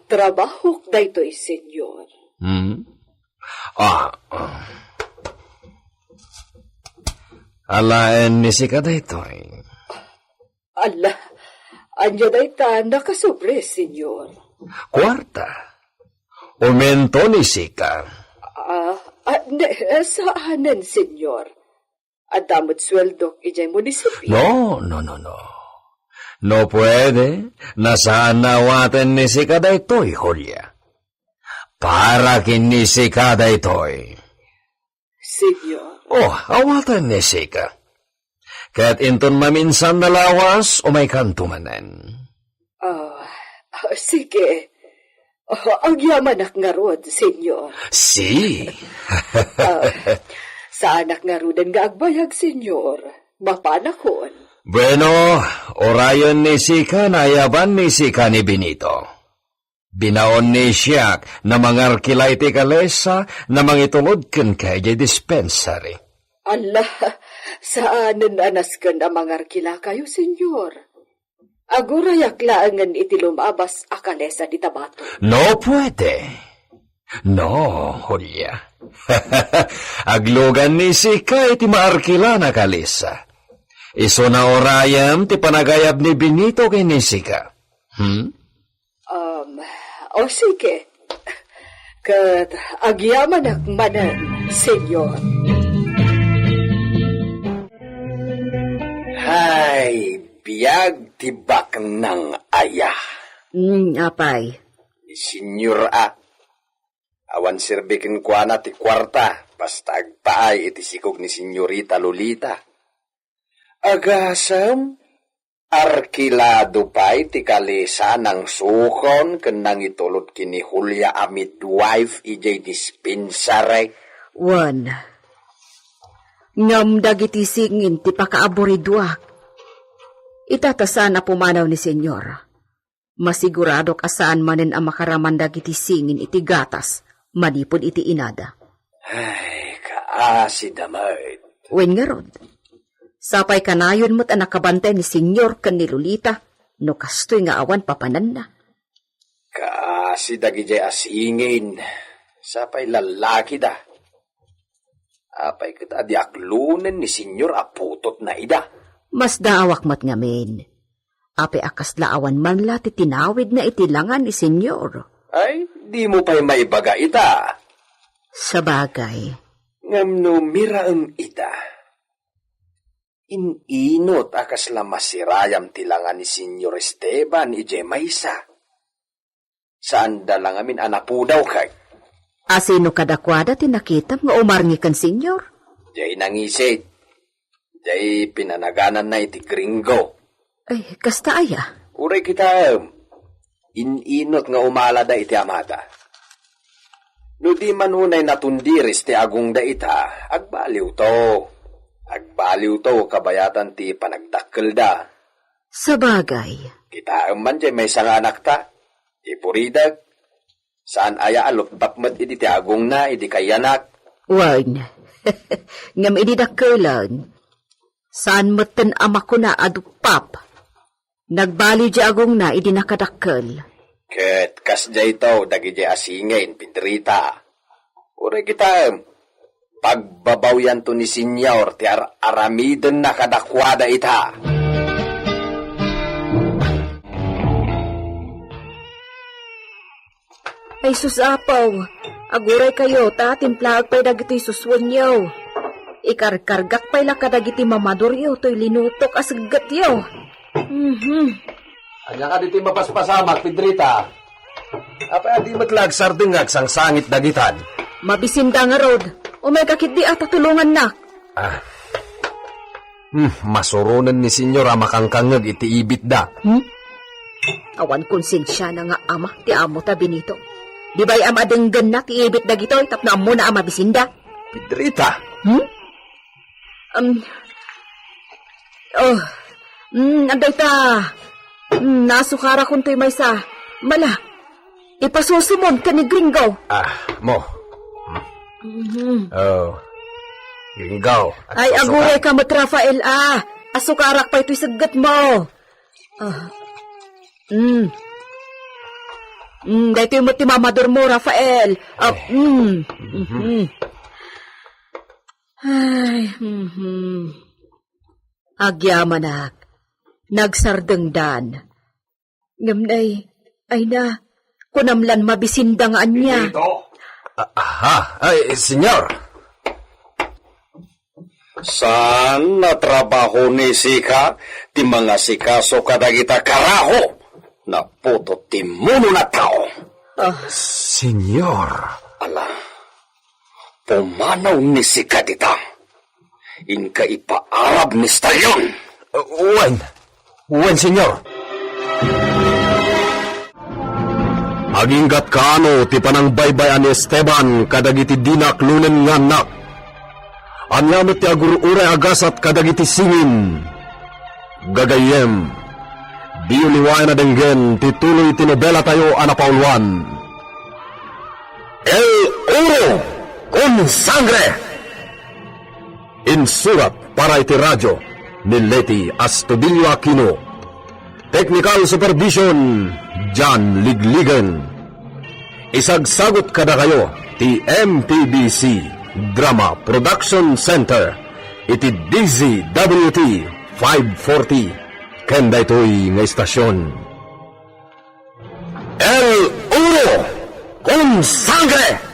Trabaho daytoy, senyor. Alaen ni Sika daytoy. Ala, anya dayta nakasobre, senyor. Kwarta. Umento ni Sika. Saanan, senyor? Adamot sweldo ijay munisipyo. No. No puede. Nasaan nawatan ni Sika daytoy, Julia. Para kin ni Sika daytoy. Senyor? Awatan ni Sika. Kaya't inton maminsan na lawas o may kantumanan. Sige. Ang yaman ak nga rod, senyor. Si. Sa anak nga rodan nga agbayag, senyor. Mapanakon. Bueno, orayon ni Sika na ayaban ni Sika ni Benito. Binaon ni Siak na mangarkilay ti kalesa na mangitulod ken kay dispensary. Allah, saanan anas ka na mangarkila kayo, senyor? Agurayak laangan iti lumabas a kalesa di Tabato. No puede. No, Julia. Aglugan ni Sika iti maarkila na kalesa. Iso na orayam ti panagayab ni Benito kay ni Sika. Sige. Kat agyaman ak manan, senyor. Hay, biyag tibak ng aya. Apay. Senyor awan sirbikin kwa na ti kwarta, basta agpaay iti sikog ni Senyorita Lolita. Agasam, arkilado pa'y ti kalesa ng sukon kanang itulot kini Julia a midwife ijay dispensary. Wan. Ngam dagiti singin ti pakaaburidwak. Itatasana pumanaw ni senyor. Masiguradok asaan manen ang makaraman dagiti singin iti gatas, manipod iti inada. Ay, kaasi damay. Wen nga rod. Sapay kanayon mo't ang nakabantay ni senyor kan ni Lolita, no kastoy nga awan papanan na. Kaasi dagijay asingin, sapay lalaki da. Apay kita di aklunen ni senyor aputot na ida. Mas daawak mat ngamin. Ape akas laawan man la ti tinawid na itilangan ni senyor. Ay, di mo pa'y maibaga ita. Sa bagay. Ngam no miraem ita. Inot akas la masirayam tilangan ni Senyor Esteban ije maysa. Saan dalang amin anapudaw kay? Asino kadakwada tinakitam nga umarngi kan senyor? Jay nangisid. Jay pinanaganan na iti gringo. Ay, kasta aya. Uray kita, inot nga umala da iti amata. No di man unay natundiris ti agong da ita, agbaliw to. Agbaliw to kabayatan ti panagdakkel da. Sa bagay. Kita man jay may sang anak ta. Ipuridag. Saan aya alok bakmet iti ti agong na iti kayanak. Wan. Ngam ididakkelan. Saan meten ama ko na adupap. Nagbali di agong na idi nakadakkel. Ket kas jay to dagi jay asingin Pedrita. Uray kita pagbabawyan to ni Senyor ti aramiden na kadakwada ita. Ay susapaw, aguray kayo ta timplaag pa'y dagiti suswanyaw. Ikarkargak pa'y lakadagiti mamadoryo to'y linutok asaggat yaw. Anya ka diti mapaspasamak, Pedrita. Apa di matlag sardengag sang sangit dagitan? Mabisinda nga rod, umay kakit di ata tulungan na. Masurunan ni Senyor makangkangag iti ibit da. Awan konsensya na nga ama ti amo ta Benito. Di ba'y ama denggan na ti ibit dagito tapno amo na ama bisinda? Pedrita. Anday ta. Nasukara kong to'y may sa. Mala, ipasusumon ka ni Gringo. Mo. Gringo. Ay, aguray ka mat Rafael, asukarak pa ito'y sagat mo. Dahito yung mat mamador mo, Rafael. Agyamanak. Nagsardengdan. Ngamnay, ay na, kunamlan mabisindangan niya. Senyor. Saan natrabaho ni Sika ti mga sikaso kadagita karaho na puto ti muno na tao? Senyor. Ala, pumanaw ni Sika dita. Inka ipaarab ni Stalyon. Wen, senyor. Aginggat kaano ti panangbaybayan ni Esteban kadagiti dinak lunen nga nak. Anyamot ti agururay agasat kadagiti singin. Gagayem, di uliwayan na denggen ti tuloy tinobela tayo anapaulwan. El Oro con Sangre. Insurat para iti radyo ni Leti Astudillo Aquino. Technical Supervision, John Ligligan. Isagsagot kada kayo, ti MTBC Drama Production Center, iti DZWT 540, kenda ito'y nga istasyon. El Uro con Sangre!